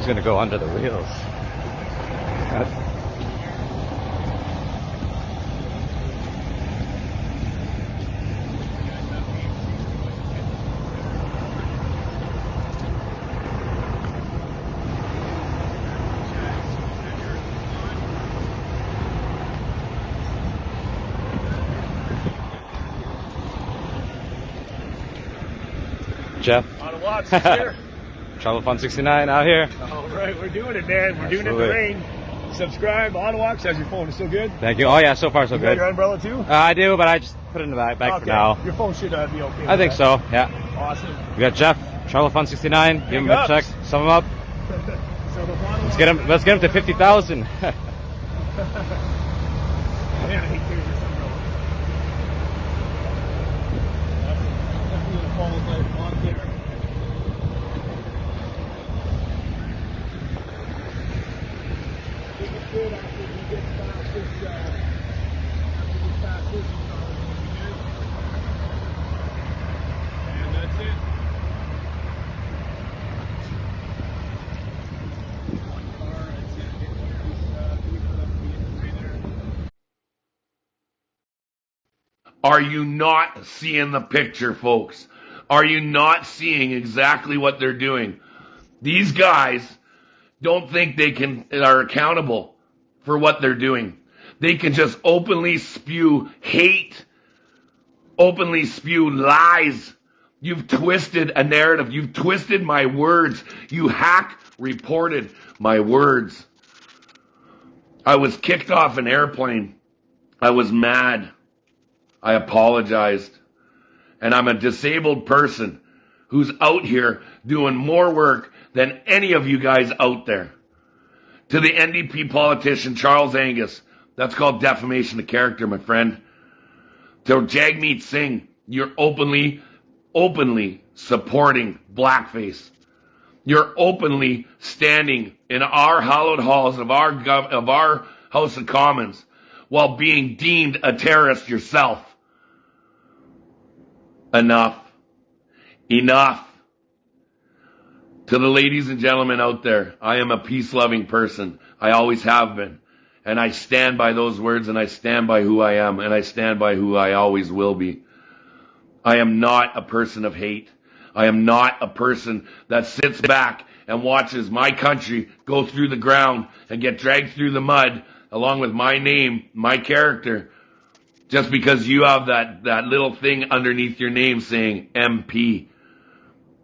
Who's gonna go under the wheels? Jeff. Ottawa, here. Travel Fun 69 out here. All right, we're doing it, man. We're doing it in the rain. Subscribe, Ottawa. How's your phone? It's still good? Thank you. Oh, yeah, so far so good. You got your umbrella too? I do, but I just put it in the bag for now. Your phone should be okay. I think so, yeah. Awesome. We got Jeff, Travel Fun 69. Give him a check. Sum him up. Let's get him to 50,000. Man, I hate carrying this umbrella. Definitely gonna follow the on there. Good after we get past this, and that's it. Are you not seeing the picture, folks? Are you not seeing exactly what they're doing? These guys don't think are accountable for what they're doing. They can just openly spew hate, openly spew lies. You've twisted a narrative. You've twisted my words. You reported my words. I was kicked off an airplane. I was mad. I apologized. And I'm a disabled person who's out here doing more work than any of you guys out there. To the NDP politician, Charles Angus, that's called defamation of character, my friend. To Jagmeet Singh, you're openly supporting blackface. You're openly standing in our hallowed halls of our House of Commons while being deemed a terrorist yourself. Enough. Enough. To the ladies and gentlemen out there, I am a peace-loving person. I always have been. And I stand by those words, and I stand by who I am, and I stand by who I always will be. I am not a person of hate. I am not a person that sits back and watches my country go through the ground and get dragged through the mud along with my name, my character, just because you have that little thing underneath your name saying MP.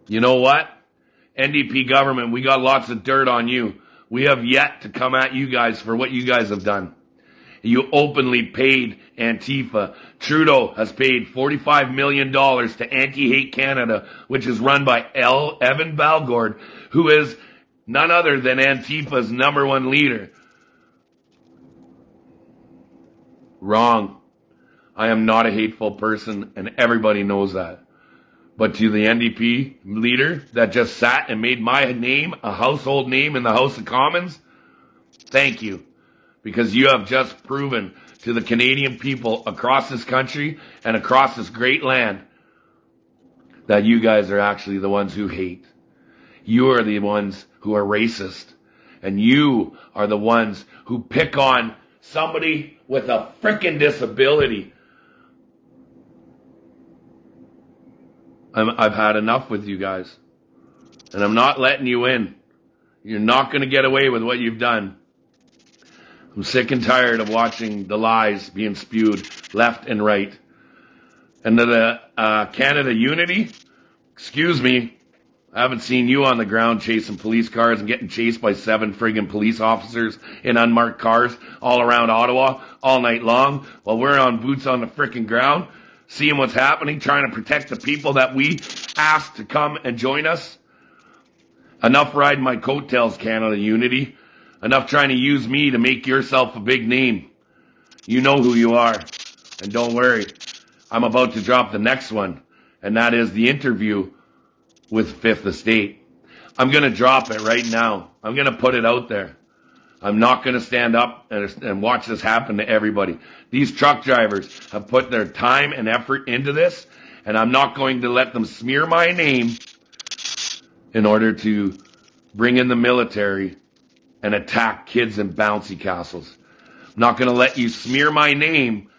You know what? NDP government, we got lots of dirt on you. We have yet to come at you guys for what you guys have done. You openly paid Antifa. Trudeau has paid $45 million to Anti-Hate Canada, which is run by Evan Balgord, who is none other than Antifa's #1 leader. Wrong. I am not a hateful person, and everybody knows that. But to the NDP leader that just sat and made my name a household name in the House of Commons, thank you. Because you have just proven to the Canadian people across this country and across this great land that you guys are actually the ones who hate. You are the ones who are racist. And you are the ones who pick on somebody with a frickin' disability. I've had enough with you guys. And I'm not letting you in. You're not going to get away with what you've done. I'm sick and tired of watching the lies being spewed left and right. And to the Canada Unity, excuse me, I haven't seen you on the ground chasing police cars and getting chased by 7 friggin' police officers in unmarked cars all around Ottawa all night long while we're on boots on the frickin' ground, seeing what's happening, trying to protect the people that we asked to come and join us. Enough riding my coattails, Canada Unity. Enough trying to use me to make yourself a big name. You know who you are. And don't worry, I'm about to drop the next one, and that is the interview with Fifth Estate. I'm going to drop it right now. I'm going to put it out there. I'm not going to stand up and watch this happen to everybody. These truck drivers have put their time and effort into this, and I'm not going to let them smear my name in order to bring in the military and attack kids in bouncy castles. I'm not going to let you smear my name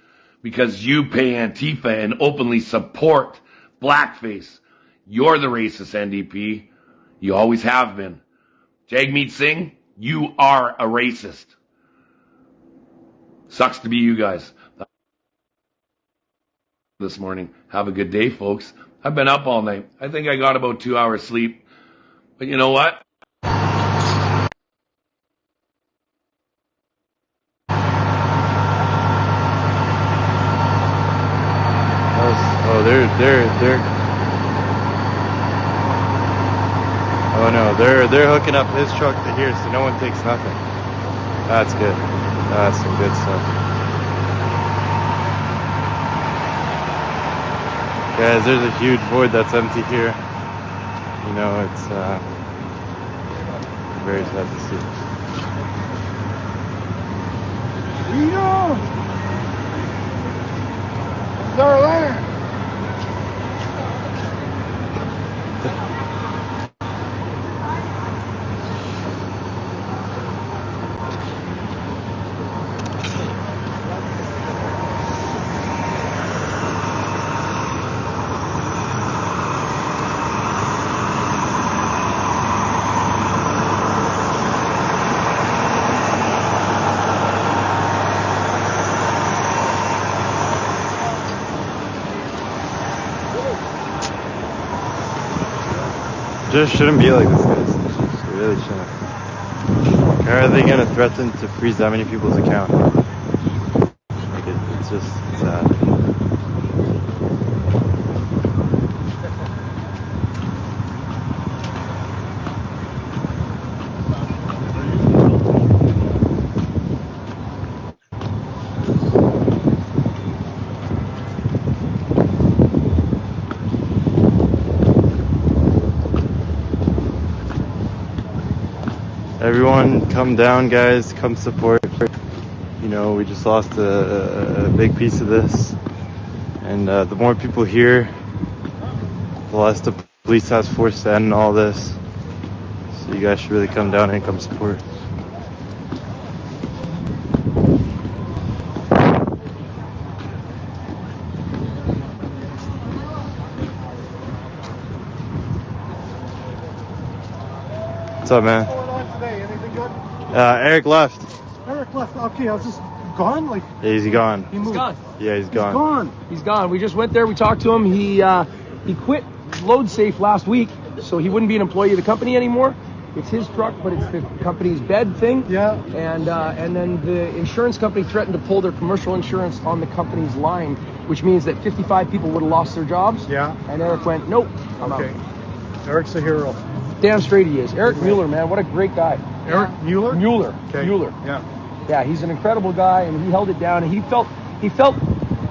because you pay Antifa and openly support blackface. You're the racist NDP. You always have been. Jagmeet Singh, you are a racist. Sucks to be you guys. This morning. Have a good day, folks. I've been up all night. I think I got about 2 hours sleep. But you know what? Oh, oh no, they're hooking up his truck to here so no one takes nothing. That's good. That's some good stuff. Guys, there's a huge void that's empty here. You know, it's very sad to see. Freedom! It's our land! Just shouldn't be like this, guys. It really shouldn't. How are they gonna threaten to freeze that many people's account? Like it's just sad. Everyone come down, guys, come support. You know, we just lost a big piece of this, and the more people here, the less the police task force to end all this. So you guys should really come down and come support. What's up, man? Anything good? Eric left. Eric left. Okay, I was just gone. Like, Yeah, he's gone. he moved. He's gone. Yeah, he's gone. Gone. He's gone. We just went there. We talked to him. He quit Load Safe last week, so he wouldn't be an employee of the company anymore. It's his truck, but it's the company's bed thing. Yeah. And then the insurance company threatened to pull their commercial insurance on the company's line, which means that 55 people would have lost their jobs. Yeah. And Eric went, nope, I'm Okay. out. Eric's a hero. Damn straight he is. Eric Mueller, man, what a great guy. Eric Mueller? Mueller. Okay. Mueller. Yeah. Yeah, he's an incredible guy, and he held it down. And he felt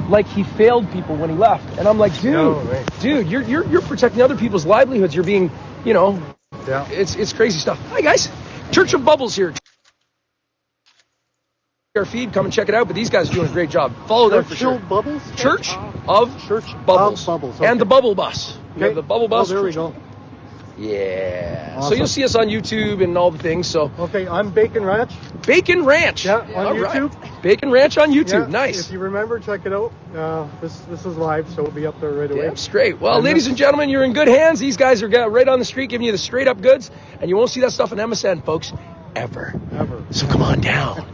like he failed people when he left. And I'm like, dude, you're protecting other people's livelihoods. You're being, you know, Yeah. it's crazy stuff. Hi guys, Church of Bubbles here. Our feed, come and check it out. But these guys are doing a great job. Follow them for sure. Bubbles? Church of Bubbles. Bubbles. And Okay. the Bubble Bus. We have the Bubble Bus. Oh, there we go. Yeah. Awesome. So you'll see us on YouTube and all the things. So Okay, I'm Bacon Ranch. Bacon Ranch. Yeah, on All right. YouTube. Bacon Ranch on YouTube. Yeah, Nice. If you remember, check it out. This is live, so it'll be up there right away. Damn straight. Well, And ladies and gentlemen, you're in good hands. These guys are right on the street giving you the straight up goods, and you won't see that stuff in MSN, folks, ever. Ever. So come on down.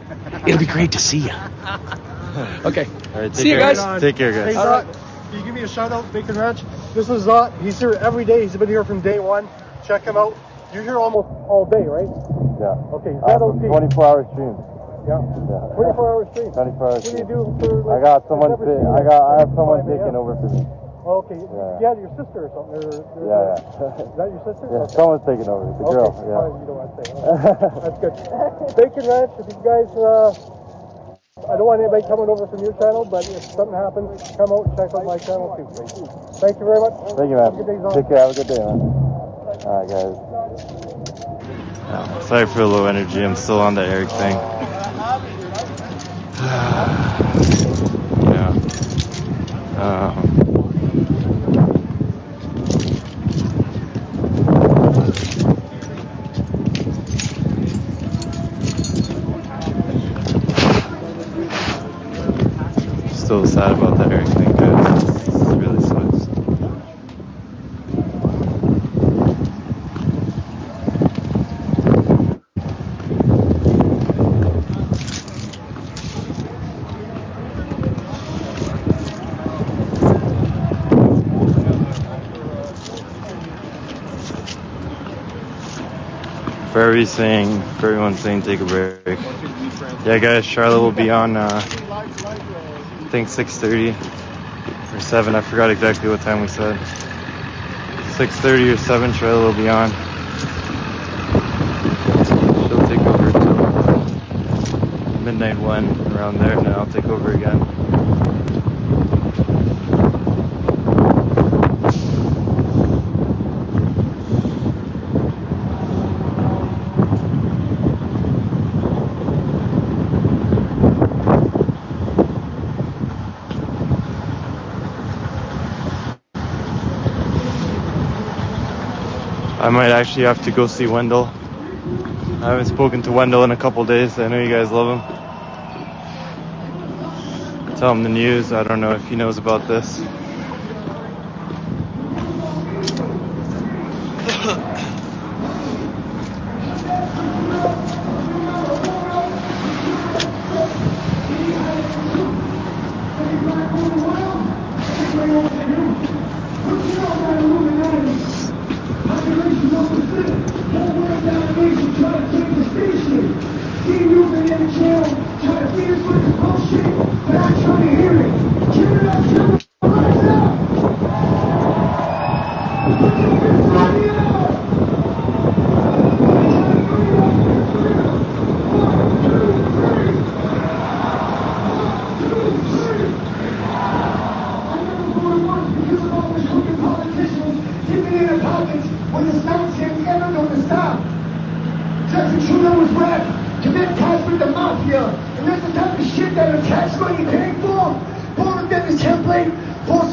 It'll be great to see you. Okay. All right, See you care. guys. Take care, guys. Hey, All Zot, can you give me a shout out, Bacon Ranch? This is Zot. He's here every day. He's been here from day one. Check him out. You're here almost all day, right? Yeah. Okay, is that okay? 24-hour stream. Yeah. 24-hour stream. 24-hour What do you do for? I got someone. I've never seen I have someone Yeah. taking over for me. Okay. Yeah. Yeah, your sister or something. Yeah. Is that your sister? Yeah, Okay. someone's taking over. The girl. Okay, Yeah. fine, you don't want to say. That's good. Bacon Ranch, if you guys, I don't want anybody coming over from your channel, but if something happens, come out and check out my channel too. Thank you very much. Thank you, man. Have a good day, Zon. Take care. Have a good day, man. All right, guys. Sorry for the low energy. I'm still on the Eric thing. Yeah. pathetic thing, guys. This really sucks. For everyone's saying take a break. Yeah, guys, Charlotte will be on, I think 6:30 or 7. I forgot exactly what time we said. 6:30 or 7, Charlotte will be on. She'll take over till midnight 1, around there, and then I'll take over again. I might actually have to go see Wendell. I haven't spoken to Wendell in a couple days. I know you guys love him. Tell him the news. I don't know if he knows about this.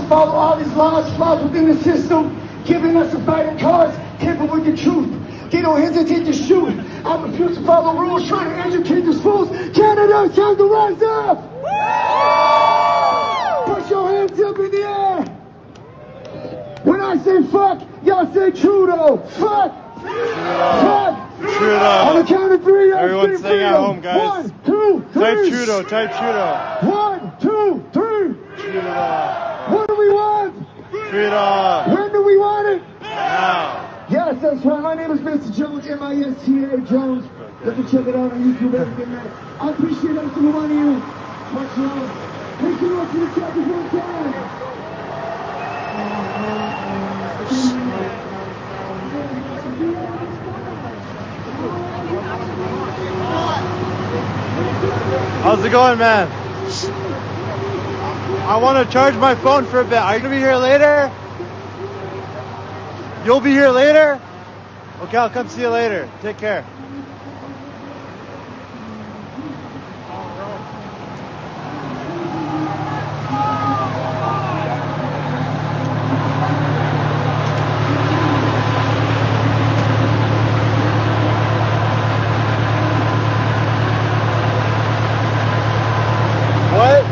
Follow all these laws, flaws within the system, giving us a fighting cause, tamper with the truth. They don't hesitate to shoot. I refuse to follow rules, trying to educate these fools. Canada, time to rise up! Put your hands up in the air. When I say fuck, y'all say Trudeau. Fuck! Fuck! Trudeau. On the count of 3, Everyone's staying at home, guys. 1, 2, 3. Type Trudeau, type Trudeau. 1, 2, 3. Trudeau. What do we want? Freedom. When do we want it? Now. Yes, that's right. My name is Mr. Jones, M-I-S-T-A Jones. Let me check it out on YouTube, everything, man. I appreciate every single one of you. Much love. Make sure you watch the chapters one time. How's it going, man? I want to charge my phone for a bit. Are you going to be here later? You'll be here later? Okay, I'll come see you later. Take care. What?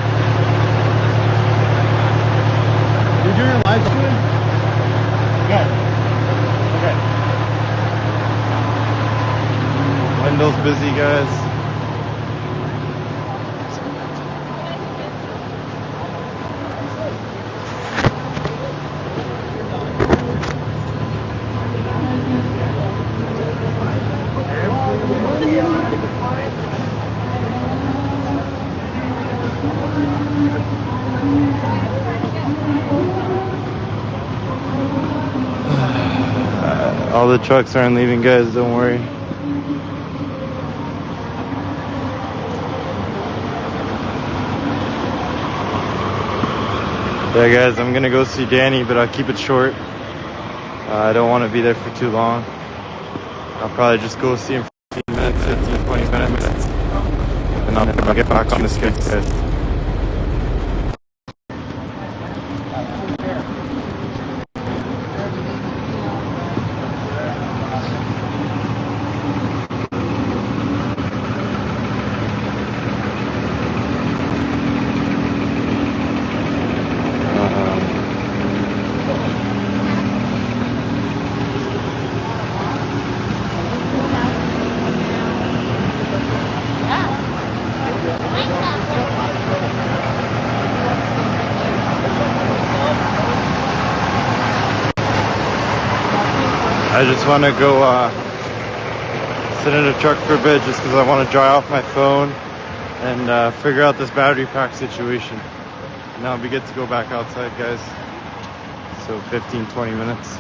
You're doing a live stream? Okay. Okay. Wendell's busy, guys. All the trucks aren't leaving, guys, don't worry. Yeah, guys, I'm gonna go see Danny, but I'll keep it short. I don't want to be there for too long. I'll probably just go see him for 15 minutes, 15, 20 minutes. And I'll get back on the skids, guys. I just want to go sit in a truck for a bit just because I want to dry off my phone and figure out this battery pack situation. And I'll be good to go back outside, guys. So 15-20 minutes.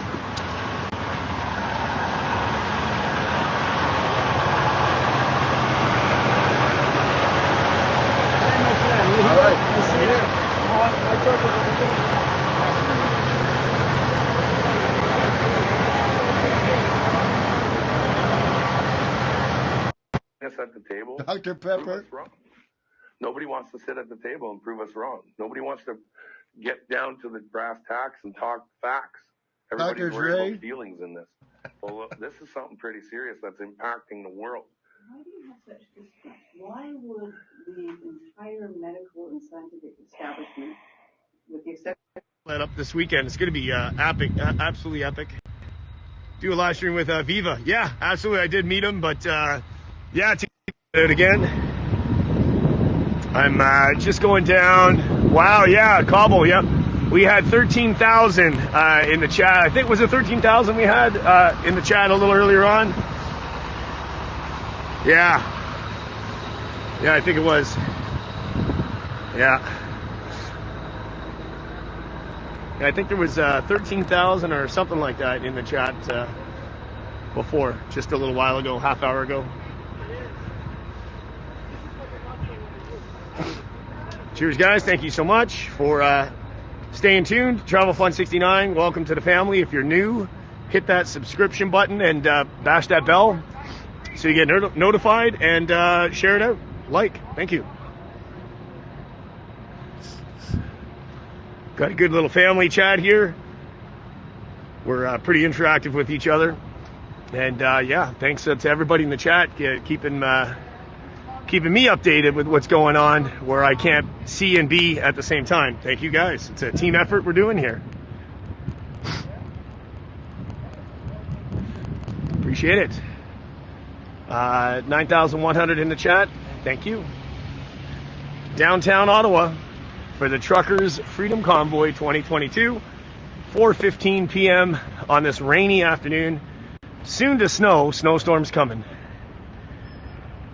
All right. At the table, Dr. Pepper. Nobody wants to sit at the table and prove us wrong. Nobody wants to get down to the brass tacks and talk facts. Everybody's worried about feelings in this. Well, look, this is something pretty serious that's impacting the world. Why do you have such disrespect? Why would the entire medical and scientific establishment, with the exception up this weekend, it's going to be epic, absolutely epic. Do a live stream with Viva. Yeah, absolutely. I did meet him, but yeah, to do it again. I'm just going down. Wow, yeah, Cobble, yep. We had 13,000 in the chat. I think, was it 13,000 we had in the chat a little earlier on? Yeah. Yeah, I think it was. Yeah. Yeah, I think there was 13,000 or something like that in the chat before, just a little while ago, half hour ago. Cheers, guys. Thank you so much for staying tuned. Travel Fun 69, welcome to the family. If you're new, hit that subscription button and bash that bell so you get notified, and share it out. Like. Thank you. Got a good little family chat here. We're pretty interactive with each other. And yeah, thanks to everybody in the chat keeping me updated with what's going on where I can't see and be at the same time. Thank you, guys. It's a team effort we're doing here. Appreciate it. 9,100 in the chat. Thank you. Downtown Ottawa for the Truckers Freedom Convoy 2022. 4:15 p.m. on this rainy afternoon. Soon to snow. Snowstorm's coming.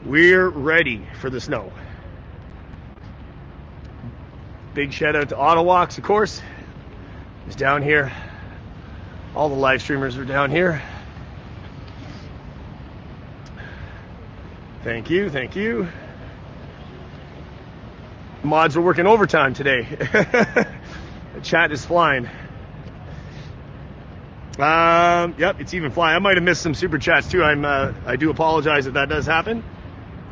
We're ready for the snow. Big shout out to Ottawa, of course. It's down here. All the live streamers are down here. Thank you, thank you. Mods are working overtime today. The chat is flying. Yep, it's even flying. I might have missed some super chats too. I do apologize if that does happen.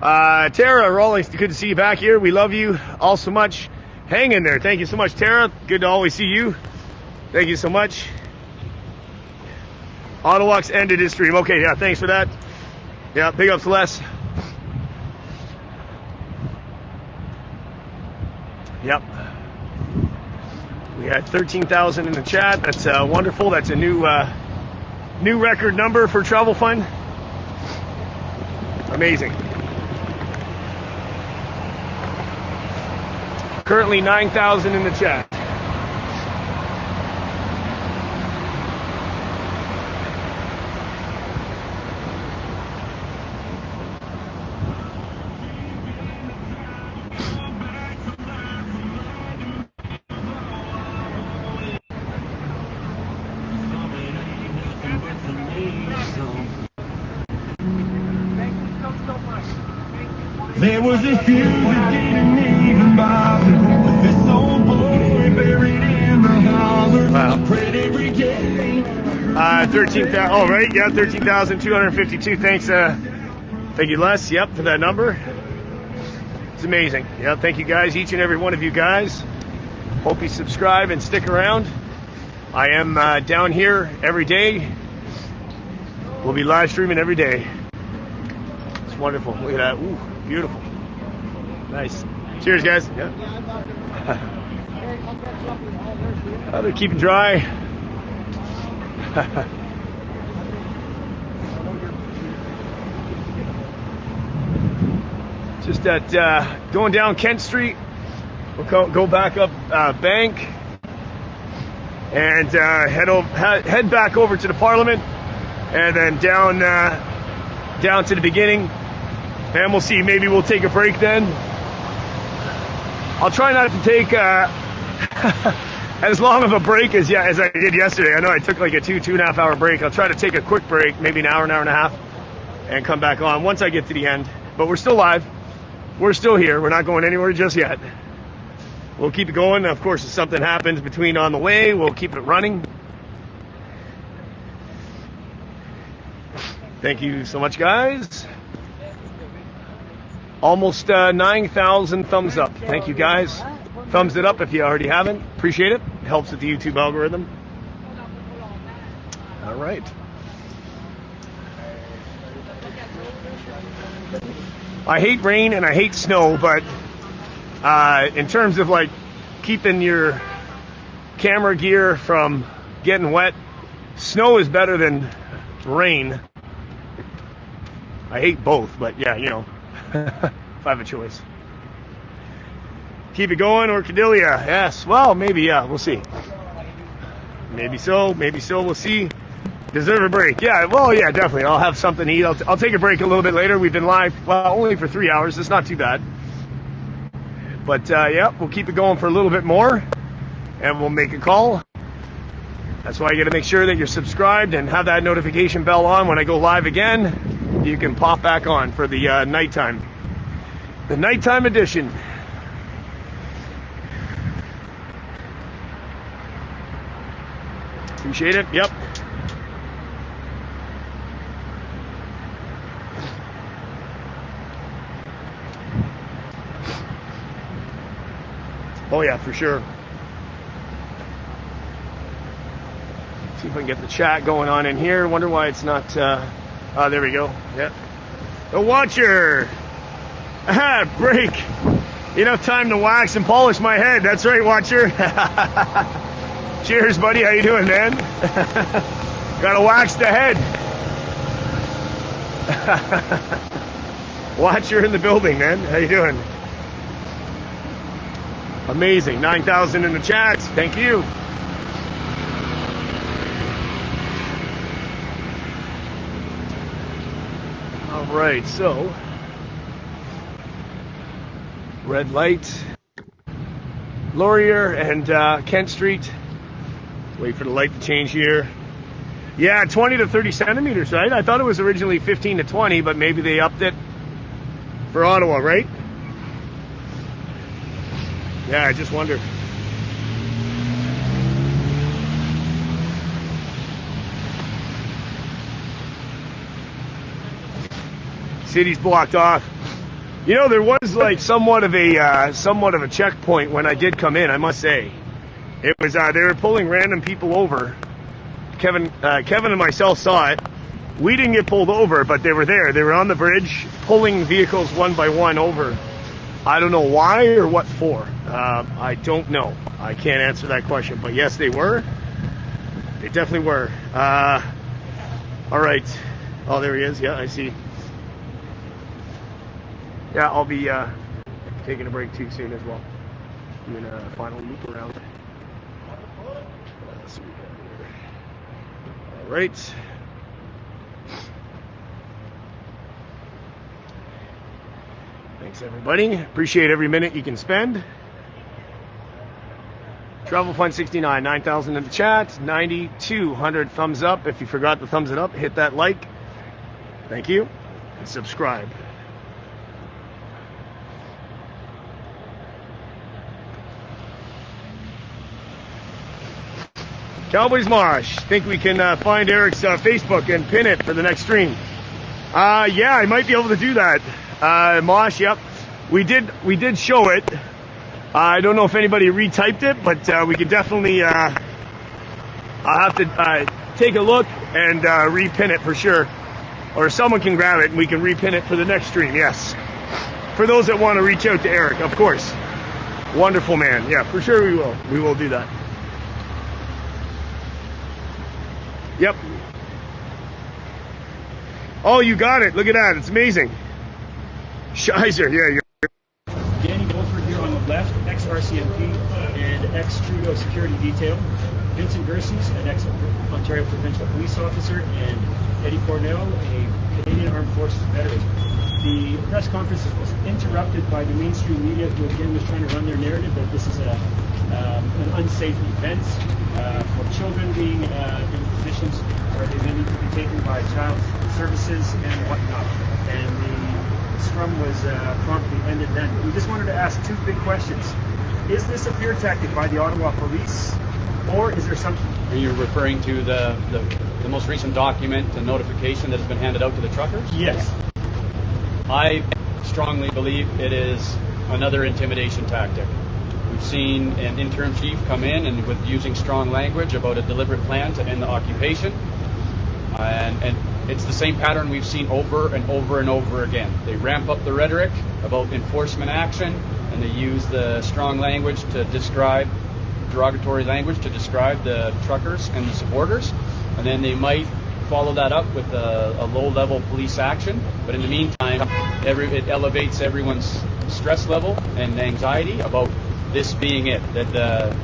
Tara, Rolling, good to see you back here. We love you all so much. Hang in there. Thank you so much, Tara. Good to always see you. Thank you so much. Ottawa's ended his stream. Okay, yeah, thanks for that. Yeah, big ups to Les. Yep. We had 13,000 in the chat. That's wonderful. That's a new record number for Travel Fun. Amazing. Currently 9,000 in the chat. There was a few that didn't even bother. This old boy buried in the holler. Wow. I prayed every day. 13,000. Oh, right. Yeah, 13,252. Thanks. Thank you, Les. Yep, for that number. It's amazing. Yeah, thank you guys, each and every one of you guys. Hope you subscribe and stick around. I am down here every day. We'll be live streaming every day. It's wonderful. Look at that. Ooh, beautiful. Nice. Cheers, guys. Yeah. Oh, they're keeping dry. Just at going down Kent Street. We'll go back up Bank and head back over to the Parliament. and then down to the beginning, and we'll see. Maybe we'll take a break then. I'll try not to take as long of a break as I did yesterday. I know I took like a 2.5 hour break. I'll try to take a quick break, maybe an hour and a half, and come back on once I get to the end. But we're still live. We're still here. We're not going anywhere just yet. We'll keep it going. Of course, if something happens between on the way, we'll keep it running. Thank you so much, guys. Almost 9,000 thumbs up. Thank you, guys. Thumbs it up if you already haven't. Appreciate it. It helps with the YouTube algorithm. All right. I hate rain and I hate snow, but in terms of like keeping your camera gear from getting wet, snow is better than rain. I hate both, but yeah, you know, if I have a choice. Keep it going or Cadillac? Yes. Well, maybe, yeah, we'll see. Maybe so, we'll see. Deserve a break. Yeah, well, yeah, definitely. I'll have something to eat. I'll take a break a little bit later. We've been live, well, only for 3 hours. It's not too bad. But, yeah, we'll keep it going for a little bit more, and we'll make a call. That's why you got to make sure that you're subscribed and have that notification bell on when I go live again. You can pop back on for the nighttime. The nighttime edition. Appreciate it. Yep. Oh yeah, for sure. See if I can get the chat going on in here. Wonder why it's not. Oh, there we go. Yep. The Watcher. Aha, break. Enough time to wax and polish my head. That's right, Watcher. Cheers, buddy. How you doing, man? Gotta wax the head. Watcher in the building, man. How you doing? Amazing. 9,000 in the chat. Thank you. All right, so red light, Laurier and Kent Street. Wait for the light to change here. Yeah, 20 to 30 centimeters, right? I thought it was originally 15 to 20, but maybe they upped it for Ottawa, right? Yeah, I just wonder. City's blocked off. You know, there was like somewhat of a checkpoint when I did come in, I must say. It was they were pulling random people over. Kevin and myself saw it. We didn't get pulled over, but they were there. They were on the bridge pulling vehicles one by one over. I don't know why or what for. I don't know. I can't answer that question, but yes, they were. They definitely were. All right. Oh, there he is. Yeah, I see. Yeah, I'll be taking a break too soon as well. Doing a final loop around. All right. Thanks, everybody. Appreciate every minute you can spend. Travel Fund 69, 9,000 in the chat, 9,200 thumbs up. If you forgot to thumbs it up, hit that like. Thank you. And subscribe. Cowboys Marsh. Think we can find Eric's Facebook and pin it for the next stream. Yeah, I might be able to do that. Mosh, yep. We did show it. I don't know if anybody retyped it, but we could definitely I'll have to take a look and repin it for sure. Or someone can grab it and we can repin it for the next stream, yes. For those that want to reach out to Eric, of course. Wonderful man. Yeah, for sure we will. We will do that. Yep. Oh, you got it. Look at that. It's amazing. Shizer, yeah, you're... Danny Goldford here on the left, ex-RCMP and ex-Trudeau Security Detail. Vincent Gerses, an ex-Ontario Provincial Police Officer, and Eddie Cornell, a Canadian Armed Forces veteran. The press conference was interrupted by the mainstream media, who again was trying to run their narrative that this is an unsafe event for children being in positions where they need to be taken by child services and whatnot. And the scrum was promptly ended then. We just wanted to ask two big questions. Is this a fear tactic by the Ottawa police, or is there something? Are you referring to the most recent document and notification that has been handed out to the truckers? Yes. I strongly believe it is another intimidation tactic. We've seen an interim chief come in and with using strong language about a deliberate plan to end the occupation. And it's the same pattern we've seen over and over and over again. They ramp up the rhetoric about enforcement action, and they use the strong language to describe, derogatory language to describe the truckers and the supporters, and then they might follow that up with a low-level police action. But in the meantime, it elevates everyone's stress level and anxiety about this being it, that the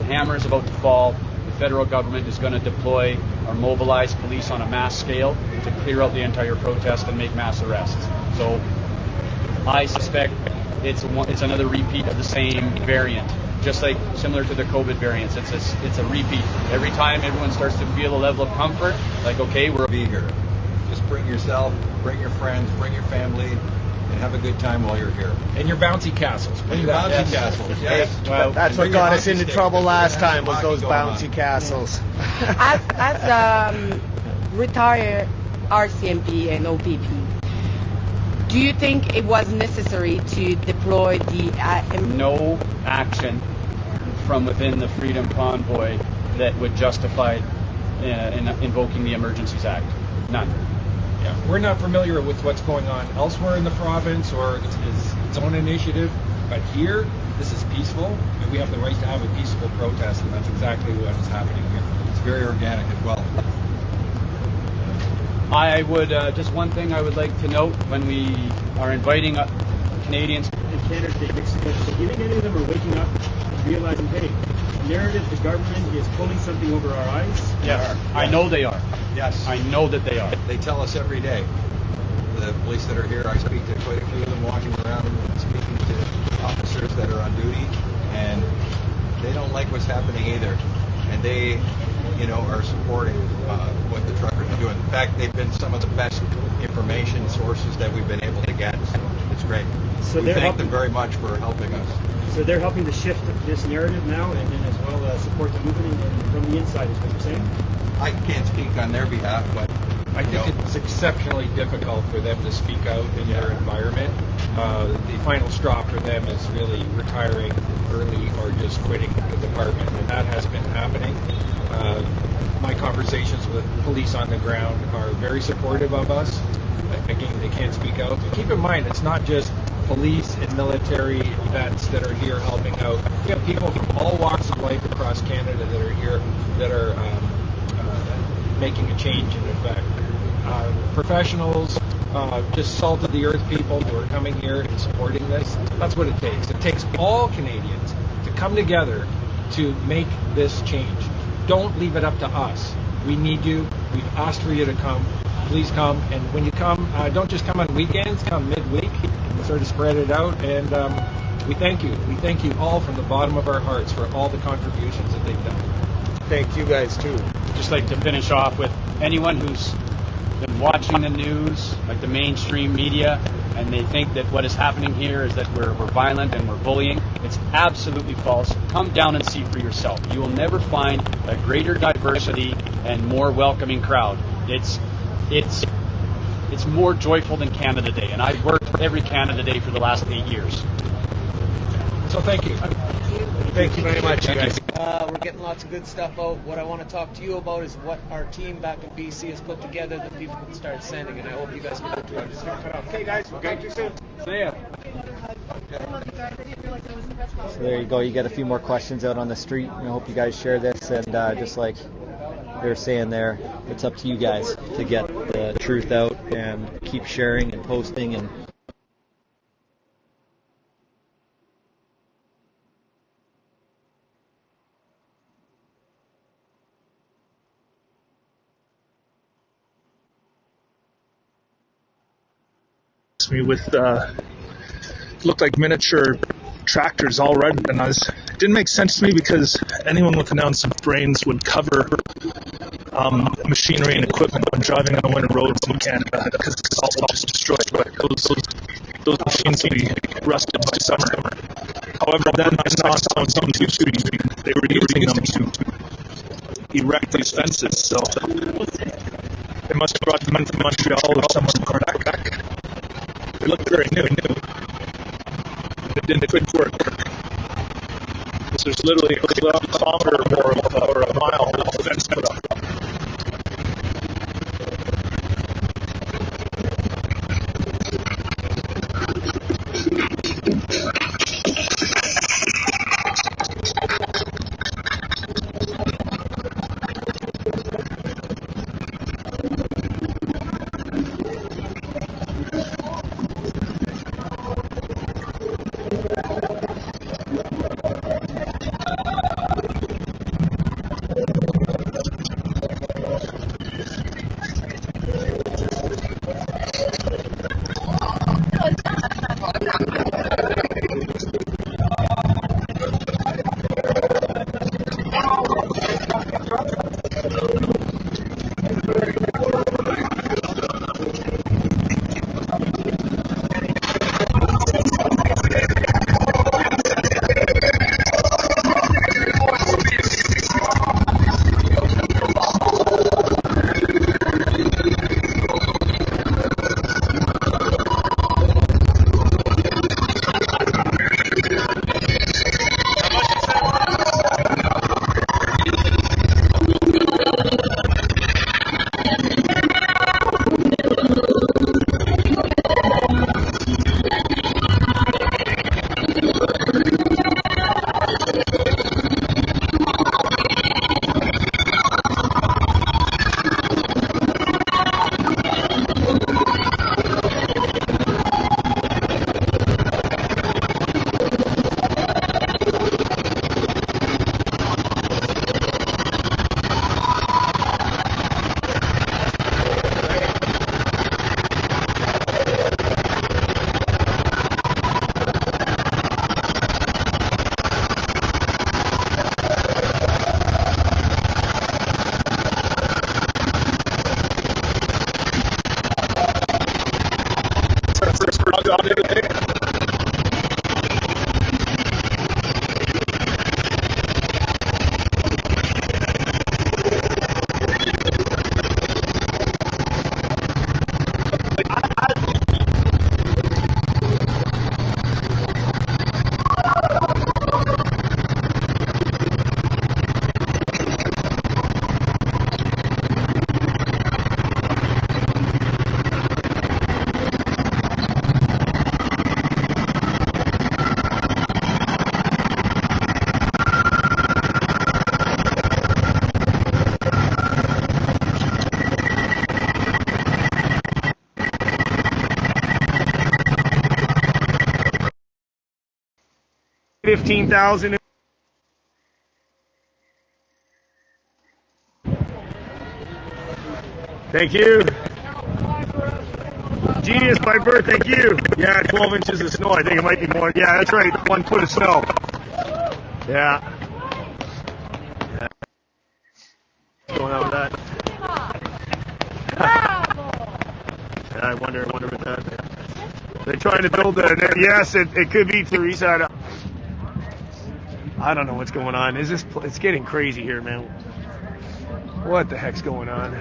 hammer is about to fall. The federal government is going to deploy or mobilize police on a mass scale to clear out the entire protest and make mass arrests. So I suspect it's another repeat of the same variant. Just like similar to the COVID variants, it's a repeat. Every time everyone starts to feel a level of comfort, like, okay, we'll be here. Just bring yourself, bring your friends, bring your family, and have a good time while you're here. And your bouncy castles. And your bouncy castles, yes. Well, that's what got us into trouble last time, was those bouncy castles. As retired RCMP and OPP, do you think it was necessary to deploy the... No action from within the Freedom Convoy that would justify invoking the Emergencies Act. None. Yeah, we're not familiar with what's going on elsewhere in the province or its own initiative, but here, this is peaceful, and we have the right to have a peaceful protest, and that's exactly what is happening here. It's very organic as well. I would, just one thing I would like to note, when we are inviting Canadians... In Canada, do you think any of them are waking up, realizing, hey, narrative, the government is pulling something over our eyes? Yes, I know they are. Yes. I know that they are. They tell us every day. The police that are here, I speak to quite a few of them walking around and speaking to officers that are on duty, and they don't like what's happening either. And they, are supporting what the truckers are doing. In fact, they've been some of the best information sources that we've been able to get. It's great. So we thank them very much for helping us. So they're helping to shift this narrative now, and then as well support the movement from the inside, is what you're saying? I can't speak on their behalf, but I think it's exceptionally difficult for them to speak out in their environment. The final straw for them is really retiring early or just quitting the department, and that has been happening. My conversations with police on the ground are very supportive of us. Again, they can't speak out. But keep in mind, it's not just police and military vets that are here helping out. We have people from all walks of life across Canada that are here that are making a change in effect. Professionals, just salt of the earth people who are coming here and supporting this. That's what it takes. It takes all Canadians to come together to make this change. Don't leave it up to us. We need you. We've asked for you to come. Please come. And when you come, don't just come on weekends, come midweek. Sort of spread it out. And we thank you. We thank you all from the bottom of our hearts for all the contributions that they've done. Thank you guys, too. Just like to finish off with anyone who's been watching the news, like the mainstream media, and they think that what is happening here is that we're violent and we're bullying. It's absolutely false. Come down and see for yourself. You will never find a greater diversity and more welcoming crowd. It's more joyful than Canada Day, and I've worked every Canada Day for the last 8 years. So thank you. Thank you very much, you guys. We're getting lots of good stuff out. What I want to talk to you about is what our team back in BC has put together that people can start sending, and I hope you guys can do it. Okay, guys, we'll talk to you soon. See ya. So there you go. You got a few more questions out on the street, and I hope you guys share this. And just like they were saying there, it's up to you guys to get the truth out and keep sharing and posting and me with looked like miniature tractors all right, and it didn't make sense to me because anyone with an ounce of brains would cover machinery and equipment when driving on winter roads in Canada because it's all just destroyed. But those machines would be rusted by summer. However, then I saw on some YouTube they were using them to erect these fences, so they must have brought them in from Montreal or somewhere from Quebec. They looked very new. It couldn't work. So there's literally a kilometer or more or a mile of fence put up. $15,000. Thank you. Genius by birth, thank you. Yeah, 12 inches of snow. I think it might be more. Yeah, that's right. 1 foot of snow. Yeah. What's going on with that? Yeah, I wonder what that. They're trying to build a. Yes, it could be Teresa. I don't know what's going on. It's getting crazy here, man. What the heck's going on?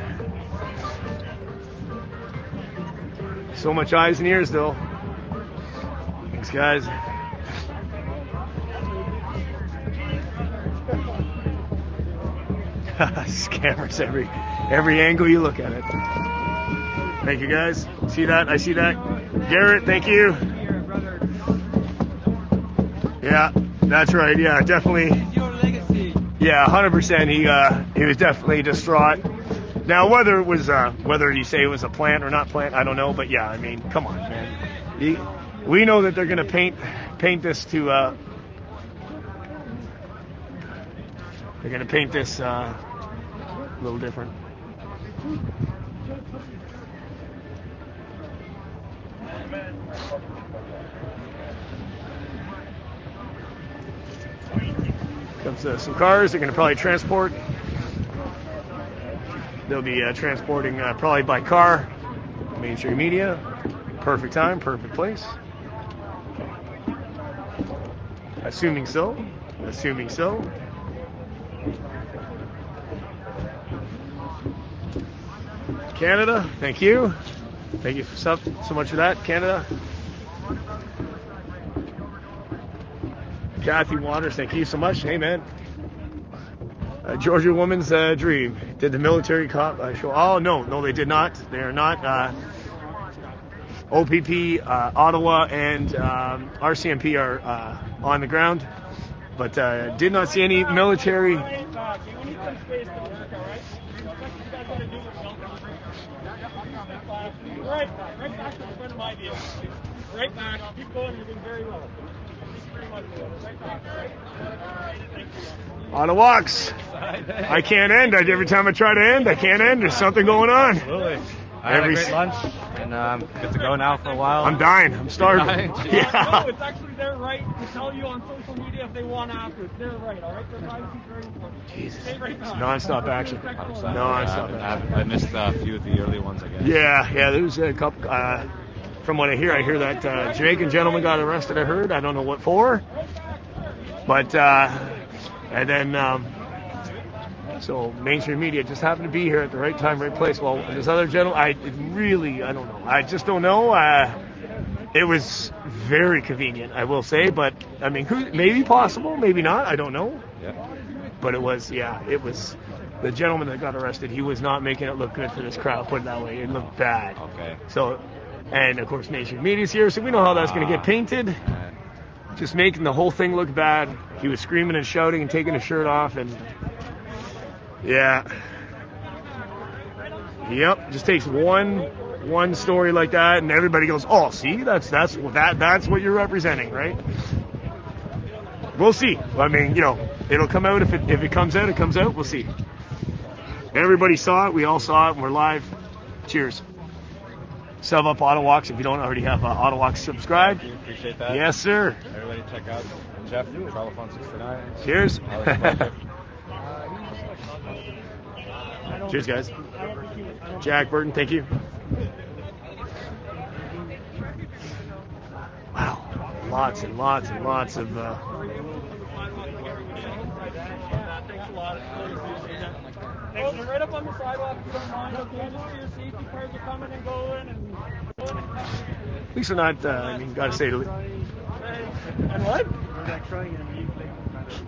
So much eyes and ears, though. Thanks, guys. Scammers every angle you look at it. Thank you, guys. See that? I see that. Garrett, thank you. Yeah, that's right. Yeah, definitely. Yeah, 100%. He was definitely distraught. Now, whether you say it was a plant or not plant, I don't know. But yeah, I mean, come on, man. We know that they're going to paint this to. They're going to paint this a little different. Comes some cars. They're going to probably transport. They'll be transporting probably by car. Mainstream media. Perfect time, perfect place. Assuming so. Assuming so. Canada, thank you. Thank you so much for that, Canada. Kathy Waters, thank you so much. Hey, man. Georgia Woman's Dream. Did the military cop show? Oh, no, they did not. They are not. OPP, Ottawa, and RCMP are on the ground, but did not see any military. Right back to the front of my vehicle. Right back. Keep going. You're doing very well. Right back. Ottawaks. I can't end. Every time I try to end, I can't end. There's something going on. Absolutely. I had a great lunch, and good to go now for a while. I'm dying. I'm starving. Yeah. No, it's actually their right to tell you on social media if they want after. It's their right, all right? Their privacy is very important. Jesus. Stay right back. Non-stop action. Non-stop action. I missed a few of the early ones, I guess. Yeah, there was a couple. From what I hear that Jamaican gentleman got arrested, I heard. I don't know what for. But, and then, so mainstream media just happened to be here at the right time, right place. Well, this other gentleman, I don't know. I just don't know. It was very convenient, I will say. But, I mean, maybe possible, maybe not. I don't know. Yeah. But it was the gentleman that got arrested, he was not making it look good for this crowd, put it that way. It looked bad. Okay. So, and of course, mainstream media's here, so we know how that's going to get painted. Just making the whole thing look bad. He was screaming and shouting and taking his shirt off, and yeah. Yep, just takes one story like that, and everybody goes, "Oh, see, that's what you're representing, right?" We'll see. I mean, it'll come out if it comes out, it comes out. We'll see. Everybody saw it. We all saw it, and we're live. Cheers. Sub up Ottawaks if you don't already have Ottawaks subscribed. Appreciate that. Yes, sir. Everybody check out Jeff, Travel Fun 649. Cheers. Cheers, guys. Jack Burton, thank you. Wow. Lots and lots and lots of... Thanks a lot. Thanks. Right up on the sidewalk if you don't mind. Okay, just for your safety, cars are coming and going. At least we're not, gotta say... And what?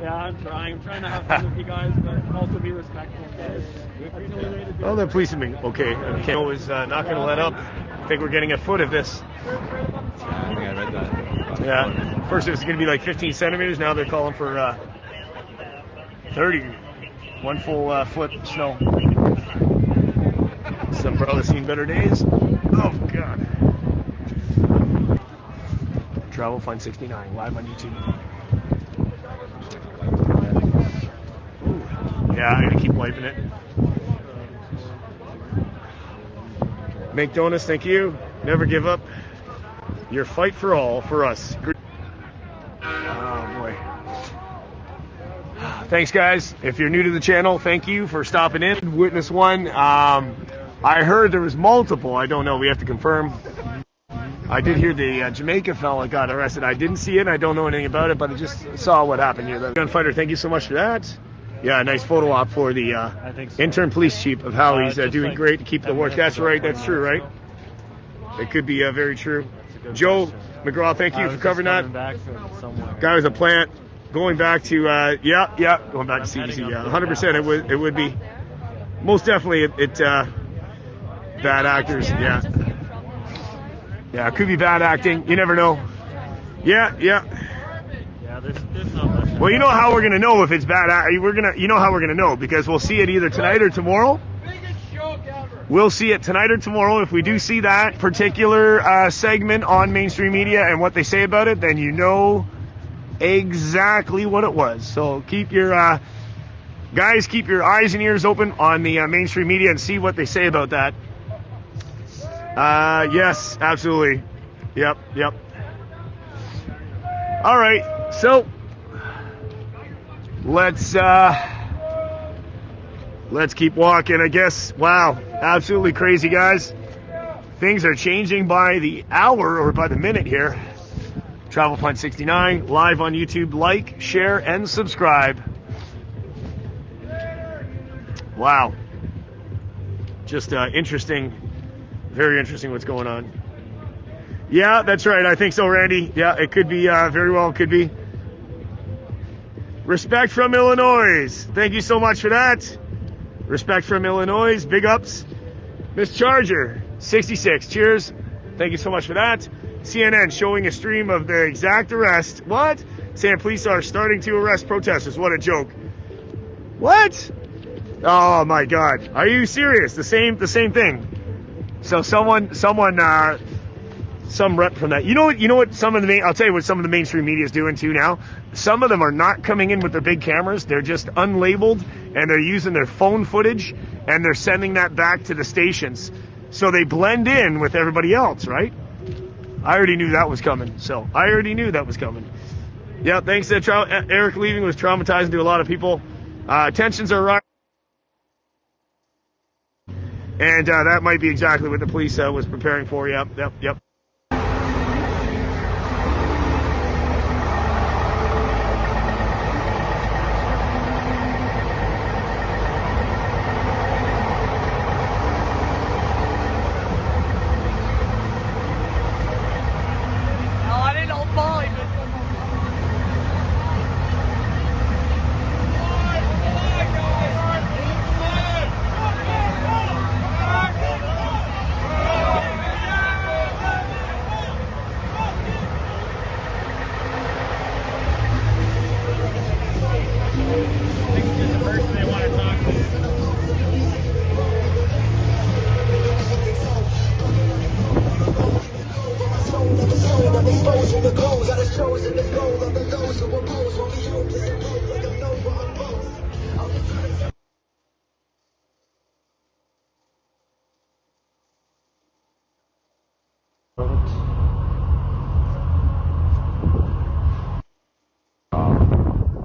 Yeah, I'm trying. I'm trying to have fun with you guys, but also be respectful. Oh, the police have been okay. Ken was not going to let up. I think we're getting a foot of this. I think I read that. Yeah. First it was going to be like 15 centimeters. Now they're calling for 30. 1 full foot snow. Some probably seen better days. Oh, God. Travel Fun 69 live on YouTube. Ooh. Yeah, I'm gonna keep wiping it. Make donuts, thank you. Never give up. Your fight for all for us. Oh boy. Thanks, guys. If you're new to the channel, thank you for stopping in. Witness one. I heard there was multiple. I don't know. We have to confirm. I did hear the Jamaica fella got arrested. I didn't see it. I don't know anything about it, but I just saw what happened here. The gunfighter, thank you so much for that. Yeah, nice photo op for the intern police chief of how he's doing great to keep the work. That's right. That's true, right? It could be very true. Joe McGraw, thank you for covering that. Guy with a plant. Going back to, going back to CBC. Yeah, 100% it would be. Most definitely it bad actors, yeah. Yeah, it could be bad acting. You never know. Yeah, there's not much. Well, you know how we're gonna know if it's bad. You know how we're gonna know because we'll see it either tonight or tomorrow. We'll see it tonight or tomorrow. If we do see that particular segment on mainstream media and what they say about it, then you know exactly what it was. So keep your guys, keep your eyes and ears open on the mainstream media and see what they say about that. Yes, absolutely. Yep. All right, so let's keep walking, I guess. Wow, absolutely crazy, guys. Things are changing by the hour or by the minute here. Travel Plan 69, live on YouTube. Like, share, and subscribe. Wow. Just interesting, very interesting what's going on. Yeah, that's right. I think so, Randy. Yeah, it could be, very well could be. Respect from Illinois. Thank you so much for that. Respect from Illinois. Big ups. Miss Charger, 66. Cheers. Thank you so much for that. CNN showing a stream of the exact arrest. What? Saying police are starting to arrest protesters. What a joke. What? Oh my God. Are you serious? The same thing. So some rep from that. You know what I'll tell you what some of the mainstream media is doing too now. Some of them are not coming in with their big cameras. They're just unlabeled and they're using their phone footage and they're sending that back to the stations. So they blend in with everybody else, right? I already knew that was coming. Yeah, thanks to Eric leaving was traumatizing to a lot of people. Tensions are rising. And that might be exactly what the police was preparing for. Yep.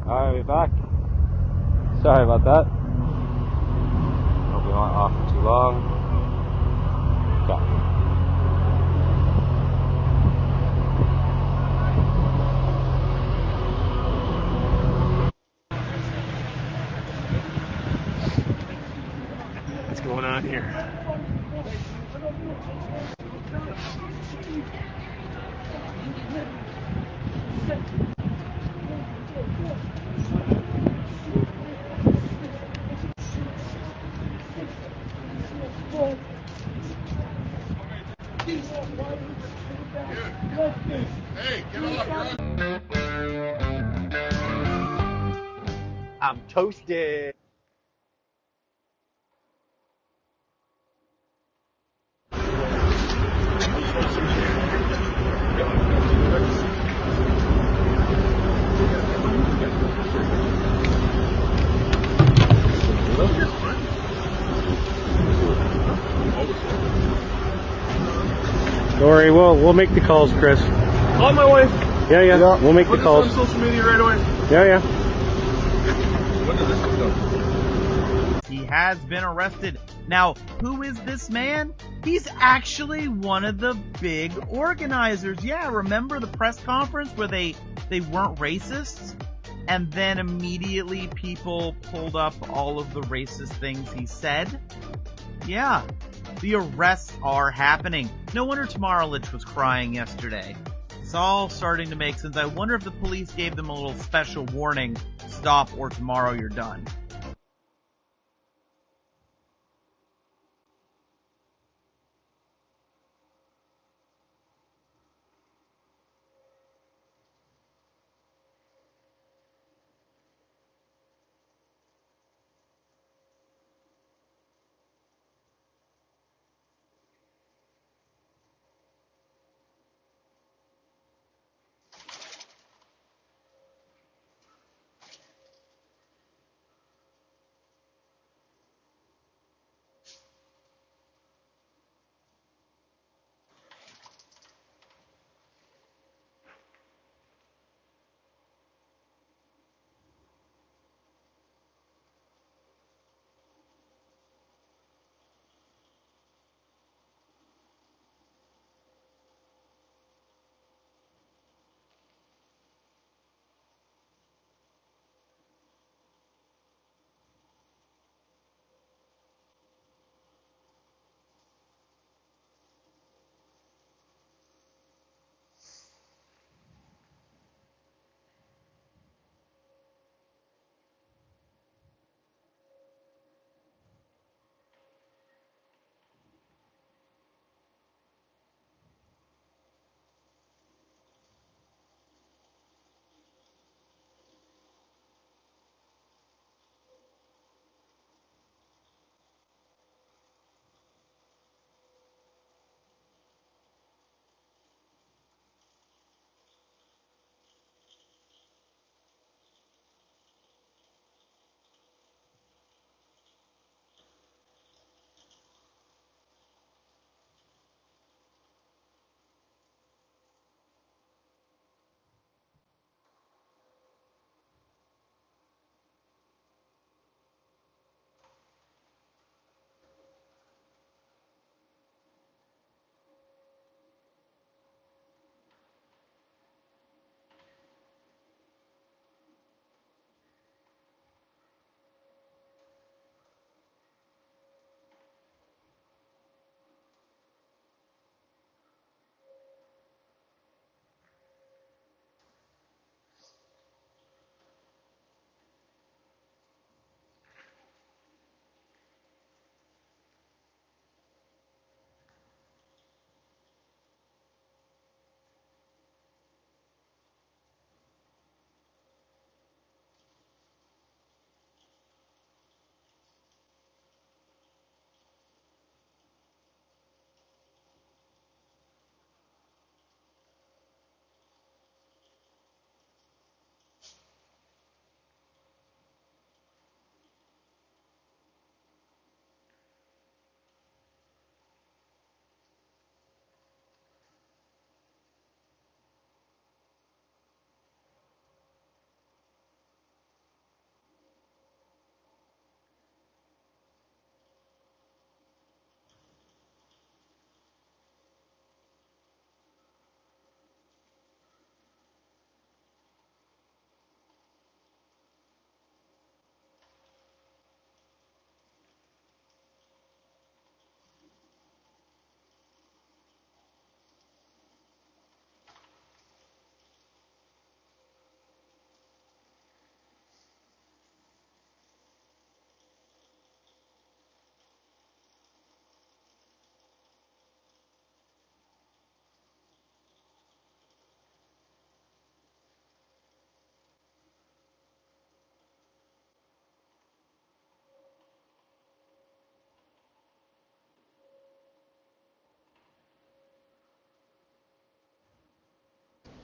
Alright, we're back. Sorry about that. Hope we weren't off for too long. Okay. What's going on here? Hey, get off, I'm toasted. Don't worry, we'll make the calls, Chris. On my way. Yeah. We'll make the calls. On social media right away. Yeah. He has been arrested. Now, who is this man? He's actually one of the big organizers. Yeah, remember the press conference where they weren't racists? And then immediately people pulled up all of the racist things he said? Yeah, the arrests are happening. No wonder Tamara Lich was crying yesterday. It's all starting to make sense. I wonder if the police gave them a little special warning, stop or tomorrow you're done.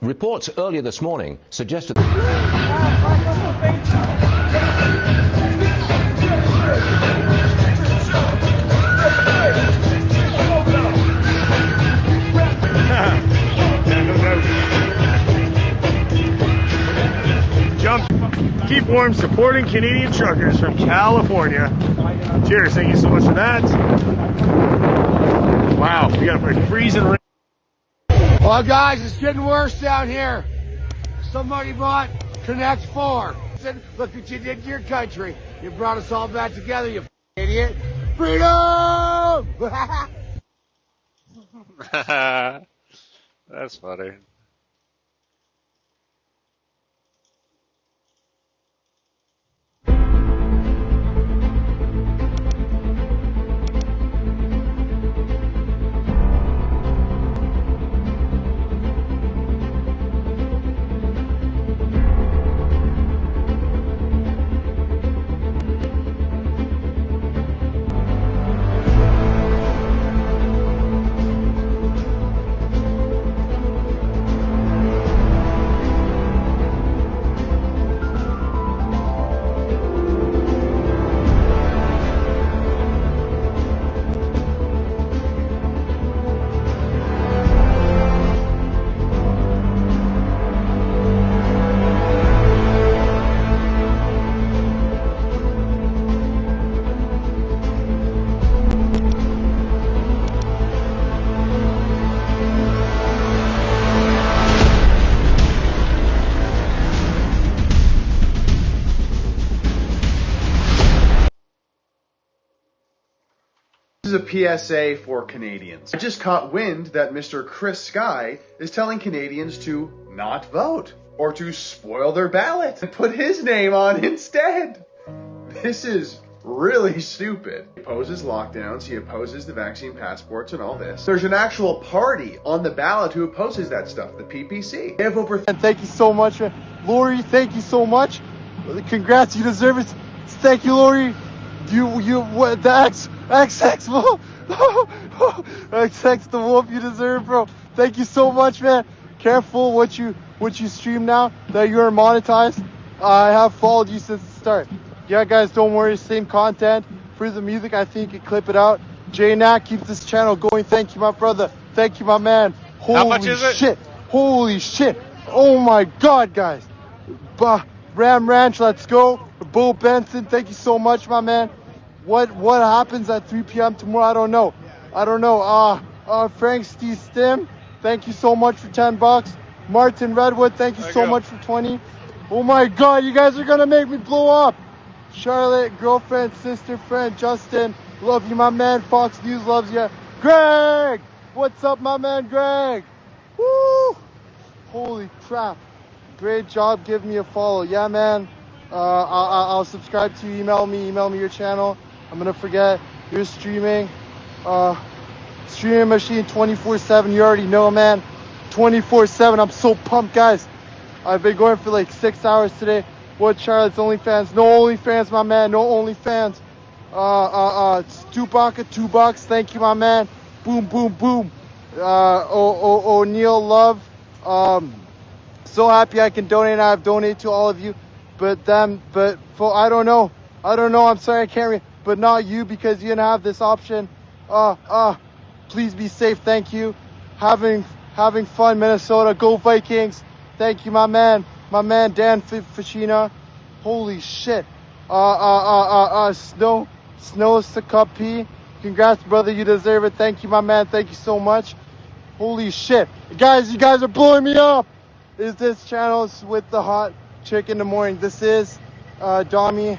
Reports earlier this morning suggested Jump. Keep warm, supporting Canadian truckers from California. Cheers. Thank you so much for that. Wow, we got a freezing rain. Well, guys, it's getting worse down here. Somebody bought Connect 4. Said, look what you did to your country. You brought us all back together, you idiot. Freedom! That's funny. This is a PSA for Canadians. I just caught wind that Mr. Chris Sky is telling Canadians to not vote or to spoil their ballot and put his name on instead. This is really stupid. He opposes lockdowns, he opposes the vaccine passports and all this. There's an actual party on the ballot who opposes that stuff, the PPC. They have over... And thank you so much, Lori. Thank you so much. Congrats, you deserve it. Thank you, Lori. What the XX wolf, XX the wolf you deserve, bro. Thank you so much, man. Careful what you stream now that you're monetized. I have followed you since the start. Yeah, guys, don't worry. Same content for the music. I think you clip it out. J-Nack keeps this channel going. Thank you, my brother. Thank you, my man. How much is it? Shit. Holy shit. Oh my God, guys. Ram Ranch, let's go. Bo Benson, thank you so much, my man. What happens at 3 p.m. tomorrow? I don't know. Frank Steve Stim, thank you so much for $10. Martin Redwood, thank you so much for 20. Oh my God, you guys are gonna make me blow up. Charlotte, girlfriend, sister, friend, Justin, love you, my man. Fox News loves you. Greg, what's up, my man, Greg? Woo! Holy crap. Great job, give me a follow. Yeah, man. I'll subscribe to you. Email me your channel. I'm gonna forget. You're streaming. Streaming machine 24/7. You already know, man. 24/7. I'm so pumped, guys. I've been going for like 6 hours today. What, Charlotte's OnlyFans? No OnlyFans, my man. No OnlyFans. It's Tupac at $2. Thank you, my man. Boom, boom, boom. O'Neill Love. So happy I can donate. I've donated to all of you, but for I don't know. I'm sorry, I can't read, but not you because you didn't have this option. Please be safe. Thank you. Having fun, Minnesota. Go Vikings. Thank you, my man. My man Dan Ficina. Holy shit. Snow Sakapi. Congrats, brother. You deserve it. Thank you, my man. Thank you so much. Holy shit, guys! You guys are blowing me up. Is this channels with the hot chick in the morning? This is Dami.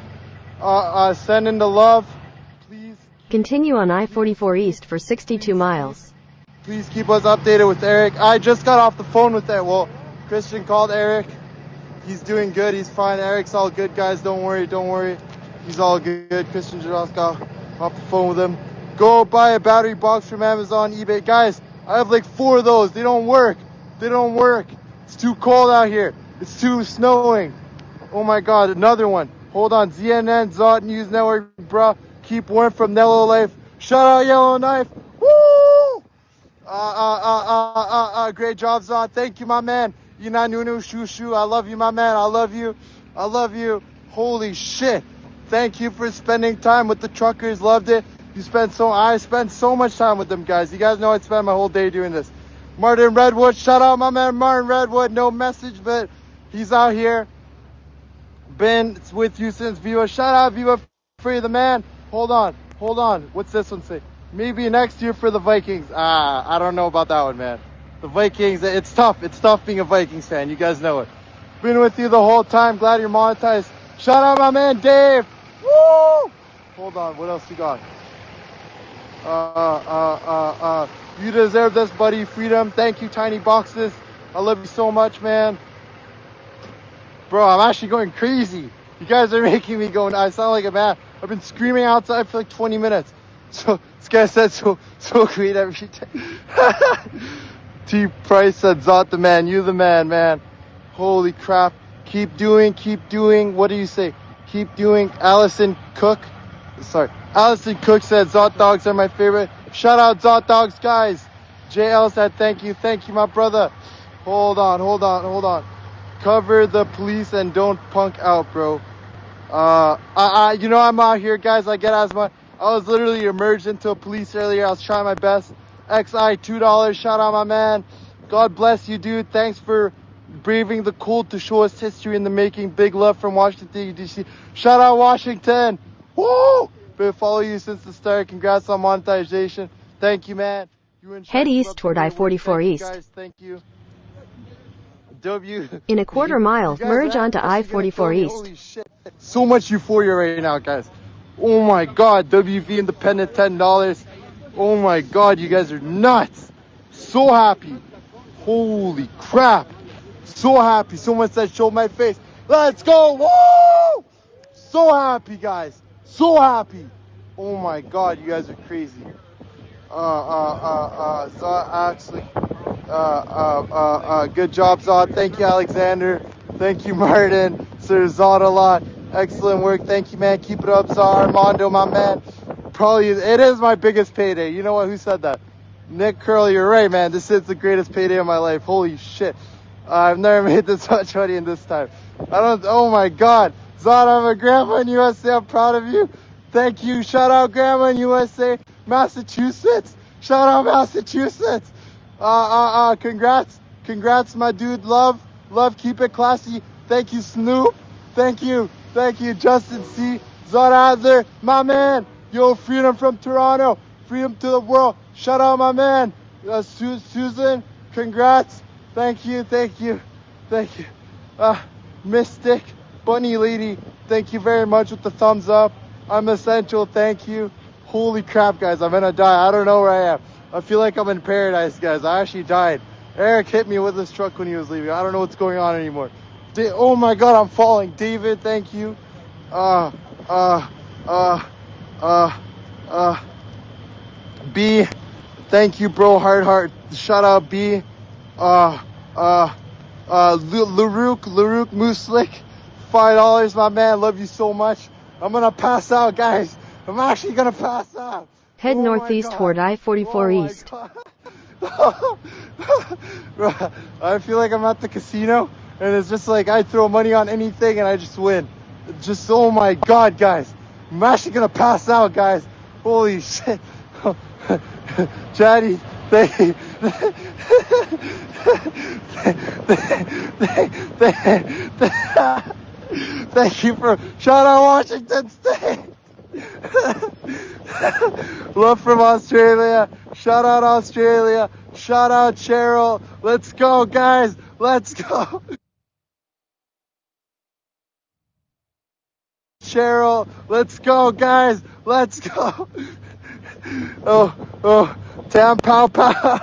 Sending the love. Please continue on I-44 East for 62 miles. Please keep us updated with Eric. I just got off the phone with that. Well, Christian called Eric. He's doing good. He's fine. Eric's all good, guys. Don't worry. He's all good. Christian just got off the phone with him. Go buy a battery box from Amazon, eBay. Guys, I have like 4 of those. They don't work. It's too cold out here. It's too snowing. Oh my God, another one. Hold on. ZNN, Zot News Network, bro. Keep warm from Nello Life. Shout out Yellowknife. Woo! Great job, Zot. Thank you, my man. Inanunu Shushu. I love you, my man. I love you. I love you. Holy shit. Thank you for spending time with the truckers. Loved it. I spent so much time with them guys. You guys know I spent my whole day doing this. Martin Redwood, shout out my man Martin Redwood. No message, but he's out here. Been with you since Viva. Shout out Viva Free the man. Hold on. What's this one say? Maybe next year for the Vikings. I don't know about that one, man. The Vikings, it's tough. It's tough being a Vikings fan. You guys know it. Been with you the whole time. Glad you're monetized. Shout out my man Dave. Woo! Hold on. What else you got? You deserve this, buddy. Freedom. Thank you, Tiny Boxes. I love you so much, man. Bro, I'm actually going crazy. You guys are making me go. I sound like a man. I've been screaming outside for like 20 minutes. So this guy said so great every day. T Price said Zot the man. You the man. Holy crap. Keep doing. What do you say? Keep doing. Allison Cook said Zot dogs are my favorite. Shout out Zot dogs, guys. JL said thank you, my brother. Hold on. Cover the police and don't punk out, bro. I'm out here, guys. I get asthma. I was literally emerged into a police earlier. I was trying my best. XI $2. Shout out my man. God bless you, dude. Thanks for braving the cold to show us history in the making. Big love from Washington, D.C. Shout out Washington. Woo! Been following you since the start. Congrats on monetization. Thank you, man. Head east toward I-44 East. Guys, thank you. In a quarter mile, merge onto I-44 East. Holy shit. So much euphoria right now, guys. Oh my god, WV Independent $10. Oh my god, you guys are nuts. So happy. Holy crap. So happy. Someone said show my face. Let's go. Woo! So happy, guys. So happy. Oh my god, you guys are crazy. Good job, Zod. Thank you, Alexander. Thank you, Martin. Sir Zod a lot. Excellent work. Thank you, man. Keep it up, Zar. Armando, my man. It is my biggest payday. You know what? Who said that? Nick Curl, you're right, man. This is the greatest payday of my life. Holy shit. I've never made this much money in this time. Oh my God. Zod, I'm a grandma in USA. I'm proud of you. Thank you. Shout out grandma in USA. Massachusetts. Shout out Massachusetts. Congrats, my dude. Love, keep it classy. Thank you, Snoop. Thank you, Justin C. Zod Adler, my man. Yo, freedom from Toronto. Freedom to the world. Shout out, my man. Susan, congrats. Thank you. Mystic, Bunny Lady, thank you very much with the thumbs up. I'm essential, thank you. Holy crap, guys, I'm gonna die. I don't know where I am. I feel like I'm in paradise, guys. I actually died. Eric hit me with his truck when he was leaving. I don't know what's going on anymore. Oh my God, I'm falling. David, thank you. B, thank you, bro. Heart. Shout out, B. Laruk Mooslick, $5, my man. Love you so much. I'm gonna pass out, guys. I'm actually gonna pass out. Head northeast toward I-44 East. I feel like I'm at the casino, and it's just like I throw money on anything and I just win. Just, oh my God, guys. I'm actually gonna pass out, guys. Holy shit. Chatty, thank you for shout out Washington State. Love from Australia. Shout out Australia. Shout out Cheryl. Let's go, guys. Let's go. Cheryl, let's go, guys. Let's go. Oh, Tam Pow Pow.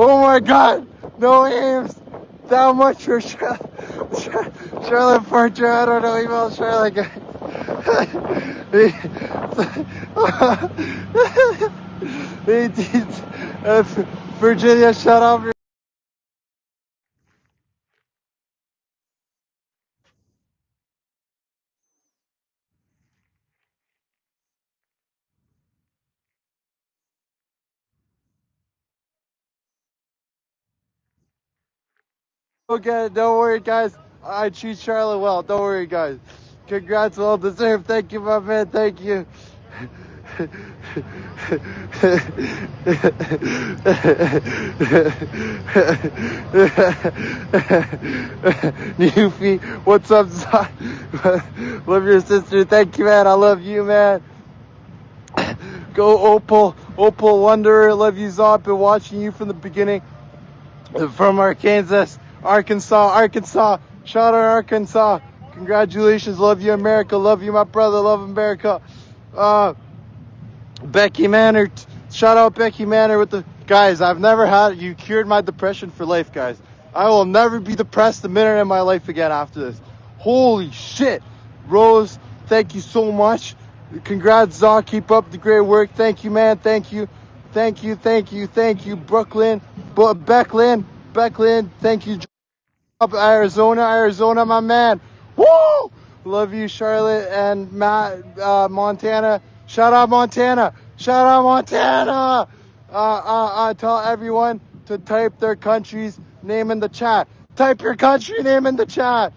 Oh my God, no aims. That much for Charlotte Porter. I don't know, email Charlotte, guys. Virginia, shut up. Okay, don't worry, guys. I treat Charlotte well. Don't worry, guys. Congrats, well deserved. Thank you, my man. Thank you. Newfie, what's up, son? Love your sister. Thank you, man. I love you, man. Go Opal. Opal Wanderer. Love you, Zod. Been watching you from the beginning. From Arkansas. Arkansas. Shout out Arkansas. Congratulations. Love you, America. Love you, my brother. Love America. Becky Manor. Shout out Becky Manor with the guys. I've never had, you cured my depression for life, guys. I will never be depressed a minute in my life again after this. Holy shit. Rose, thank you so much. Congrats, Zah. Keep up the great work. Thank you, man. Thank you. Brooklyn. Becklin. Thank you. Arizona, my man. Woo! Love you, Charlotte and Matt, Montana. Shout out Montana. Tell everyone to type their country's name in the chat. Type your country name in the chat.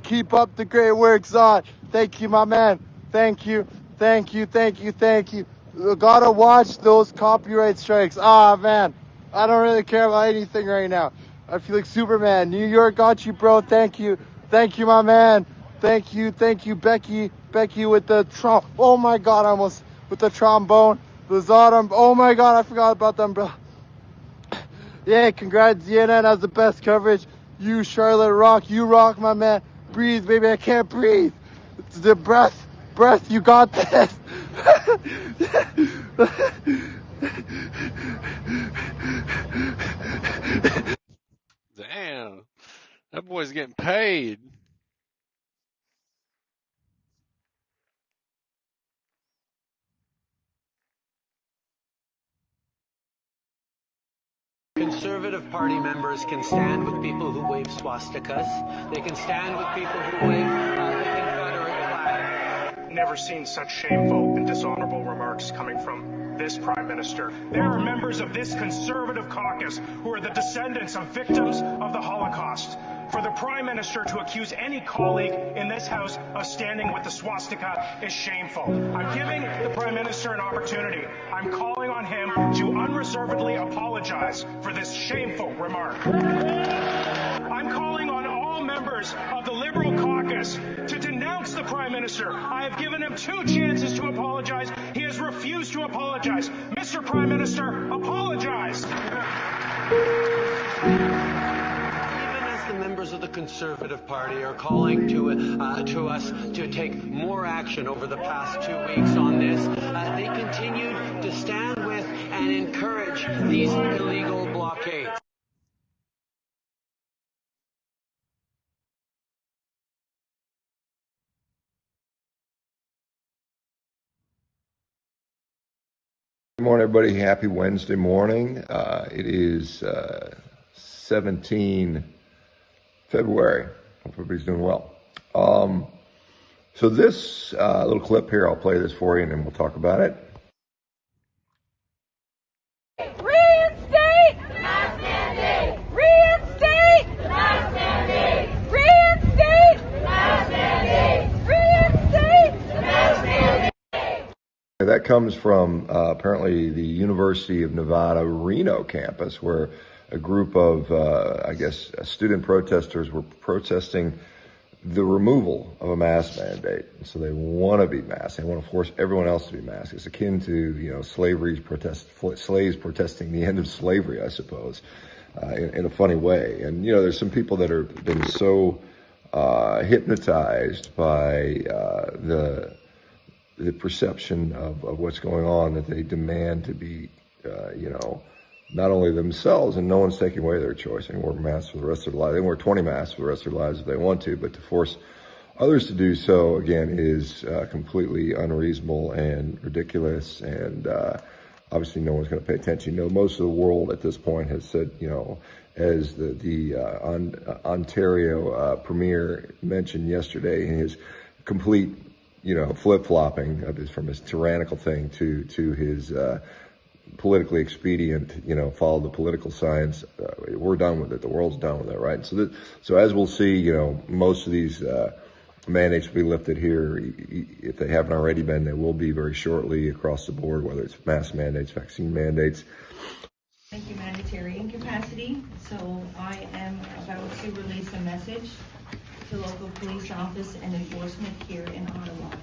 Keep up the great work, Zod. Thank you, my man. Thank you. Gotta watch those copyright strikes. Man. I don't really care about anything right now. I feel like Superman. New York got you, bro. Thank you, my man. Thank you, Becky. Becky with the oh my God, almost with the trombone. The Zod. Oh my God, I forgot about them, bro. Yeah, congrats, CNN has the best coverage. You, Charlotte, rock. You rock, my man. Breathe, baby. I can't breathe. It's the breath. You got this. Damn, that boy's getting paid. Conservative Party members can stand with people who wave swastikas. They can stand with people who wave the Confederate flag. Never seen such shameful and dishonorable remarks coming from this Prime Minister. There are members of this Conservative caucus who are the descendants of victims of the Holocaust. For the Prime Minister to accuse any colleague in this House of standing with the swastika is shameful. I'm giving the Prime Minister an opportunity. I'm calling on him to unreservedly apologize for this shameful remark. I'm calling on all members of the Liberal caucus to denounce the Prime Minister. I have given him 2 chances to apologize. He has refused to apologize. Mr. Prime Minister, apologize. The members of the Conservative Party are calling to us to take more action over the past 2 weeks on this. They continued to stand with and encourage these illegal blockades. Good morning, everybody. Happy Wednesday morning. It is 17 February. Hope everybody's doing well. So this little clip here, I'll play this for you and then we'll talk about it. Reinstate the mask mandate! Reinstate the mask mandate! Reinstate the mask mandate! Reinstate the mask mandate! That comes from apparently the University of Nevada, Reno campus, where a group of, student protesters were protesting the removal of a mask mandate. So they want to be masked. They want to force everyone else to be masked. It's akin to, slaves protesting the end of slavery, I suppose, in a funny way. And, there's some people that have been so hypnotized by the perception of what's going on that they demand to be, not only themselves, and no one's taking away their choice. They can wear masks for the rest of their lives. They can wear 20 masks for the rest of their lives if they want to, but to force others to do so, again, is completely unreasonable and ridiculous, and obviously no one's going to pay attention. Most of the world at this point has said, as the Ontario Premier mentioned yesterday in his complete, flip-flopping of from his tyrannical thing to his politically expedient, follow the political science. We're done with it. The world's done with it, right? So as we'll see, most of these mandates will be lifted here. If they haven't already been, they will be very shortly across the board, whether it's mask mandates, vaccine mandates. Humanitarian capacity. So I am about to release a message to local police office and enforcement here in Ottawa.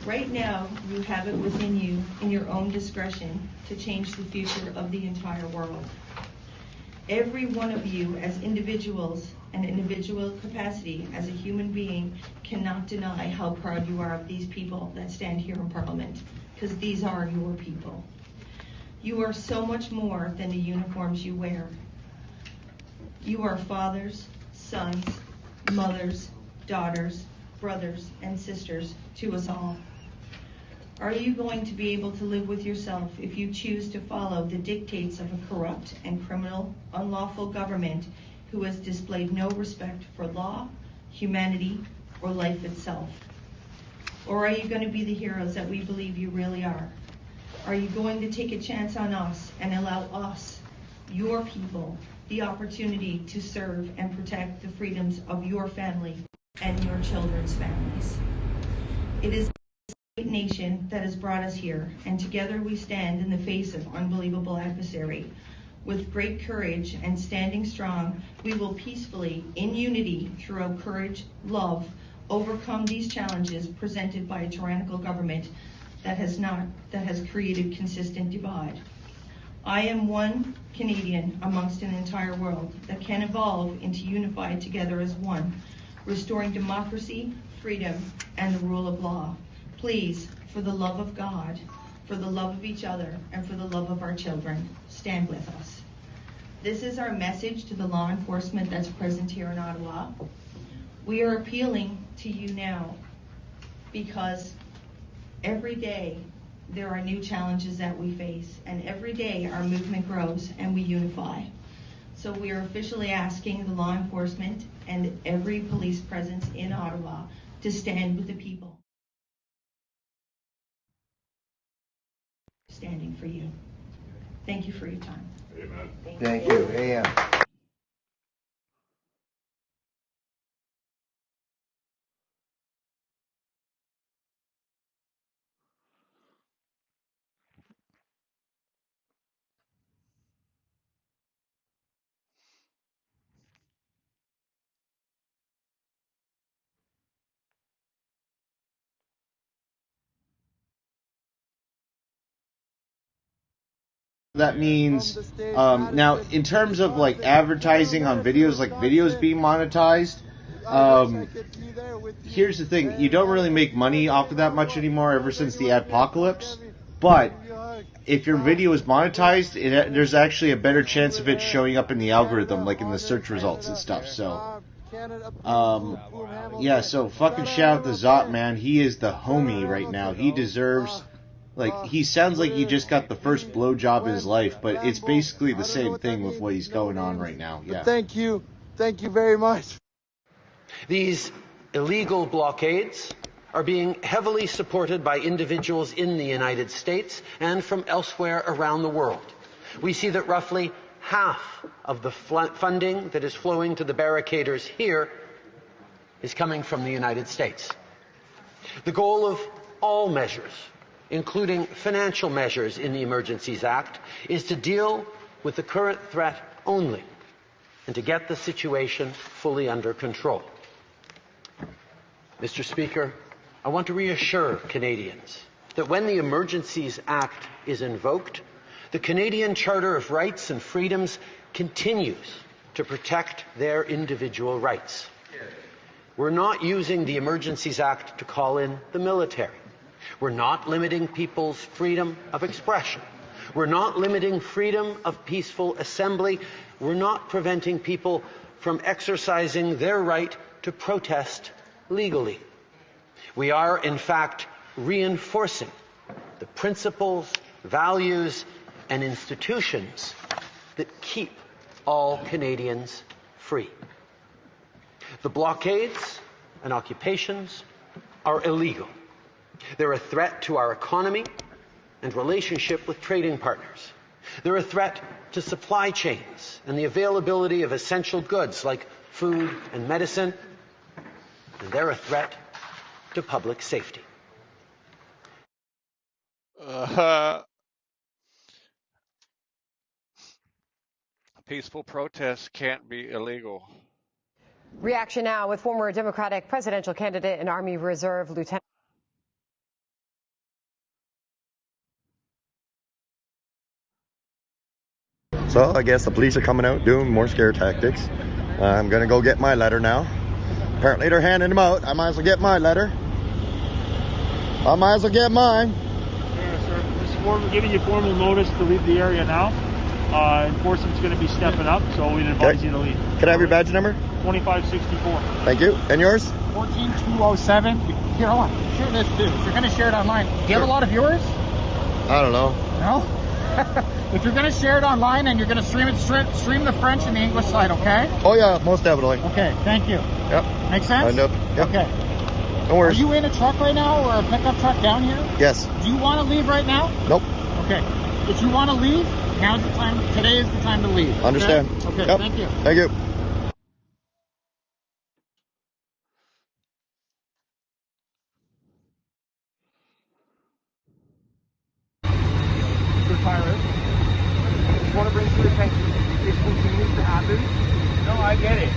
Right now, you have it within you, in your own discretion, to change the future of the entire world. Every one of you, as individuals and individual capacity, as a human being, cannot deny how proud you are of these people that stand here in Parliament, because these are your people. You are so much more than the uniforms you wear. You are fathers, sons, mothers, daughters, brothers, and sisters to us all. Are you going to be able to live with yourself if you choose to follow the dictates of a corrupt and criminal, unlawful government who has displayed no respect for law, humanity, or life itself? Or are you going to be the heroes that we believe you really are? Are you going to take a chance on us and allow us, your people, the opportunity to serve and protect the freedoms of your family and your children's families? It is this great nation that has brought us here, and together we stand in the face of unbelievable adversary. With great courage and standing strong, we will peacefully, in unity, through courage, love, overcome these challenges presented by a tyrannical government that has created consistent divide. I am one Canadian amongst an entire world that can evolve into unified together as one, restoring democracy, freedom, and the rule of law. Please, for the love of God, for the love of each other, and for the love of our children, stand with us. This is our message to the law enforcement that's present here in Ottawa. We are appealing to you now because every day there are new challenges that we face, and every day our movement grows and we unify. So we are officially asking the law enforcement and every police presence in Ottawa to stand with the people. Standing for you. Thank you for your time. Amen. Thank you. AM. That means now in terms of like advertising on videos, like videos being monetized, here's the thing, you don't really make money off of that much anymore ever since the adpocalypse, but if your video is monetized, there's actually a better chance of it showing up in the algorithm, like in the search results and stuff. So yeah, so fucking shout out to Zot, man. He is the homie right now. He deserves, like, he sounds like he just got the first blowjob in his life, but it's basically the same thing with what he's going on right now. Yeah. Thank you very much. These illegal blockades are being heavily supported by individuals in the United States and from elsewhere around the world. We see that roughly half of the funding that is flowing to the barricaders here is coming from the United States. The goal of all measures, including financial measures in the Emergencies Act, is to deal with the current threat only and to get the situation fully under control. Mr. Speaker, I want to reassure Canadians that when the Emergencies Act is invoked, the Canadian Charter of Rights and Freedoms continues to protect their individual rights. We're not using the Emergencies Act to call in the military. We're not limiting people's freedom of expression. We're not limiting freedom of peaceful assembly. We're not preventing people from exercising their right to protest legally. We are, in fact, reinforcing the principles, values, and institutions that keep all Canadians free. The blockades and occupations are illegal. They're a threat to our economy and relationship with trading partners. They're a threat to supply chains and the availability of essential goods like food and medicine. And they're a threat to public safety. Peaceful protests can't be illegal. Reaction now with former Democratic presidential candidate and Army Reserve Lieutenant. So I guess the police are coming out doing more scare tactics. I'm gonna go get my letter now. Apparently they're handing them out. I might as well get my letter. I might as well get mine. Yeah, sir. We're giving you formal notice to leave the area now. Enforcement's going to be stepping up, so we'd advise you to leave. Can I have your badge number? 2564. Thank you. And yours? 14207. Here, hold on. Share this too. If you're going to share it online, do you have a lot of viewers? I don't know. No? If you're going to share it online and you're going to stream it, stream the French and the English side, okay? Oh yeah, most definitely. Okay, thank you. Yep. Make sense? I know. Yep. Okay. No worries. Are you in a truck right now or a pickup truck down here? Yes. Do you want to leave right now? Nope. Okay. If you want to leave, now's the time. Today is the time to leave. Okay? Understand. Okay, Yep. thank you. Thank you. Mr. Tyrus, I just want to bring to your attention, if this continues to happen. No, I get it. I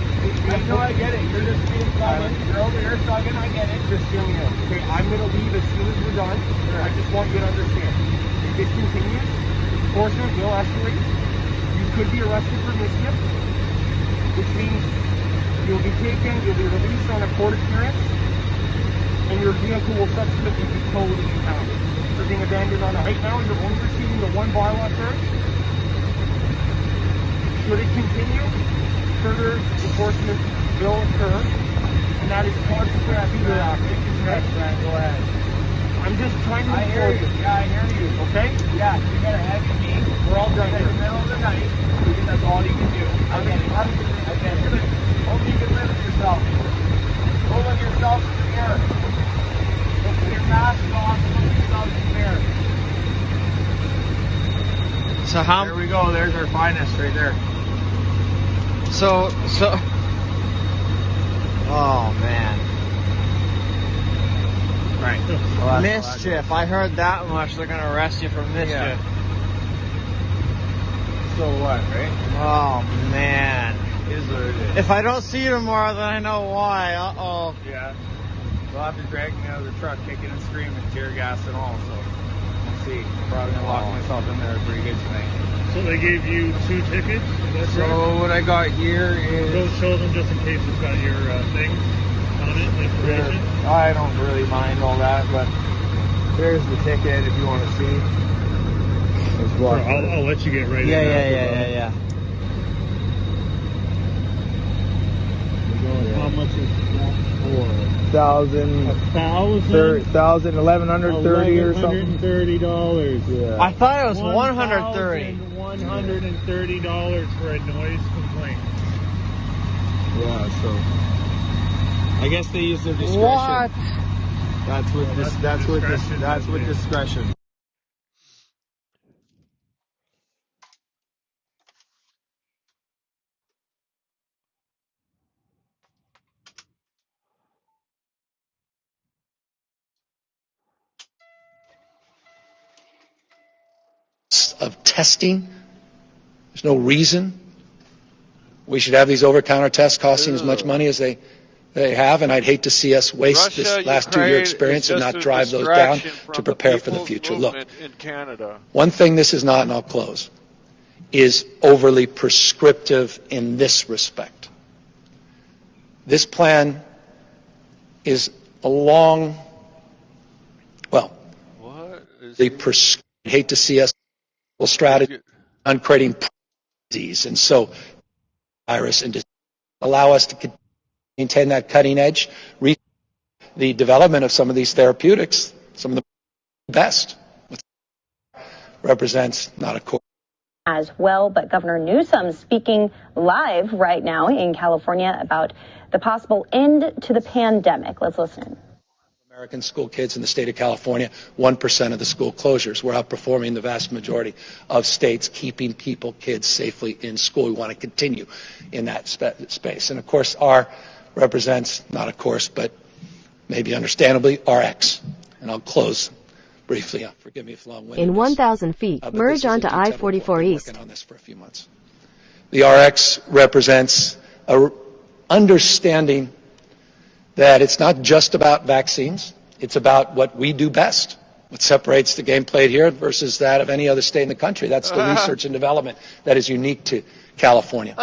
get it. You're just being stubborn. You're over here sucking. I get it. Just hear me out. Okay, I'm going to leave as soon as we're done. I just want you to understand. If this continues, enforcement will escalate. You could be arrested for mischief, which means you'll be taken, you'll be released on a court appearance, and your vehicle will subsequently be towed and impounded for being abandoned on a. Right now, you're only receiving the one bylaw search. Should it continue, further enforcement will occur, and that is consequent to the action. Go ahead. I'm just trying to. I hear you. Yeah, I hear you. Okay? Yeah, you got a heavy knee. We're all done in the middle of the night. Because that's all you can do. I get it. I get it. Hope you can live with yourself. Go look yourself in the mirror. Put your mask on and look yourself in the mirror. So how? There we go. There's our finest right there. So. Oh man. Right. Well, mischief. I heard that much. They're gonna arrest you for mischief. Yeah. So what, right? Oh man. Is what it is. If I don't see you tomorrow, then I know why. Uh-oh. Yeah. They'll have to drag me out of the truck, kicking and screaming, tear gas and all. So we'll see. Probably gonna lock myself in there pretty good tonight. So they gave you 2 tickets? Is that so right? What I got here is. Go show them just in case it's got your thing on it, information. I don't really mind all that, but there's the ticket if you want to see. Sure, I'll let you get right in. Yeah. How much is that for? 1,000, 1,130 or something. $1,130. Yeah. I thought it was 130. $130 for a noise complaint. Yeah, so I guess they use their discretion. What? That's with discretion. Of testing. There's no reason we should have these over-counter tests costing as much money as they have, and I'd hate to see us waste this last 2-year experience and not drive those down to prepare for the future. Look, in Canada. One thing this is not, and I'll close, is overly prescriptive in this respect. This plan is a long, well, I'd hate to see us strategy on creating disease, and so virus and allow us to maintain that cutting edge, the development of some of these therapeutics, some of the best, represents not a core. As well, but Governor Newsom speaking live right now in California about the possible end to the pandemic. Let's listen. American school kids in the state of California, 1% of the school closures. We're outperforming the vast majority of states, keeping kids safely in school. We want to continue in that space. And of course, R represents, not of course, but maybe understandably, RX. And I'll close briefly. Forgive me if long-winded. In 1,000 feet, merge onto I-44 East. Working on this for a few months. The RX represents a understanding that it's not just about vaccines. It's about what we do best. What separates the game played here versus that of any other state in the country. That's the research and development that is unique to California.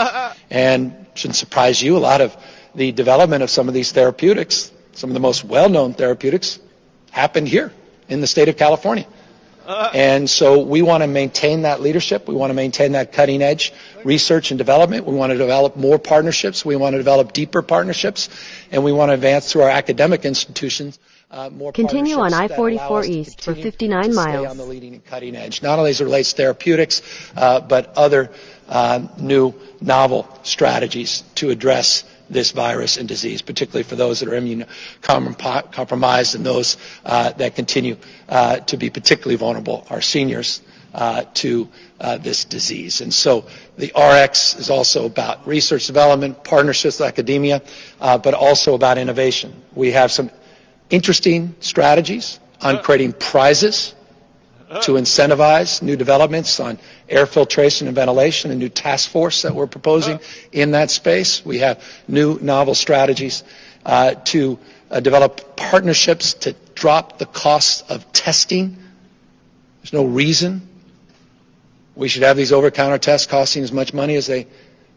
And shouldn't surprise you, a lot of the development of some of these therapeutics, some of the most well-known therapeutics, happened here in the state of California. And so we want to maintain that leadership. We want to maintain that cutting edge research and development. We want to develop more partnerships. We want to develop deeper partnerships. And we want to advance through our academic institutions more Continue on partnerships I-44 East for 59 to miles. stay on the leading and cutting edge, not only as it relates to therapeutics, but other new novel strategies to address this virus and disease, particularly for those that are immunocompromised and those that continue to be particularly vulnerable, our seniors, to this disease. And so the RX is also about research development, partnerships with academia, but also about innovation. We have some interesting strategies on creating prizes to incentivize new developments on air filtration and ventilation, a new task force that we're proposing in that space. We have new novel strategies to develop partnerships to drop the cost of testing. There's no reason we should have these over-counter tests costing as much money as they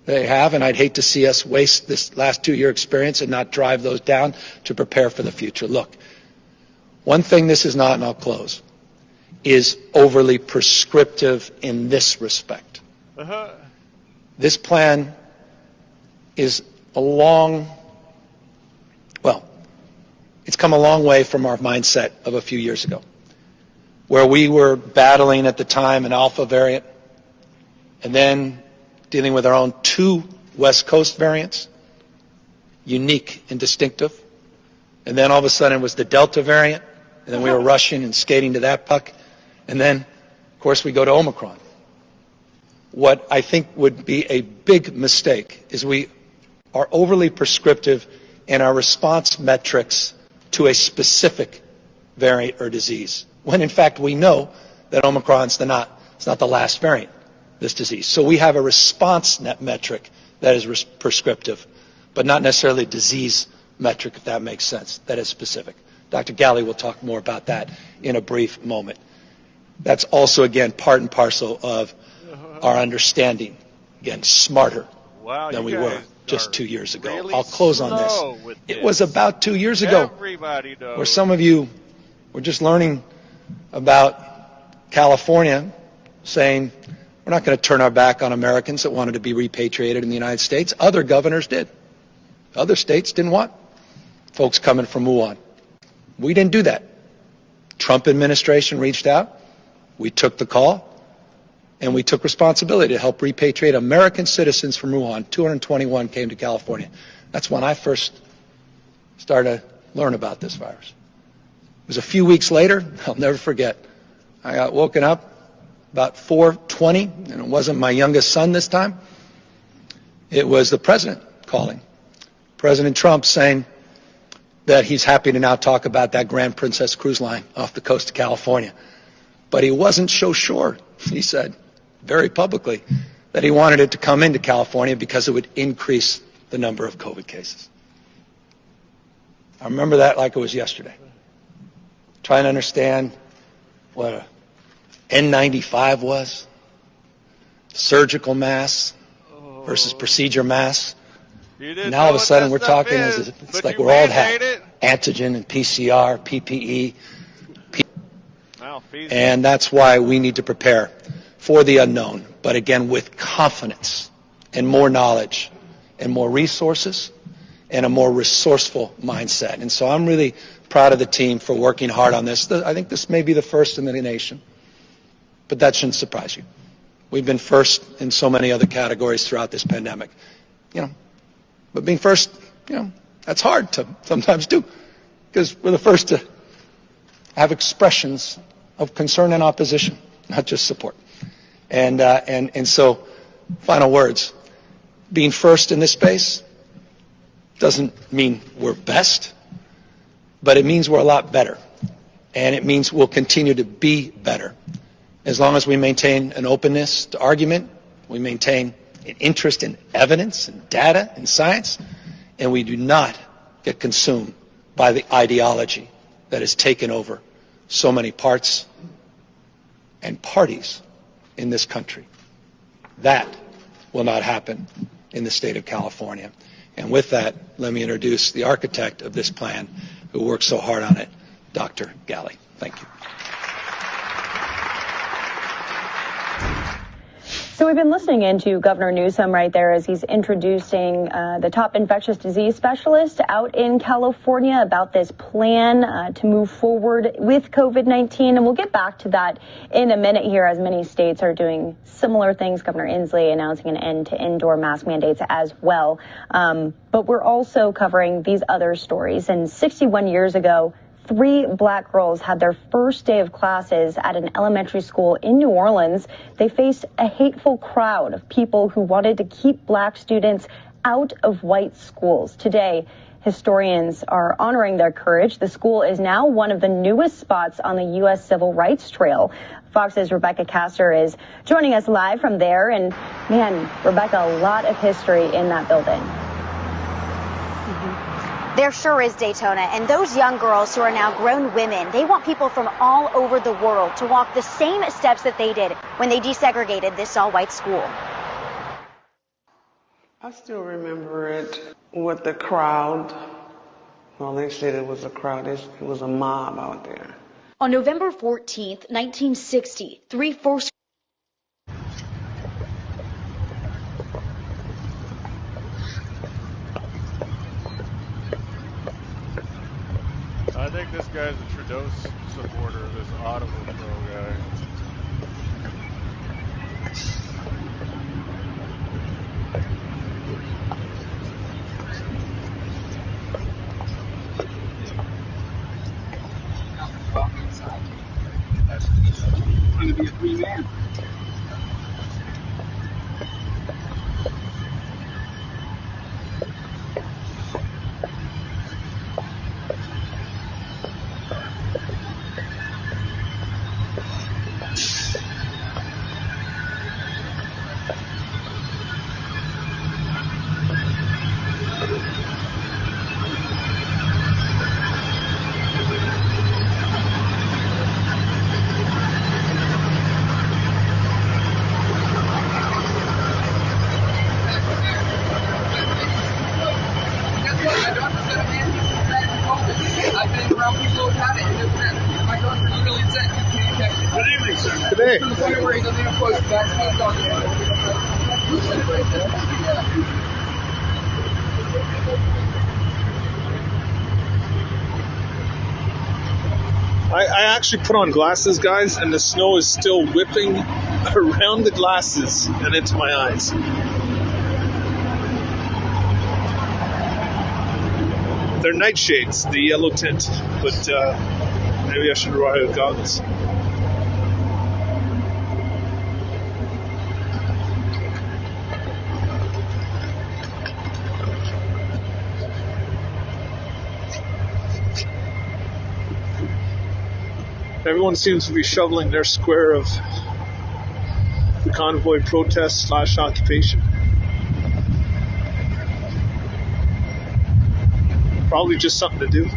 have, and I'd hate to see us waste this last 2-year experience and not drive those down to prepare for the future. Look, one thing this is not, and I'll close, is overly prescriptive in this respect. This plan is it's come a long way from our mindset of a few years ago, where we were battling at the time an alpha variant and then dealing with our own 2 West Coast variants, unique and distinctive. And then all of a sudden it was the Delta variant, and then we were rushing and skating to that puck. And then, of course, we go to Omicron. What I think would be a big mistake is we are overly prescriptive in our response metrics to a specific variant or disease, when in fact we know that Omicron's it's not the last variant, this disease. So we have a response net metric that is prescriptive, but not necessarily a disease metric, if that makes sense, that is specific. Dr. Galley will talk more about that in a brief moment. That's also, again, part and parcel of our understanding, again, smarter than we were just 2 years ago. Really I'll close on this. It was about 2 years ago where some of you were just learning about California saying, we're not going to turn our back on Americans that wanted to be repatriated in the United States. Other governors did. Other states didn't want folks coming from Wuhan. We didn't do that. Trump administration reached out. We took the call, and we took responsibility to help repatriate American citizens from Wuhan. 221 came to California. That's when I first started to learn about this virus. It was a few weeks later, I'll never forget, I got woken up about 4:20, and it wasn't my youngest son this time. It was the president calling. President Trump saying that he's happy to now talk about that Grand Princess cruise line off the coast of California. But he wasn't so sure, he said very publicly, that he wanted it to come into California because it would increase the number of COVID cases. I remember that like it was yesterday. Trying to understand what a N95 was, surgical masks versus procedure masks. Now all of a sudden we're talking it's like we're all have antigen and PCR, PPE. And that's why we need to prepare for the unknown, but again with confidence and more knowledge and more resources and a more resourceful mindset. And so I'm really proud of the team for working hard on this. I think this may be the first in the nation, but that shouldn't surprise you. We've been first in so many other categories throughout this pandemic, but being first, that's hard to sometimes do. because we're the first to have expressions of concern and opposition, not just support. And so, final words. Being first in this space doesn't mean we're best, but it means we're a lot better. And it means we'll continue to be better. As long as we maintain an openness to argument, we maintain an interest in evidence and data and science, and we do not get consumed by the ideology that has taken over so many parts and parties in this country. That will not happen in the state of California. And with that, let me introduce the architect of this plan who worked so hard on it, Dr. Galley. Thank you. So we've been listening into Governor Newsom right there as he's introducing the top infectious disease specialist out in California about this plan to move forward with COVID-19. And we'll get back to that in a minute here as many states are doing similar things. Governor Inslee announcing an end to indoor mask mandates as well. But we're also covering these other stories. And 61 years ago, 3 black girls had their first day of classes at an elementary school in New Orleans. They faced a hateful crowd of people who wanted to keep black students out of white schools. Today, historians are honoring their courage. The school is now one of the newest spots on the U.S. Civil Rights Trail. Fox's Rebecca Castor is joining us live from there. And man, Rebecca, a lot of history in that building. There sure is, Daytona, and those young girls who are now grown women, they want people from all over the world to walk the same steps that they did when they desegregated this all-white school. I still remember it with the crowd. Well, they said it was a crowd. It was a mob out there. On November 14th, 1960, 3 first I think this guy's a Trudeau supporter, this Ottawa pro guy. Trying to be a free man. I actually put on glasses, guys, and the snow is still whipping around the glasses and into my eyes. They're nightshades, the yellow tint, but maybe I should ride with goggles. Everyone seems to be shoveling their square of the convoy protest / occupation. Probably just something to do.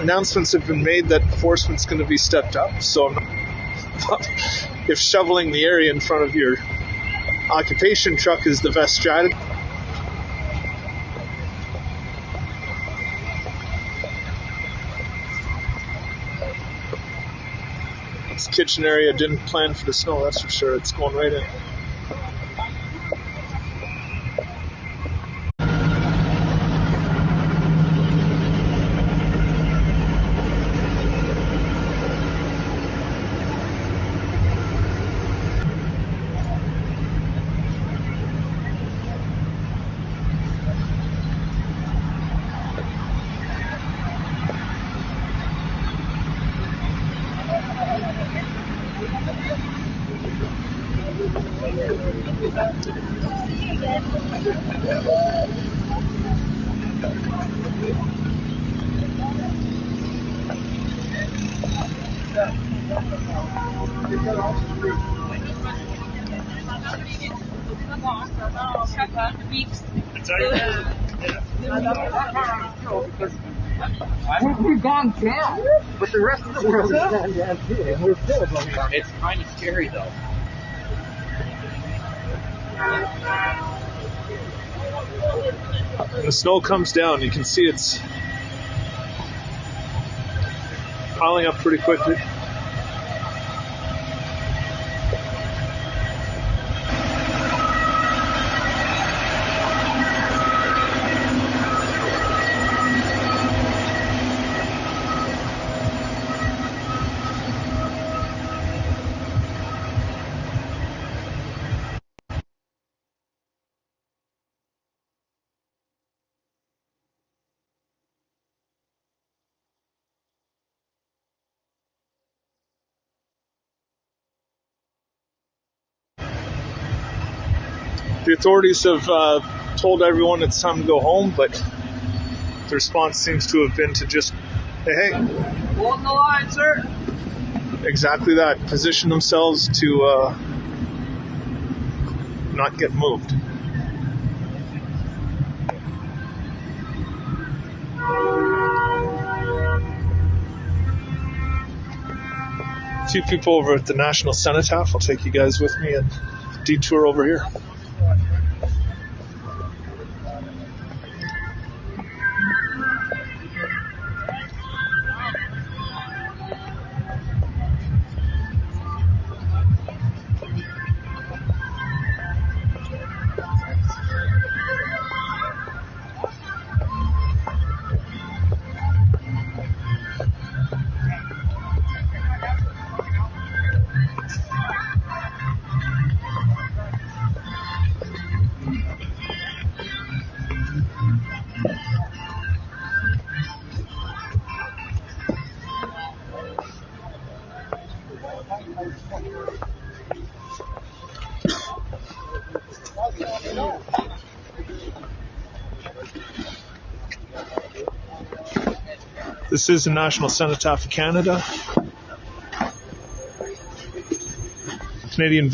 Announcements have been made that enforcement's going to be stepped up, so if shoveling the area in front of your occupation truck is the best strategy. This kitchen area didn't plan for the snow, that's for sure. It's going right in. We've gone down, but the rest of the world has gone down too, and we're still going down. It's kind of scary though. When the snow comes down, you can see it's piling up pretty quickly. The authorities have told everyone it's time to go home, but the response seems to have been to just, hey, Hold the line, sir. exactly that, position themselves to not get moved. A few people over at the National Cenotaph. I'll take you guys with me and detour over here. This is the National Cenotaph of Canada. Canadian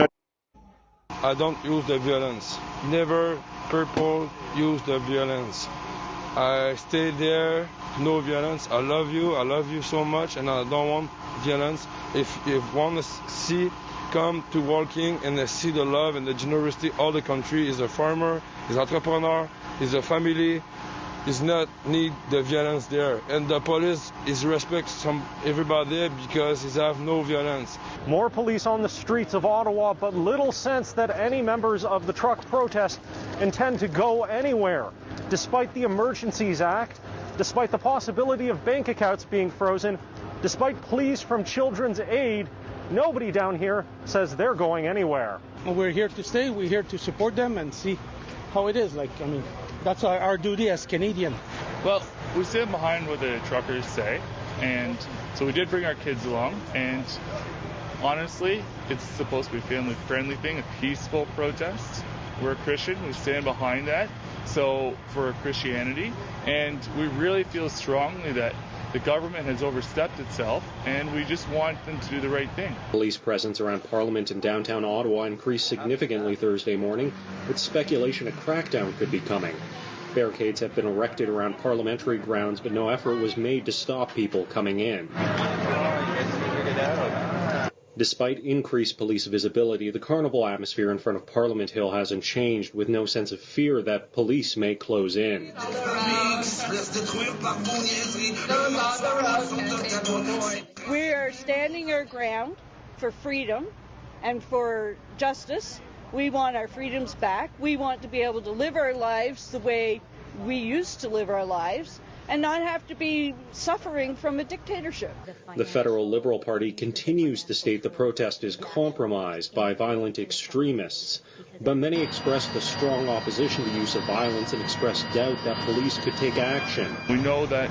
I don't use the violence. Never people use the violence. I stay there, no violence. I love you so much, and I don't want violence. If you want to see, come to walking and see the love and the generosity of the country. Is a farmer, is entrepreneur, is a family. Is not need the violence there, and the police is respect everybody because they have no violence. More police on the streets of Ottawa, but little sense that any members of the truck protest intend to go anywhere. Despite the Emergencies Act, despite the possibility of bank accounts being frozen, despite pleas from Children's Aid, nobody down here says they're going anywhere. We're here to stay. We're here to support them and see how it is. That's our duty as Canadian. Well, we stand behind what the truckers say, and so we did bring our kids along, and honestly, it's supposed to be a family-friendly thing, a peaceful protest. We're a Christian, we stand behind that, so for Christianity, and we really feel strongly that the government has overstepped itself, and we just want them to do the right thing. Police presence around Parliament in downtown Ottawa increased significantly Thursday morning, with speculation a crackdown could be coming. Barricades have been erected around parliamentary grounds, but no effort was made to stop people coming in. Despite increased police visibility, the carnival atmosphere in front of Parliament Hill hasn't changed, with no sense of fear that police may close in. We are standing our ground for freedom and for justice. We want our freedoms back. We want to be able to live our lives the way we used to live our lives and not have to be suffering from a dictatorship. The federal Liberal Party continues to state the protest is compromised by violent extremists, but many expressed a strong opposition to use of violence and expressed doubt that police could take action. We know that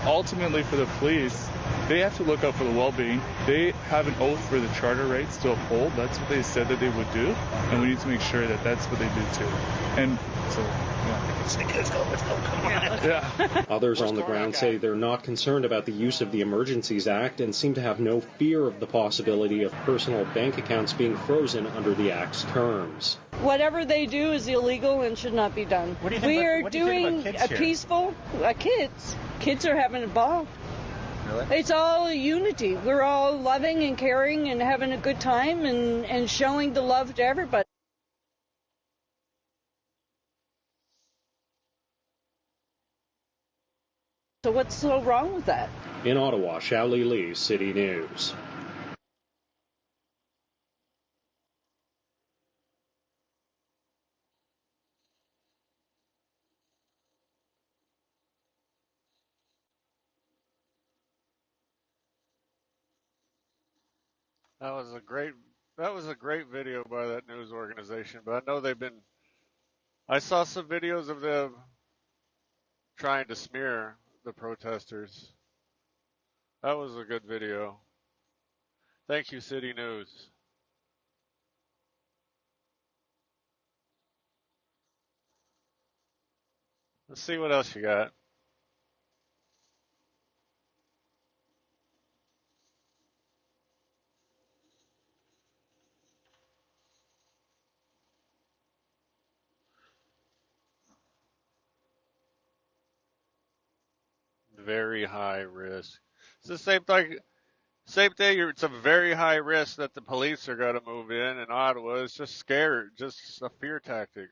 ultimately for the police, they have to look out for the well-being. They have an oath for the charter rights to uphold. That's what they said that they would do, and we need to make sure that that's what they do too. And so, yeah. Let's go, come on. Yeah. Others on the ground say they're not concerned about the use of the Emergencies Act and seem to have no fear of the possibility of personal bank accounts being frozen under the Act's terms. Whatever they do is illegal and should not be done. What do you think We about- are what do you think doing about kids a here? peaceful kids are having a ball. Really? It's all unity. We're all loving and caring and having a good time and showing the love to everybody. So what's so wrong with that? In Ottawa, Xiaoli Li, City News. That was a great video by that news organization, but I know I saw some videos of them trying to smear the protesters. That was a good video. Thank you, City News. Let's see what else you got. Very high risk. It's the same thing. Same thing. It's a very high risk that the police are going to move in Ottawa. It's just scared, just a fear tactic.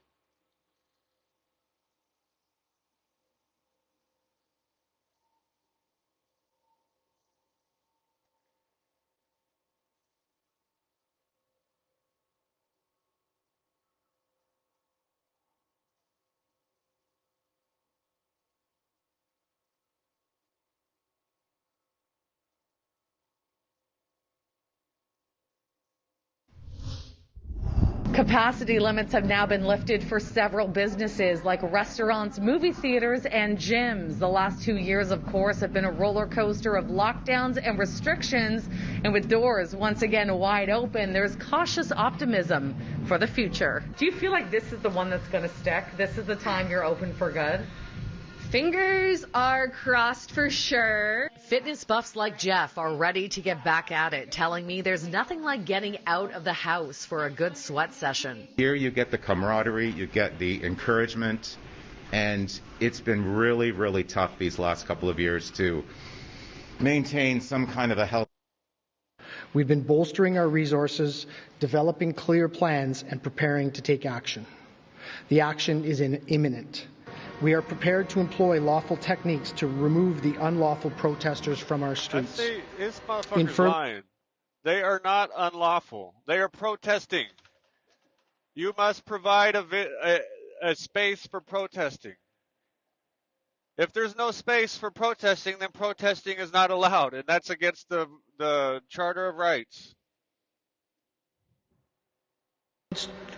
Capacity limits have now been lifted for several businesses like restaurants, movie theaters, and gyms. The last 2 years, of course, have been a roller coaster of lockdowns and restrictions. And with doors once again wide open, there's cautious optimism for the future. Do you feel like this is the one that's going to stick? This is the time you're open for good? Fingers are crossed for sure. Fitness buffs like Jeff are ready to get back at it, telling me there's nothing like getting out of the house for a good sweat session. Here you get the camaraderie, you get the encouragement, and it's been really, really tough these last couple of years to maintain some kind of a health. We've been bolstering our resources, developing clear plans, and preparing to take action. The action is imminent. We are prepared to employ lawful techniques to remove the unlawful protesters from our streets. This motherfucker's lying. They are not unlawful. They are protesting. You must provide a space for protesting. If there's no space for protesting, then protesting is not allowed, and that's against the Charter of Rights.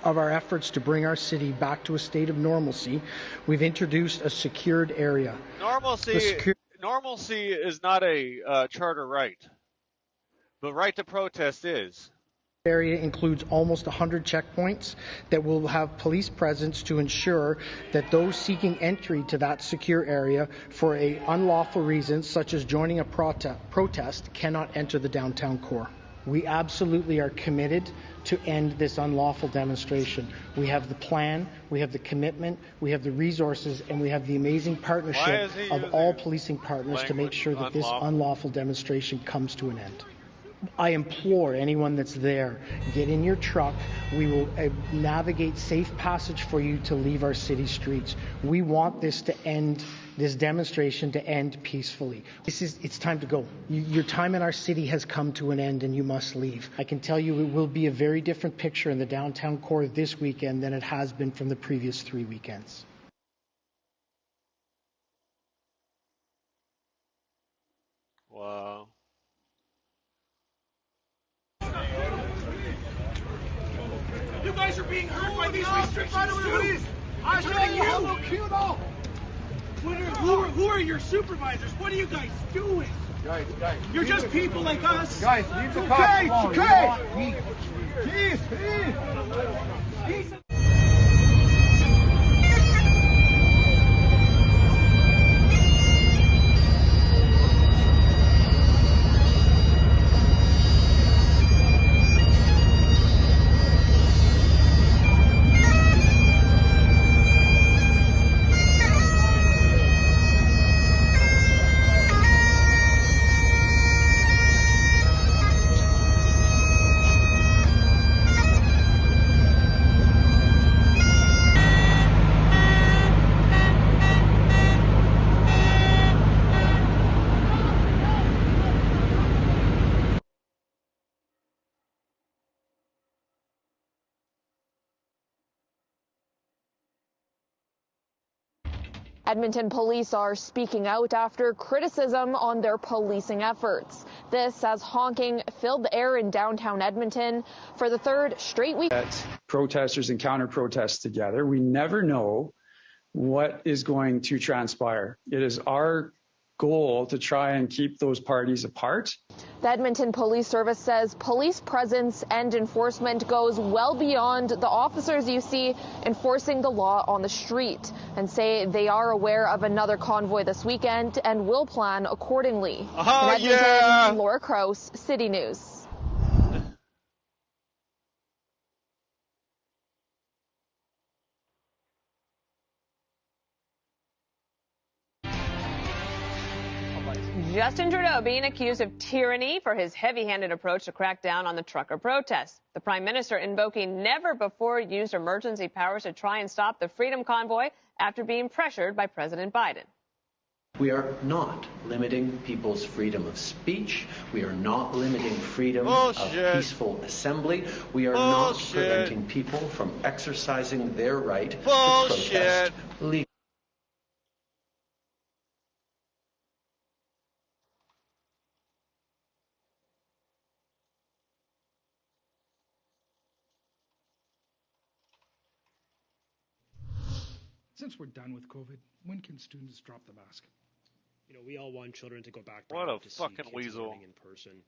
Of our efforts to bring our city back to a state of normalcy, we've introduced a secured area. Normalcy is not a charter right, but right to protest is. Area includes almost 100 checkpoints that will have police presence to ensure that those seeking entry to that secure area for an unlawful reason, such as joining a protest, cannot enter the downtown core. We absolutely are committed to end this unlawful demonstration. We have the plan, we have the commitment, we have the resources, and we have the amazing partnership of all policing partners to make sure that this unlawful demonstration comes to an end. I implore anyone that's there, get in your truck. We will navigate safe passage for you to leave our city streets. We want this to end, this demonstration to end peacefully. It's time to go. Your time in our city has come to an end and you must leave. I can tell you it will be a very different picture in the downtown core this weekend than it has been from the previous 3 weekends. Wow. You guys are being hurt by these restrictions too. I'm telling you. Who are your supervisors? What are you guys doing? Guys. You're just people like us. Guys, leave the cops alone. Okay. Peace. Edmonton police are speaking out after criticism on their policing efforts. This as honking filled the air in downtown Edmonton for the third straight week. Protesters and counter-protests together. We never know what is going to transpire. It is our goal to try and keep those parties apart. The Edmonton Police Service says police presence and enforcement goes well beyond the officers you see enforcing the law on the street, and say they are aware of another convoy this weekend and will plan accordingly. In Edmonton, yeah. Laura Krause, City News. Justin Trudeau being accused of tyranny for his heavy-handed approach to crack down on the trucker protests. The Prime Minister invoking never-before-used emergency powers to try and stop the Freedom Convoy after being pressured by President Biden. We are not limiting people's freedom of speech. We are not limiting freedom of peaceful assembly. We are not preventing people from exercising their right to protest legally. Since we're done with COVID, when can students drop the mask? You know, we all want children to go back to fucking weasel. in person,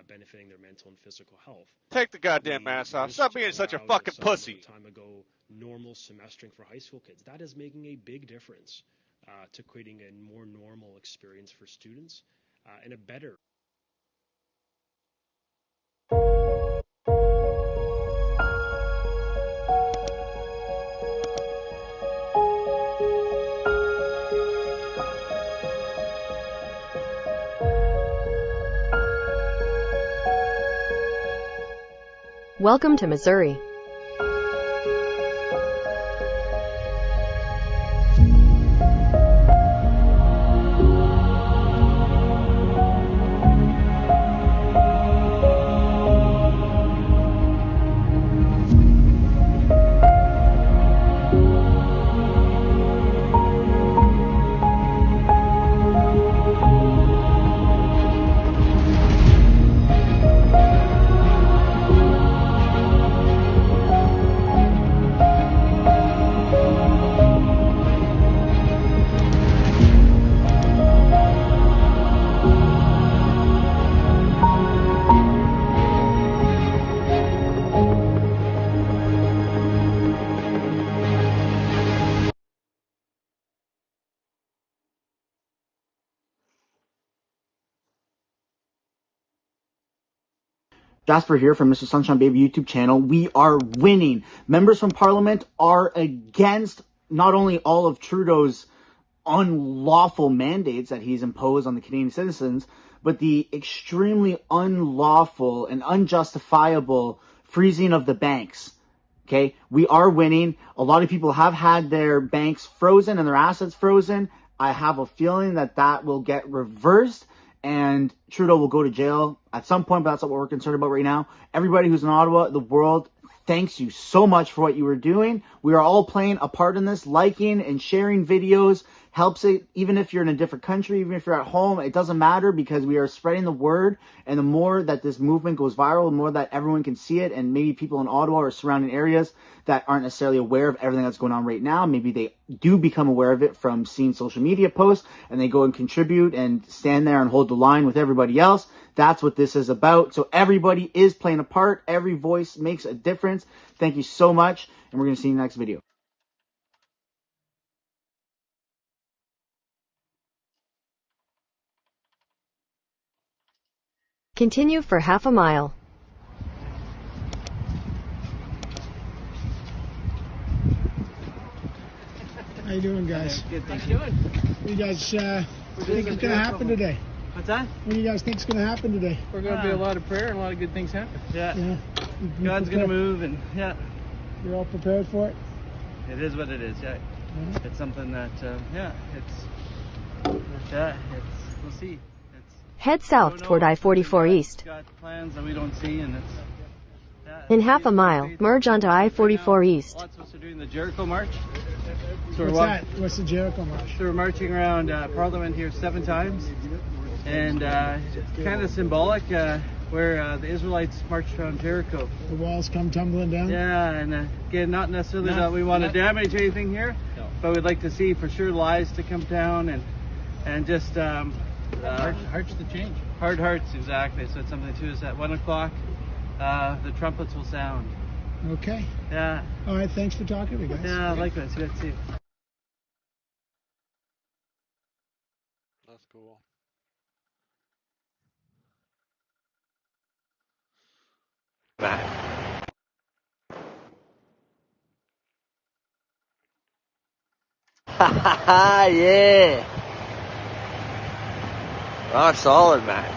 benefiting their mental and physical health. Take the goddamn mask off. Stop being such a fucking pussy. Time ago, normal semestering for high school kids. That is making a big difference to creating a more normal experience for students and a better. Welcome to Missouri. Jasper here from Mr. Sunshine Baby YouTube channel. We are winning. Members from Parliament are against not only all of Trudeau's unlawful mandates that he's imposed on the Canadian citizens, but the extremely unlawful and unjustifiable freezing of the banks. Okay, we are winning. A lot of people have had their banks frozen and their assets frozen. I have a feeling that that will get reversed and Trudeau will go to jail at some point, but that's not what we're concerned about right now. Everybody who's in Ottawa, the world, thanks you so much for what you were doing. We are all playing a part in this. Liking and sharing videos helps it, even if you're in a different country, even if you're at home, it doesn't matter because we are spreading the word. And the more that this movement goes viral, the more that everyone can see it. And maybe people in Ottawa or surrounding areas that aren't necessarily aware of everything that's going on right now, maybe they do become aware of it from seeing social media posts and they go and contribute and stand there and hold the line with everybody else. That's what this is about. So everybody is playing a part. Every voice makes a difference. Thank you so much. And we're going to see you in the next video. Continue for half a mile. How you doing, guys? Good, thank you. What do you guys think is going to happen today? What's that? What do you guys think is going to happen today? We're going to be a lot of prayer and a lot of good things happen. Yeah. God's going to move and yeah. You're all prepared for it? It is what it is, yeah. Mm-hmm. It's something that, we'll see. Head south toward I-44 East. Got plans that we don't see and In half a mile, merge onto I-44 East. Lots of us are doing the Jericho March. So What's that? What's the Jericho March? So we're marching around Parliament here 7 times, and kind of symbolic where the Israelites marched around Jericho. The walls come tumbling down? Yeah, and again, not necessarily that we want to damage anything here, but we'd like to see for sure lives to come down and just hearts to change. Hard hearts, exactly. So it's something too. Is at 1 o'clock, the trumpets will sound. Okay. Yeah. All right. Thanks for talking to me, guys. Yeah, likewise. Good to see you. That's cool. Yeah. Rock solid, man.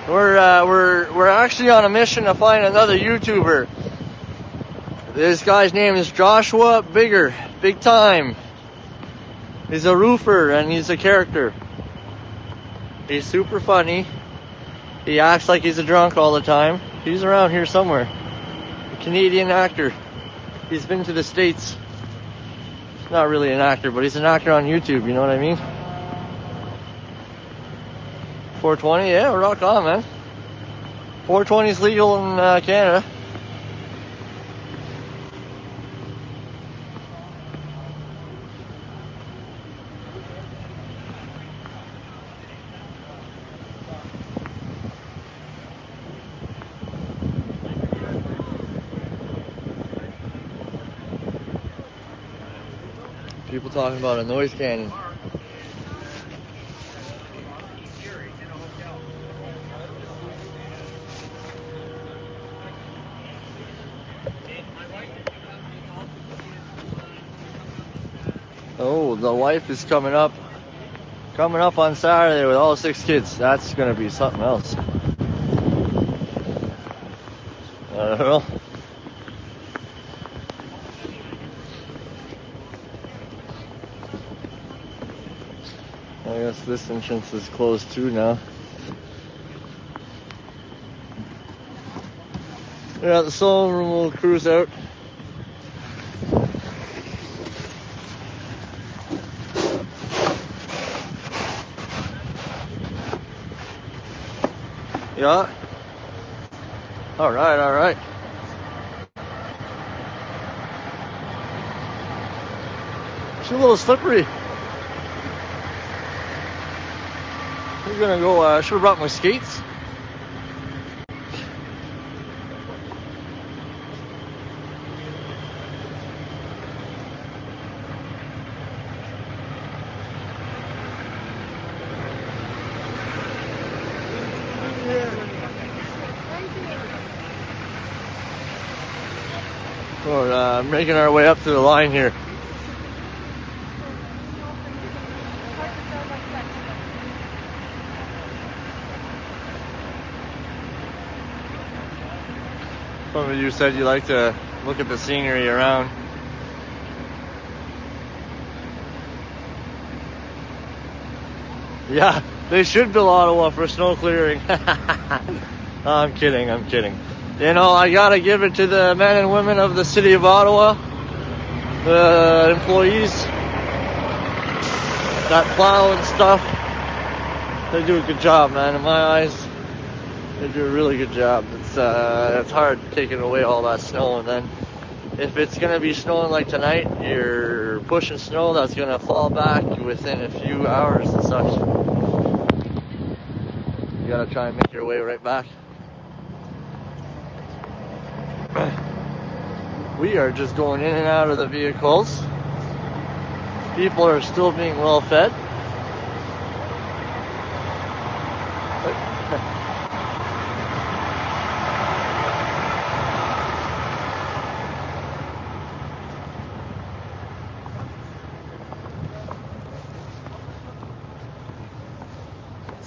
We're actually on a mission to find another YouTuber. This guy's name is Joshua Bigger, big time. He's a roofer and he's a character. He's super funny. He acts like he's a drunk all the time. He's around here somewhere. A Canadian actor. He's been to the States. He's not really an actor, but he's an actor on YouTube, you know what I mean? 420, yeah, rock on, man. 420 is legal in Canada. People talking about a noise canyon. Oh, the wife is coming up on Saturday with all 6 kids. That's gonna be something else. I don't know. I guess this entrance is closed too now. Yeah, the soul room will cruise out. Yeah. Alright, alright. It's a little slippery. We're gonna go, I should have brought my skates. We're making our way up to the line here. Some of you said you like to look at the scenery around. Yeah, they should build Ottawa for snow clearing. I'm kidding. You know, I gotta give it to the men and women of the city of Ottawa, the employees that plow and stuff. They do a good job, man. In my eyes, they do a really good job. It's hard taking away all that snow, and then if it's gonna be snowing like tonight, you're pushing snow that's gonna fall back within a few hours and such. You gotta try and make your way right back. We are just going in and out of the vehicles. People are still being well fed.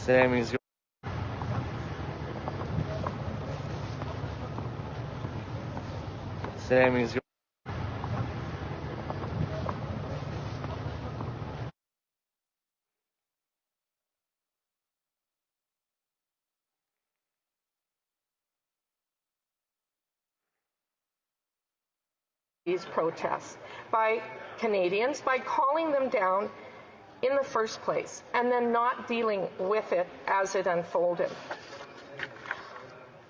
Sammy's these protests by Canadians by calling them down in the first place and then not dealing with it as it unfolded.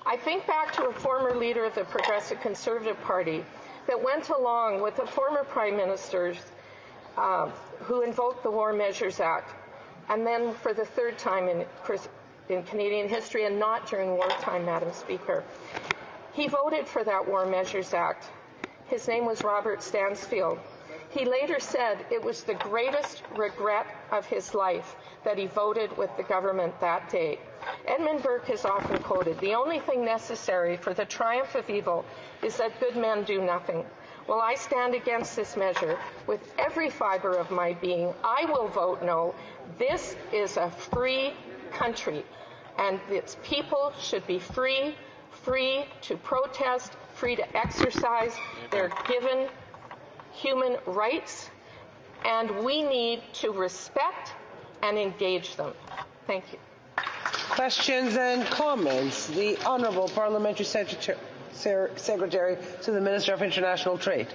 I think back to a former leader of the Progressive Conservative Party that went along with the former Prime Ministers who invoked the War Measures Act, and then for the third time in Canadian history, and not during wartime, Madam Speaker. He voted for that War Measures Act. His name was Robert Stansfield. He later said it was the greatest regret of his life that he voted with the government that day. Edmund Burke is often quoted, "The only thing necessary for the triumph of evil is that good men do nothing." Well, I stand against this measure with every fiber of my being. I will vote no. This is a free country, and its people should be free to protest, free to exercise their given human rights, and we need to respect and engage them. Thank you. Questions and comments. The Honourable Parliamentary Secretary to the Minister of International Trade.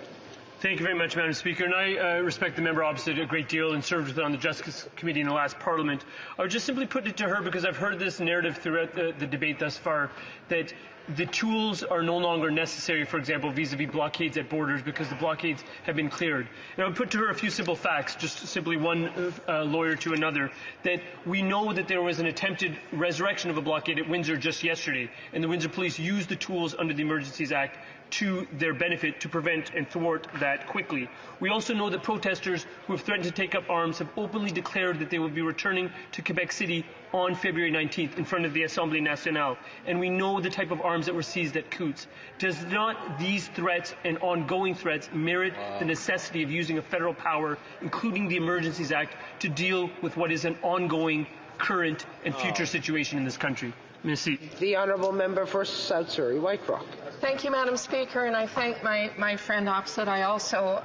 Thank you very much, Madam Speaker. And I respect the member opposite a great deal and served with her on the Justice Committee in the last Parliament. I would just simply put it to her, because I've heard this narrative throughout the debate thus far, that the tools are no longer necessary, for example, vis-a-vis blockades at borders, because the blockades have been cleared. And I would put to her a few simple facts, just simply one lawyer to another, that we know that there was an attempted resurrection of a blockade at Windsor just yesterday, and the Windsor Police used the tools under the Emergencies Act to their benefit to prevent and thwart that quickly. We also know that protesters who have threatened to take up arms have openly declared that they will be returning to Quebec City on February 19th in front of the Assemblée Nationale. And we know the type of arms that were seized at Coutts. Does not these threats and ongoing threats merit the necessity of using a federal power, including the Emergencies Act, to deal with what is an ongoing, current and future situation in this country? Merci. The Honourable Member for South Surrey, White Rock. Thank you, Madam Speaker, and I thank my friend opposite. I also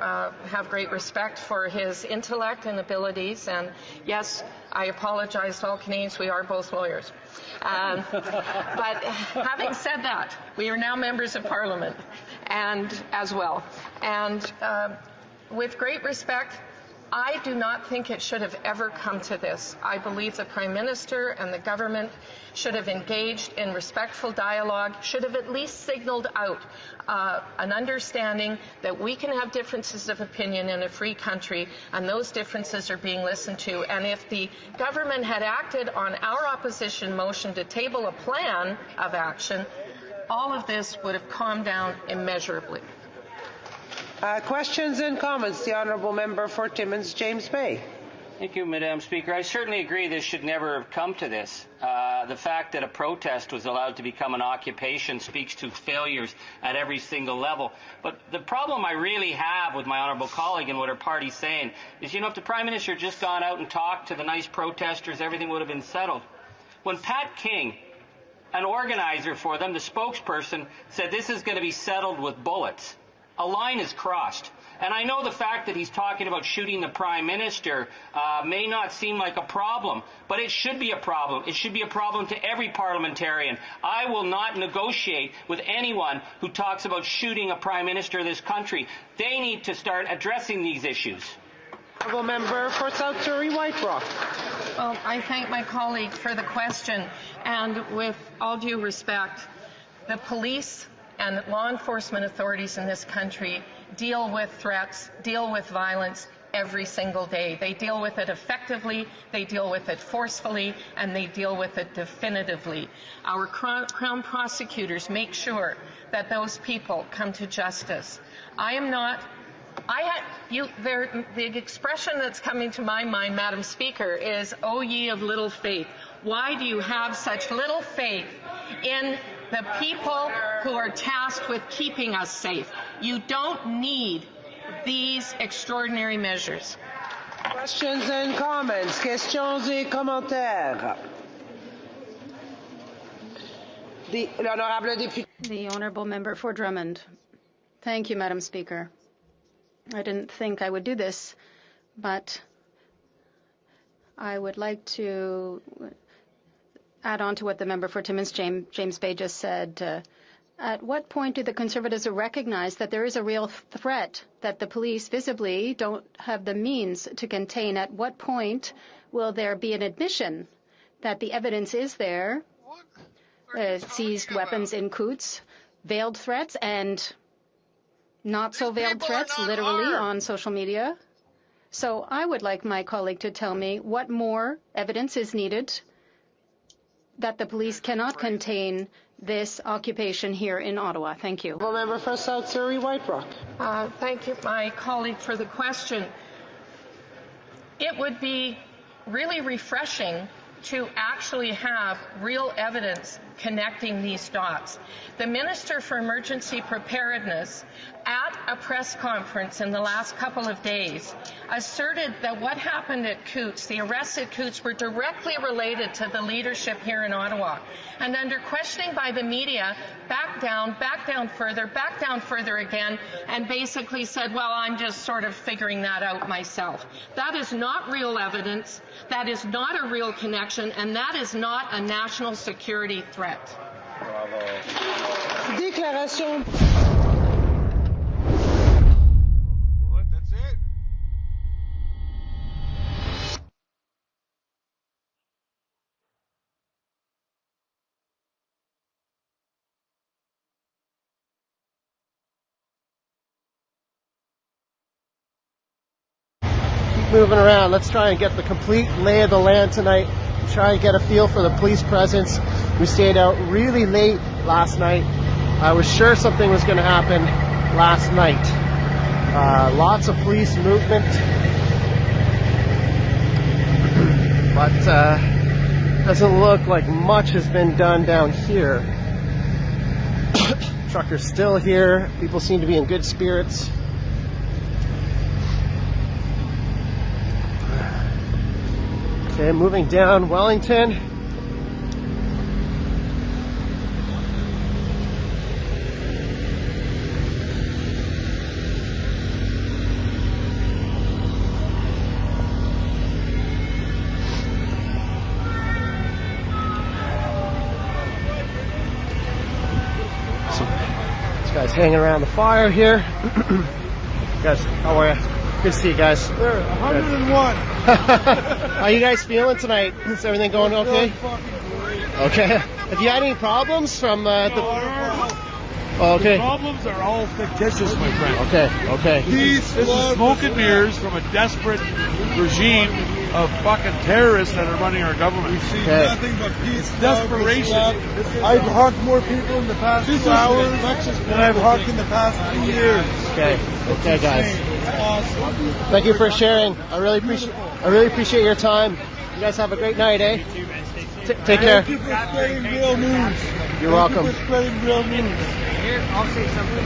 have great respect for his intellect and abilities, and yes, I apologize to all Canadians, we are both lawyers. But having said that, we are now members of Parliament, and as well. And with great respect, I do not think it should have ever come to this. I believe the Prime Minister and the government should have engaged in respectful dialogue, should have at least signaled out an understanding that we can have differences of opinion in a free country, and those differences are being listened to. And if the government had acted on our opposition motion to table a plan of action, all of this would have calmed down immeasurably. Questions and comments. The Honourable Member for Timmins, James Bay. Thank you, Madam Speaker. I certainly agree this should never have come to this. The fact that a protest was allowed to become an occupation speaks to failures at every single level. But the problem I really have with my honourable colleague and what her party's saying is, if the Prime Minister had just gone out and talked to the nice protesters, everything would have been settled. When Pat King, an organizer for them, the spokesperson, said this is going to be settled with bullets, a line is crossed. And I know the fact that he's talking about shooting the Prime Minister may not seem like a problem, but it should be a problem. It should be a problem to every parliamentarian. I will not negotiate with anyone who talks about shooting a Prime Minister of this country. They need to start addressing these issues. Honourable Member for South Surrey, White Rock. Well, I thank my colleague for the question, and with all due respect, the police and law enforcement authorities in this country deal with threats, deal with violence every single day. They deal with it effectively, they deal with it forcefully, and they deal with it definitively. Our Crown prosecutors make sure that those people come to justice. The expression that's coming to my mind, Madam Speaker, is, "O ye of little faith." Why do you have such little faith in the people who are tasked with keeping us safe? You don't need these extraordinary measures. Questions and comments. Questions et commentaires. The Honourable Member for Drummond. Thank you, Madam Speaker. I didn't think I would do this, but I would like to add on to what the member for Timmins, James Bay, just said. At what point do the Conservatives recognize that there is a real threat that the police visibly don't have the means to contain? At what point will there be an admission that the evidence is there, seized weapons in Coutts, veiled threats and not so veiled threats, literally, on social media? So I would like my colleague to tell me what more evidence is needed that the police cannot contain this occupation here in Ottawa. Thank you. Member for South Surrey, White Rock. Thank you, my colleague, for the question. It would be really refreshing to actually have real evidence connecting these dots. The Minister for Emergency Preparedness, at a press conference in the last couple of days, asserted that what happened at Coutts, the arrests at Coutts, were directly related to the leadership here in Ottawa. And under questioning by the media, back down further again, and basically said, well, I'm just sort of figuring that out myself. That is not real evidence, that is not a real connection, and that is not a national security threat. Bravo. Déclaration. What? That's it? Keep moving around. Let's try and get the complete lay of the land tonight. Try and get a feel for the police presence. We stayed out really late last night. I was sure something was going to happen last night. Lots of police movement. But doesn't look like much has been done down here. Truckers still here. People seem to be in good spirits. Okay, moving down Wellington. This guy's hanging around the fire here. Guys, how are you? Good to see you guys. They're 101. How you guys feeling tonight? Is everything going okay? Okay. Have you had any problems from the... Okay. The problems are all fictitious, my friend. Okay. This is smoke and mirrors from a desperate regime of fucking terrorists that are running our government. We see nothing but peace. It's desperation. I've hugged more people in the past 2 hours than I've hugged in the past 3 years. Okay, guys. Awesome. Thank you for sharing. I really appreciate your time. You guys have a great night, eh? Take care. Thank you for spreading real news. You're welcome. Thank you for spreading real news. Here, I'll say something.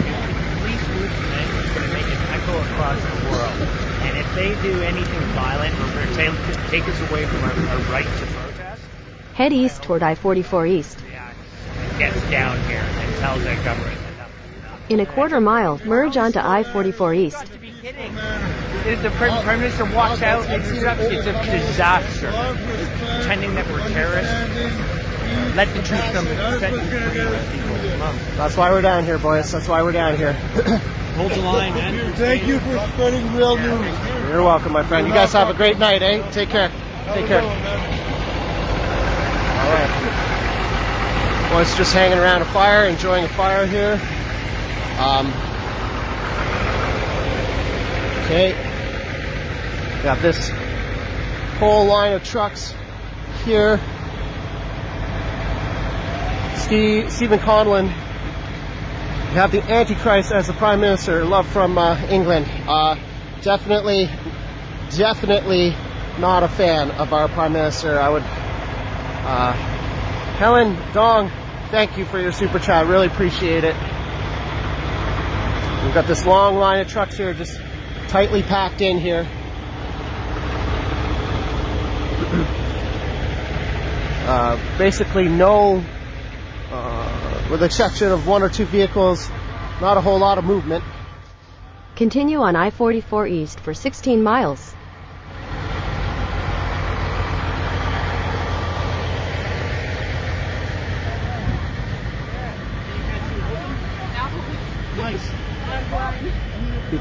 Police movement is going to make an echo across the world. And if they do anything violent or take us away from our right to protest, head east toward I-44 East. Gets down here and tells their government enough. In a quarter mile, merge onto I-44 East. The Prime Minister walks out and it's a disaster. Pretending that we're terrorists. Let the truth come and set you free. That's why we're down here, boys. That's why we're down here. Hold the line, man. Thank you for spreading real news. You're welcome, my friend. You guys have a great night, eh? Take care. Take care. All right. Boys just hanging around a fire, enjoying a fire here. Okay. Got this whole line of trucks here. Stephen Conlon, you have the Antichrist as the Prime Minister, love from England. Definitely not a fan of our Prime Minister. I would, Helen Dong, thank you for your super chat, really appreciate it. We've got this long line of trucks here, just tightly packed in here. Basically no, with the exception of 1 or 2 vehicles, not a whole lot of movement. Continue on I-44 East for 16 miles.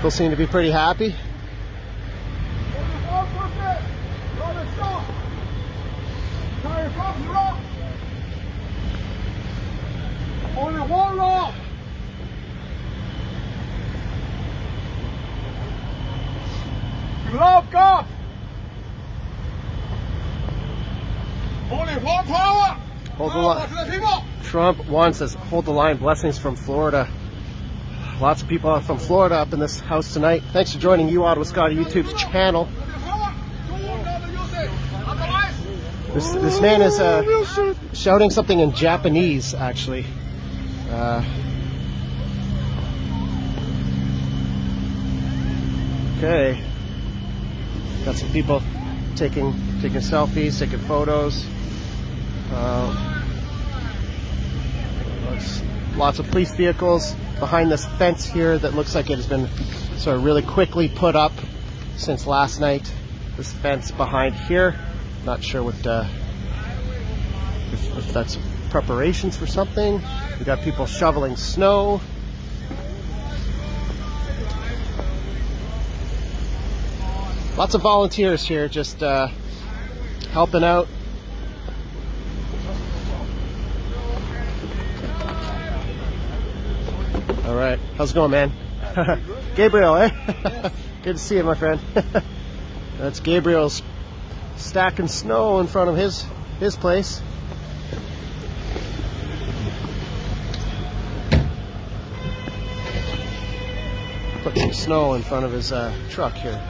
People seem to be pretty happy. Only one law. Love God. Only one power. Hold the line. Trump wants us hold the line. Blessings from Florida. Lots of people from Florida up in this house tonight. Thanks for joining you, Ottawa Scotty YouTube's channel. This man is shouting something in Japanese, actually. Okay. Got some people taking selfies, taking photos. Lots of police vehicles behind this fence here that looks like it has been sort of really quickly put up since last night. This fence behind here, not sure what if that's preparations for something. We got people shoveling snow. Lots of volunteers here just helping out. All right, how's it going, man? Gabriel, eh? Good to see you, my friend. That's Gabriel's stacking snow in front of his place. Put some snow in front of his truck here.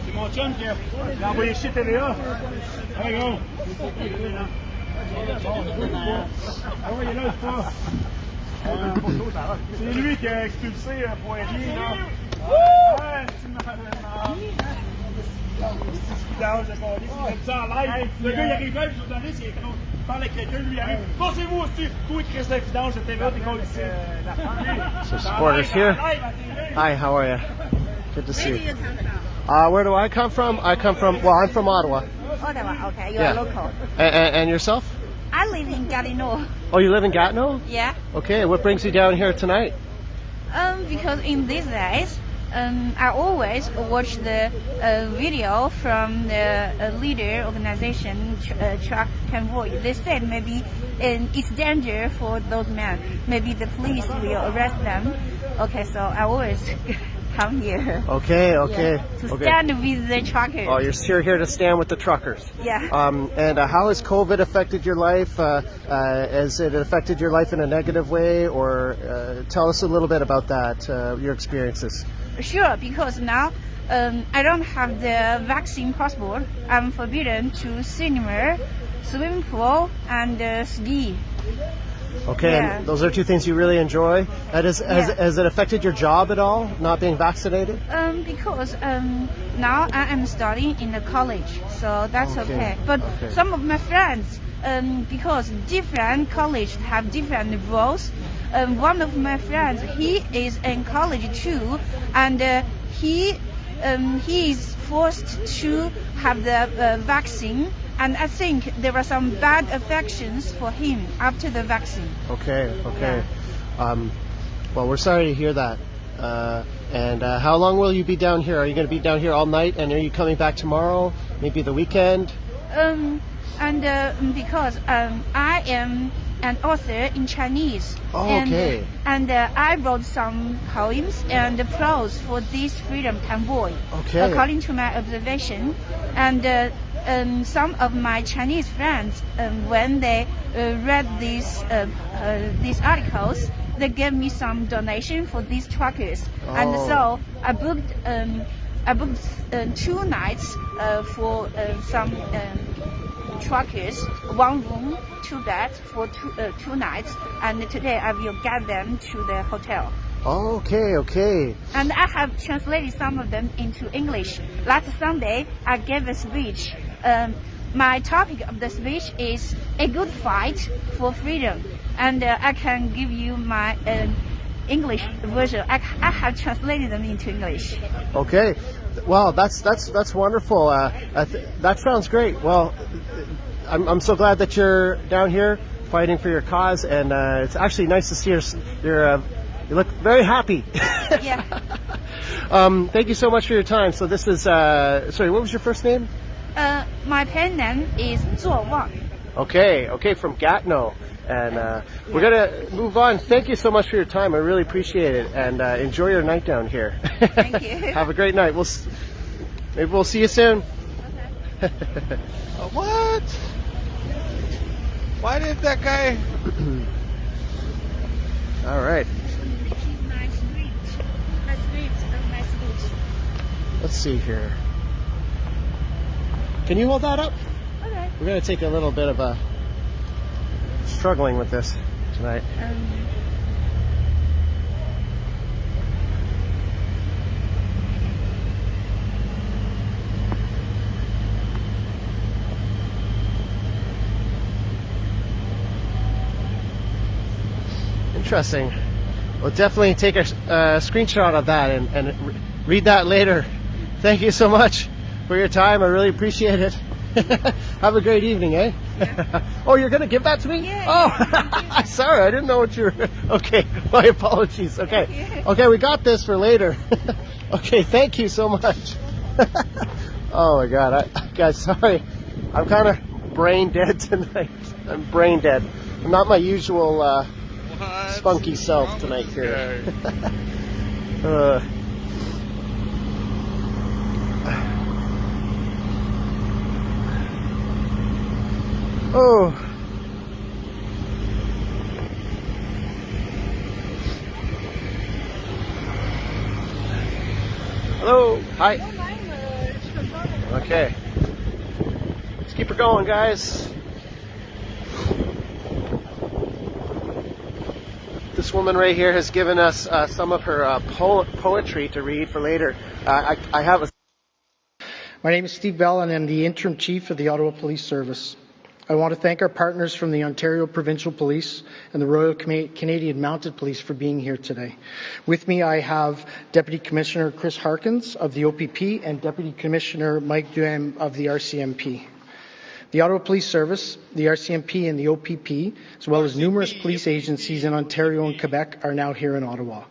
C'est mon chum qui a envoyé chez TVA. Allez, gros. Ah oui, il est là, je pense. C'est lui qui a expulsé Poirier, là. Ouais, c'est vidange de police. Il met ça en live. Le gars, il arrive là, le journaliste, il parle avec quelqu'un, lui, il arrive. Pensez-vous aussi, toi, Chris de vidange de TVA, t'es con ici. Some supporters here. Hi, how are you? Good to see you. Where do I come from? I'm from Ottawa. Ottawa, okay. You're local. And yourself? I live in Gatineau. Oh, you live in Gatineau? Yeah. Okay, what brings you down here tonight? Because in these days, I always watch the video from the leader organization, truck convoy. They said maybe it's danger for those men. Maybe the police will arrest them. Okay, so I always come here. Okay. Yeah, to stand with the truckers. Oh, you're here to stand with the truckers. Yeah. And how has COVID affected your life? Has it affected your life in a negative way? Or tell us a little bit about that, your experiences. Sure, because now I don't have the vaccine passport. I'm forbidden to cinema, swimming pool, and ski. Okay, yeah. And those are two things you really enjoy. Has it affected your job at all, not being vaccinated? Because now I am studying in the college, so that's okay. But some of my friends, because different colleges have different rules. One of my friends, he is in college too, and he is forced to have the vaccine. And I think there are some bad affections for him after the vaccine. Okay. Yeah. Well, we're sorry to hear that. And how long will you be down here? Are you going to be down here all night? And are you coming back tomorrow? Maybe the weekend? Because I am an author in Chinese. Oh, okay. And I wrote some poems and prose for this freedom convoy. Okay. According to my observation. And some of my Chinese friends, when they read these articles, they gave me some donation for these truckers. Oh. And so I booked 2 nights for some truckers, 1 room, 2 beds for 2 nights. And today I will get them to the hotel. Okay. And I have translated some of them into English. Last Sunday, I gave a speech. My topic of the speech is a good fight for freedom. and I can give you my English version. I have translated them into English. Okay. Well, that's wonderful. That sounds great. Well, I'm so glad that you're down here fighting for your cause, and it's actually nice to see you look very happy. Yeah. Thank you so much for your time. So this is sorry, what was your first name? My pen name is Zuo Wang. Okay, from Gatineau. And we're going to move on. Thank you so much for your time. I really appreciate it. And enjoy your night down here. Thank you. Have a great night. Maybe we'll see you soon. Okay. What? Why did that guy... All right. Let's see here. Can you hold that up? Okay. We're going to take a little bit of a... struggling with this tonight. Interesting. We'll definitely take a screenshot of that and read that later. Thank you so much for your time. I really appreciate it. Have a great evening, eh? Yeah. Oh, you're going to give that to me? Yeah. Oh, sorry, I didn't know what you're... Okay, my apologies. Okay, okay, we got this for later. Okay, thank you so much. Oh my God, guys, sorry. I'm kind of brain dead tonight. I'm brain dead. I'm not my usual spunky self tonight here. Oh. Hello. Hi. Okay. Let's keep her going, guys. This woman right here has given us some of her poetry to read for later. I have a... My name is Steve Bell, and I'm the interim chief of the Ottawa Police Service. I want to thank our partners from the Ontario Provincial Police and the Royal Canadian Mounted Police for being here today. With me, I have Deputy Commissioner Chris Harkins of the OPP and Deputy Commissioner Mike Duham of the RCMP. The Ottawa Police Service, the RCMP, and the OPP, as well as numerous police agencies in Ontario and Quebec, are now here in Ottawa.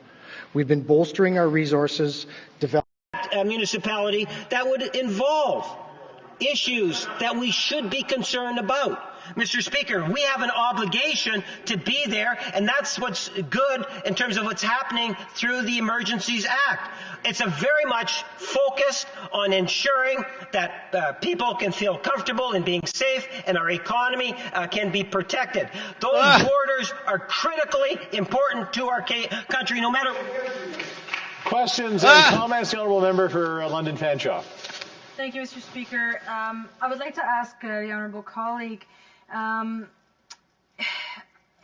We've been bolstering our resources, developing a municipality that would involve issues that we should be concerned about. Mr. Speaker, we have an obligation to be there, and that's what's good in terms of what's happening through the Emergencies Act. It's a very much focused on ensuring that people can feel comfortable in being safe and our economy can be protected. Those borders are critically important to our country, no matter... Questions and comments, the Honourable Member for London Fanshawe. Thank you, Mr. Speaker. I would like to ask the Honourable colleague, in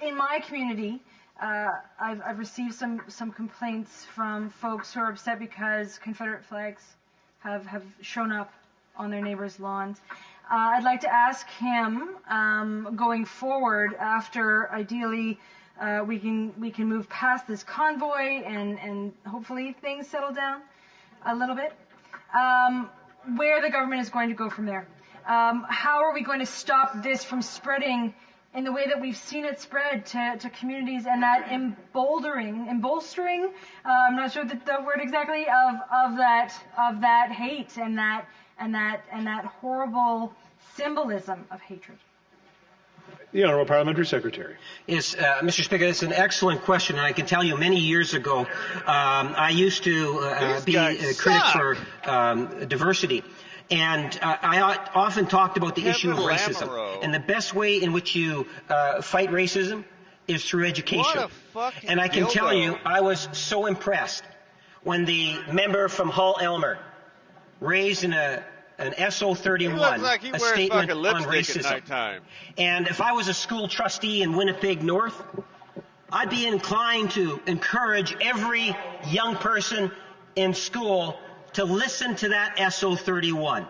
my community, I've received some complaints from folks who are upset because Confederate flags have shown up on their neighbors' lawns. I'd like to ask him, going forward, after ideally we can move past this convoy and hopefully things settle down a little bit, where the government is going to go from there. How are we going to stop this from spreading in the way that we've seen it spread to communities, and that embolstering, I'm not sure the word exactly, of that hate and that horrible symbolism of hatred? The Honourable Parliamentary Secretary. Yes, Mr. Speaker, that's an excellent question, and I can tell you many years ago, I used to be a critic for diversity. And I often talked about the issue of racism. And the best way in which you fight racism is through education. And I can tell you, I was so impressed when the member from Hull Elmer raised in an SO31 a statement on racism. And if I was a school trustee in Winnipeg North, I'd be inclined to encourage every young person in school to listen to that SO31.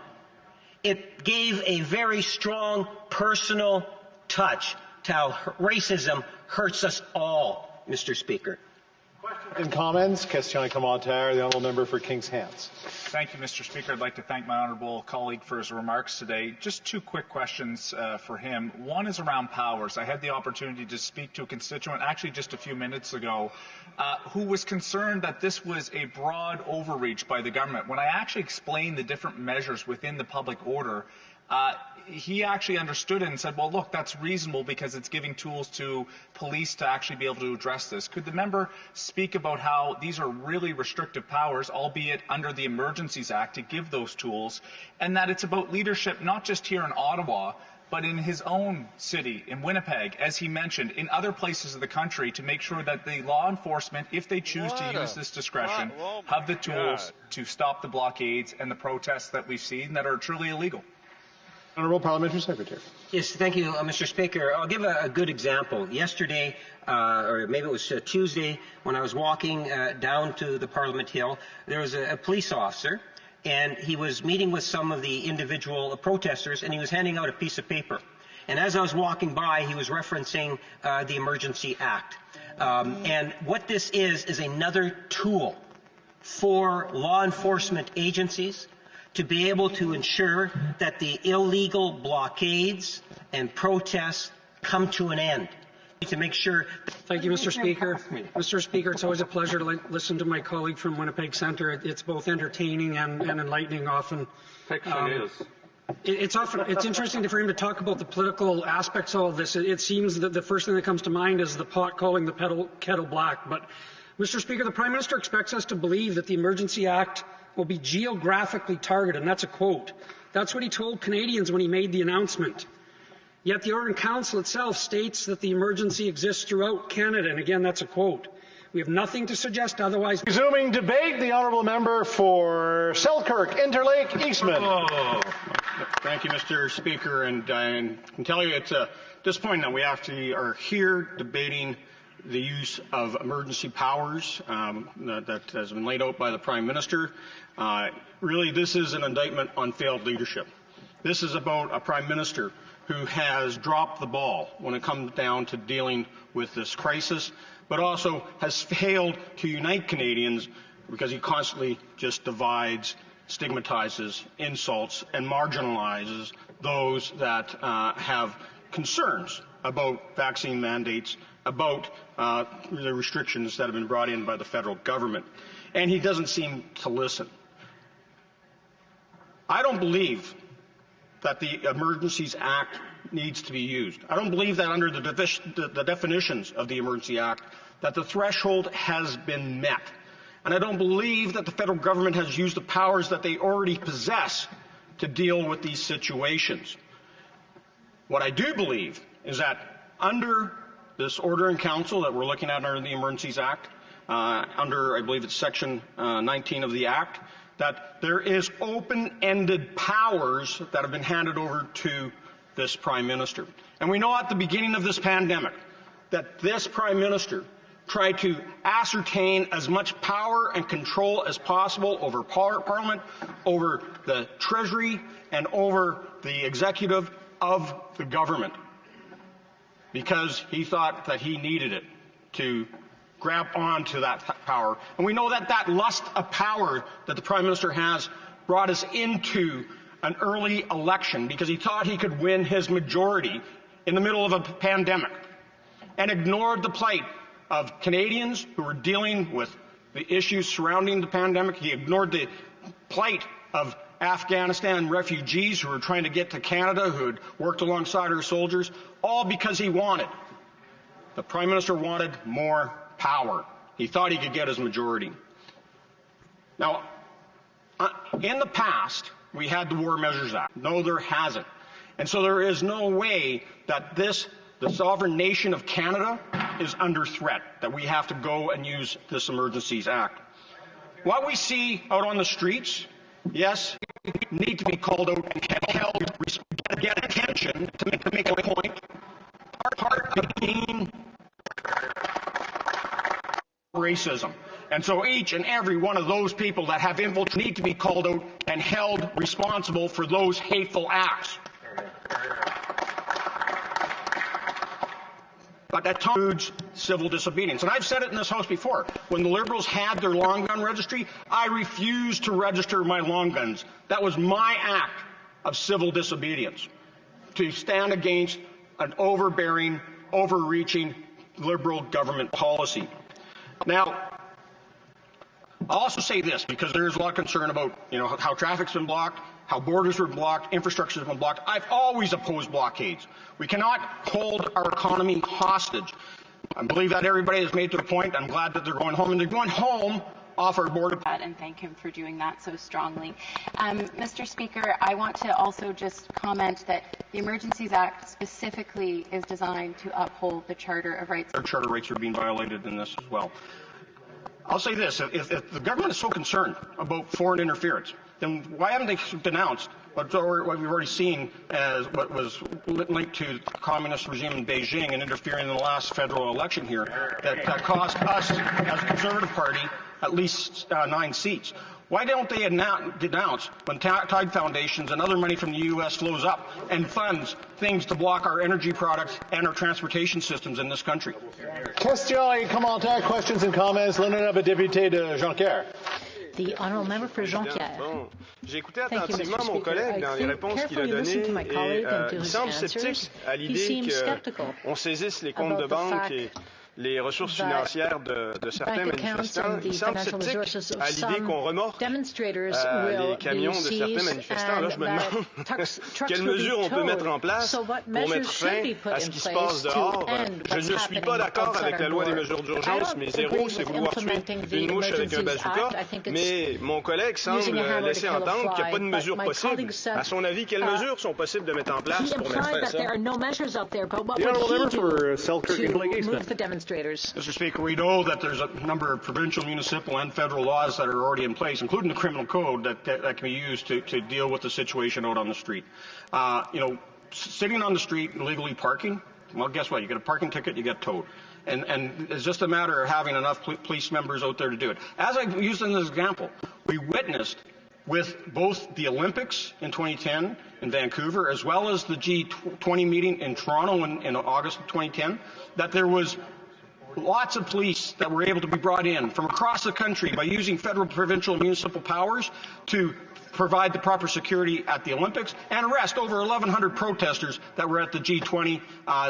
It gave a very strong personal touch racism hurts us all, Mr. Speaker. In comments, question commentaire, the honourable member for Kings Hants. Thank you, Mr. Speaker. I'd like to thank my honourable colleague for his remarks today. Just two quick questions for him. One is around powers. I had the opportunity to speak to a constituent, actually just a few minutes ago, who was concerned that this was a broad overreach by the government. When I actually explained the different measures within the public order, he actually understood it and said, well, look, that's reasonable because it's giving tools to police to actually be able to address this. Could the member speak about how these are really restrictive powers, albeit under the Emergencies Act, to give those tools, and that it's about leadership not just here in Ottawa, but in his own city, in Winnipeg, as he mentioned, in other places of the country, to make sure that the law enforcement, if they choose to use this discretion, have the tools to stop the blockades and the protests that we've seen that are truly illegal. Honourable Parliamentary Secretary. Yes, thank you, Mr. Speaker. I'll give a good example. Yesterday, or maybe it was Tuesday, when I was walking down to the Parliament Hill, there was a police officer, and he was meeting with some of the individual protesters, and he was handing out a piece of paper. And as I was walking by, he was referencing the Emergency Act. And what this is another tool for law enforcement agencies to be able to ensure that the illegal blockades and protests come to an end. To make sure. Thank you, Mr. Speaker. Mr. Speaker, it's always a pleasure to listen to my colleague from Winnipeg Centre. It's both entertaining and enlightening often. It's interesting for him to talk about the political aspects of all this. It seems that the first thing that comes to mind is the pot calling the kettle black. But, Mr. Speaker, the Prime Minister expects us to believe that the Emergency Act will be geographically targeted, and that's a quote. That's what he told Canadians when he made the announcement. Yet the Order in Council itself states that the emergency exists throughout Canada, and again, that's a quote. We have nothing to suggest otherwise. Resuming debate, the honourable member for Selkirk, Interlake, Eastman. Thank you, Mr. Speaker, and I can tell you it's disappointing that we actually are here debating the use of emergency powers that has been laid out by the Prime Minister. Really, this is an indictment on failed leadership. This is about a Prime Minister who has dropped the ball when it comes down to dealing with this crisis, but also has failed to unite Canadians because he constantly just divides, stigmatizes, insults, and marginalizes those that have concerns about vaccine mandates, about the restrictions that have been brought in by the federal government. And he doesn't seem to listen. I don't believe that the Emergencies Act needs to be used. I don't believe that under the definitions of the Emergency Act that the threshold has been met. And I don't believe that the federal government has used the powers that they already possess to deal with these situations. What I do believe is that under this Order in Council that we're looking at under the Emergencies Act, under, I believe it's Section 19 of the Act, that there is open-ended powers that have been handed over to this Prime Minister. And we know at the beginning of this pandemic that this Prime Minister tried to ascertain as much power and control as possible over Parliament, over the Treasury, and over the executive of the government, because he thought that he needed it to grab onto that power. And we know that that lust of power that the Prime Minister has brought us into an early election because he thought he could win his majority in the middle of a pandemic and ignored the plight of Canadians who were dealing with the issues surrounding the pandemic. He ignored the plight of Afghanistan refugees who were trying to get to Canada, who had worked alongside our soldiers, all because he wanted. The Prime Minister wanted more power. He thought he could get his majority. Now, in the past, we had the War Measures Act. No, there hasn't. And so there is no way that the sovereign nation of Canada is under threat, that we have to go and use this Emergencies Act. What we see out on the streets, yes, need to be called out and held, get attention to make a point. Part of being racism. And so each and every one of those people that have infiltrated need to be called out and held responsible for those hateful acts. but that includes civil disobedience. And I've said it in this House before. When the Liberals had their long gun registry, I refused to register my long guns. That was my act of civil disobedience, to stand against an overbearing, overreaching Liberal government policy. Now, I'll also say this, because there is a lot of concern about, how traffic's been blocked, how borders were blocked, infrastructure's been blocked. I've always opposed blockades. We cannot hold our economy hostage. I believe that everybody has made to the point. I'm glad that they're going home, and they're going home off our border. And thank him for doing that so strongly. Mr. Speaker, I want to also just comment that the Emergencies Act specifically is designed to uphold the Charter of Rights. Our charter rights are being violated in this as well. I'll say this, if the government is so concerned about foreign interference, then why haven't they denounced what we've already seen as what was linked to the communist regime in Beijing and interfering in the last federal election here that cost us, as a Conservative Party, at least 9 seats? Why don't they denounce when Tide Foundations and other money from the U.S. flows up and funds things to block our energy products and our transportation systems in this country? Questions et commentaires, questions and comments. L'honorable député de Jonquière. The honourable member for Jonquière. Bon, j'ai écouté attentivement mon collègue dans les réponses qu'il a données et il semble sceptique à l'idée qu'on saisisse les comptes de banque et les ressources financières de certains manifestants. Il semble sceptique à l'idée qu'on remorque les camions de certains manifestants. Alors je me demande quelles mesures on peut mettre en place pour mettre fin à ce qui se passe dehors. Je ne suis pas d'accord avec la loi des mesures d'urgence, mais zéro, c'est vouloir tuer une mouche avec un bazooka. Mais mon collègue semble laisser entendre qu'il n'y a pas de mesures possibles. À son avis, quelles mesures sont possibles de mettre en place pour mettre fin à ça? Mr. Speaker, we know that there's a number of provincial, municipal, and federal laws that are already in place, including the criminal code, that can be used to deal with the situation out on the street. Sitting on the street and illegally parking, well, guess what? You get a parking ticket, you get towed. And it's just a matter of having enough police members out there to do it. As I used in this example, we witnessed with both the Olympics in 2010 in Vancouver, as well as the G20 meeting in Toronto in August of 2010, that there was lots of police that were able to be brought in from across the country by using federal, provincial, and municipal powers to provide the proper security at the Olympics and arrest over 1,100 protesters that were at the G20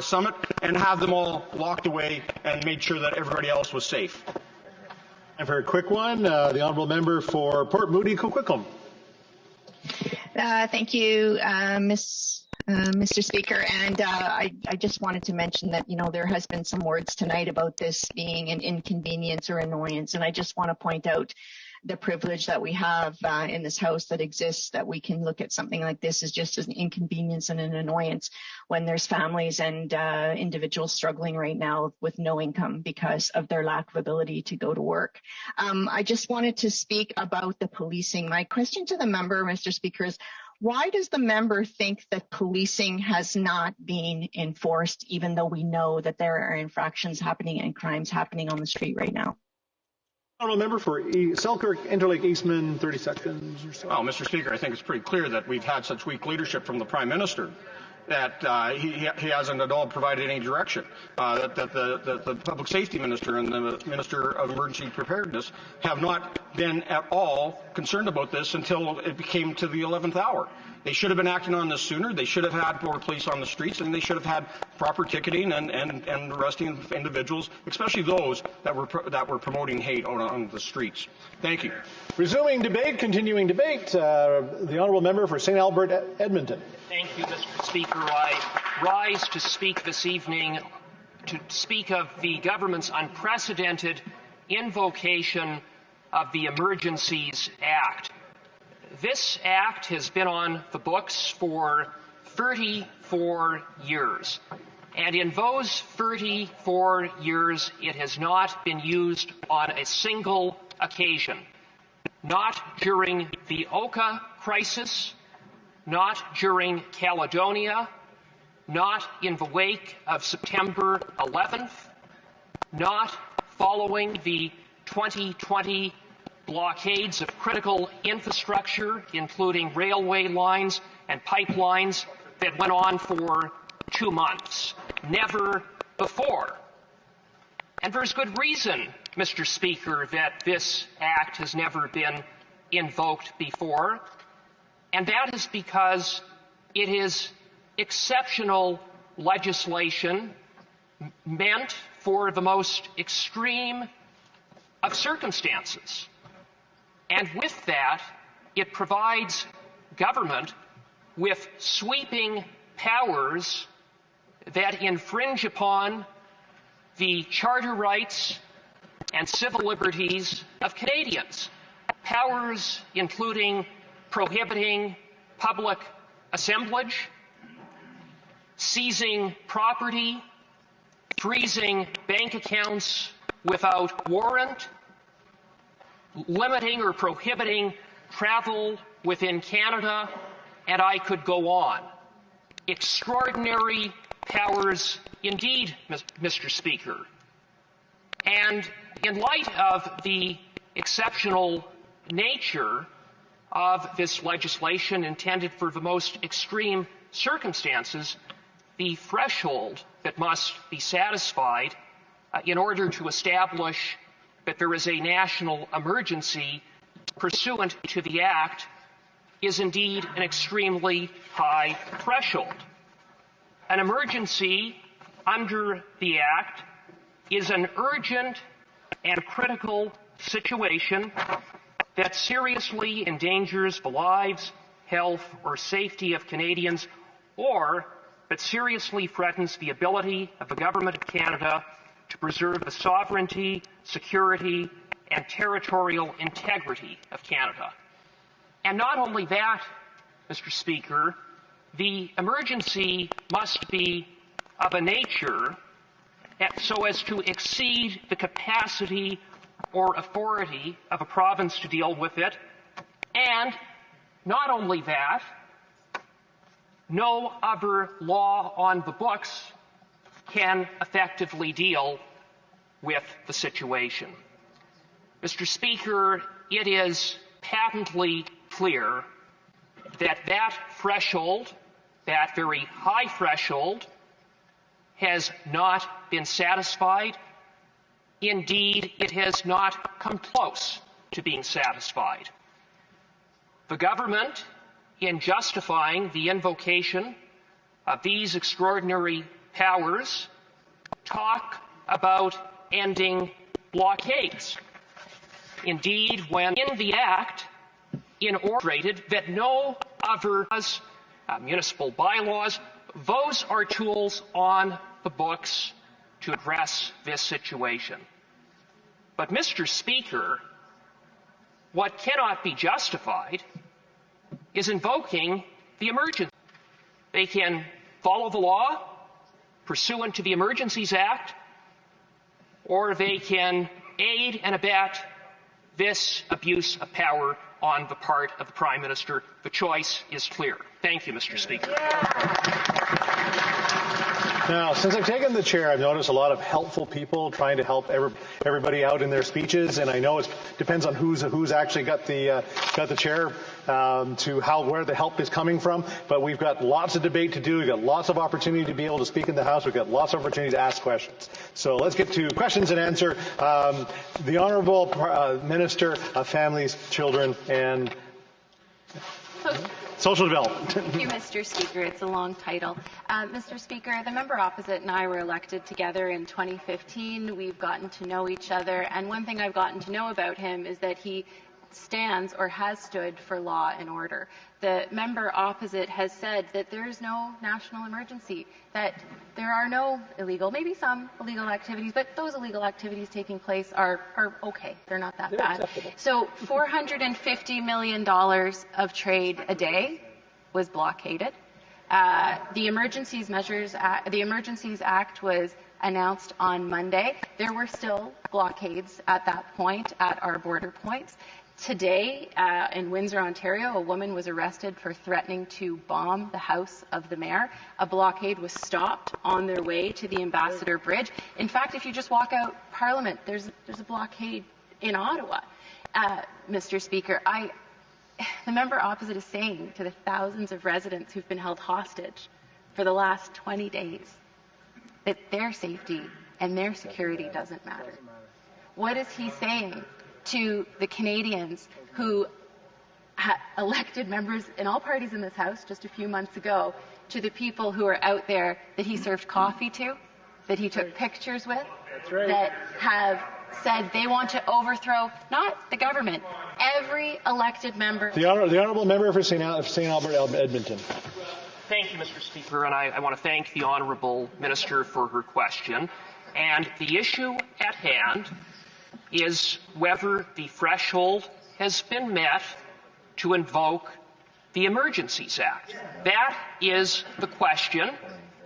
summit and have them all locked away and made sure that everybody else was safe. And for a quick one, the honourable member for Port Moody, Coquitlam. Thank you, Mr. Speaker, and I just wanted to mention that, there has been some words tonight about this being an inconvenience or annoyance, and I just want to point out the privilege that we have in this House that exists, that we can look at something like this as just as an inconvenience and an annoyance when there's families and individuals struggling right now with no income because of their lack of ability to go to work. I just wanted to speak about the policing. My question to the member, Mr. Speaker, is why does the member think that policing has not been enforced, even though we know that there are infractions happening and crimes happening on the street right now? Honourable member for Selkirk, Interlake, Eastman, 30 seconds or so. Well, Mr. Speaker, I think it's pretty clear that we've had such weak leadership from the Prime Minister that he hasn't at all provided any direction. That the Public Safety Minister and the Minister of Emergency Preparedness have not been at all concerned about this until it came to the 11th hour. They should have been acting on this sooner. They should have had more police on the streets, and they should have had proper ticketing and arresting individuals, especially those that were promoting hate on the streets. Thank you. Resuming debate, continuing debate. The honourable member for St. Albert, Edmonton. Thank you, Mr. Speaker. I rise to speak this evening to speak of the government's unprecedented invocation of the Emergencies Act. This act has been on the books for 34 years. And in those 34 years, it has not been used on a single occasion. Not during the Oka crisis, not during Caledonia, not in the wake of September 11th, not following the 2020 blockades of critical infrastructure, including railway lines and pipelines that went on for 2 months. Never before. And there's good reason, Mr. Speaker, that this act has never been invoked before, and that is because it is exceptional legislation meant for the most extreme of circumstances. And with that, it provides government with sweeping powers that infringe upon the charter rights and civil liberties of Canadians. Powers including prohibiting public assemblage, seizing property, freezing bank accounts without warrant, limiting or prohibiting travel within Canada, and I could go on. Extraordinary powers indeed, Mr. Speaker. And in light of the exceptional nature of this legislation intended for the most extreme circumstances, the threshold that must be satisfied in order to establish that there is a national emergency pursuant to the Act is indeed an extremely high threshold. An emergency under the Act is an urgent and critical situation that seriously endangers the lives, health, or safety of Canadians, or that seriously threatens the ability of the Government of Canada to preserve the sovereignty, security, and territorial integrity of Canada. And not only that, Mr. Speaker, the emergency must be of a nature so as to exceed the capacity or authority of a province to deal with it. And not only that, no other law on the books can effectively deal with the situation. Mr. Speaker, it is patently clear that that threshold, that very high threshold, has not been satisfied. Indeed, it has not come close to being satisfied. The government, in justifying the invocation of these extraordinary powers, talk about ending blockades. Indeed, when in the Act, inaugurated that no other municipal bylaws, those are tools on the books to address this situation. But, Mr. Speaker, what cannot be justified is invoking the emergency. They can follow the law pursuant to the Emergencies Act, or they can aid and abet this abuse of power on the part of the Prime Minister. The choice is clear. Thank you, Mr. Speaker. Now, since I've taken the chair, I've noticed a lot of helpful people trying to help everybody out in their speeches, and I know it depends on who's actually got the chair to where the help is coming from. But we've got lots of debate to do. We've got lots of opportunity to be able to speak in the House. We've got lots of opportunity to ask questions. So let's get to questions and answer. The Honourable Minister of Families, Children, and Social Development. Thank you, Mr. Speaker. It's a long title. Mr. Speaker, the member opposite and I were elected together in 2015. We've gotten to know each other, and one thing I've gotten to know about him is that he stands or has stood for law and order. The member opposite has said that there is no national emergency, that there are no illegal, maybe some illegal activities, but those illegal activities taking place are okay. They're not that bad. Acceptable. So $450 million of trade a day was blockaded. The Emergencies Act was announced on Monday. There were still blockades at that point at our border points. Today, in Windsor, Ontario, a woman was arrested for threatening to bomb the house of the mayor. A blockade was stopped on their way to the Ambassador Bridge. In fact, if you just walk out Parliament, there's a blockade in Ottawa. Mr. Speaker, the member opposite is saying to the thousands of residents who've been held hostage for the last 20 days that their safety and their security doesn't matter? What is he saying to the Canadians who elected members in all parties in this House just a few months ago, to the people who are out there that he served coffee to, that he took pictures with, that have said they want to overthrow not the government, every elected member? The honourable member for St. Albert, Edmonton. Thank you, Mr. Speaker, and I want to thank the honourable minister for her question. And the issue at hand is whether the threshold has been met to invoke the Emergencies Act. That is the question,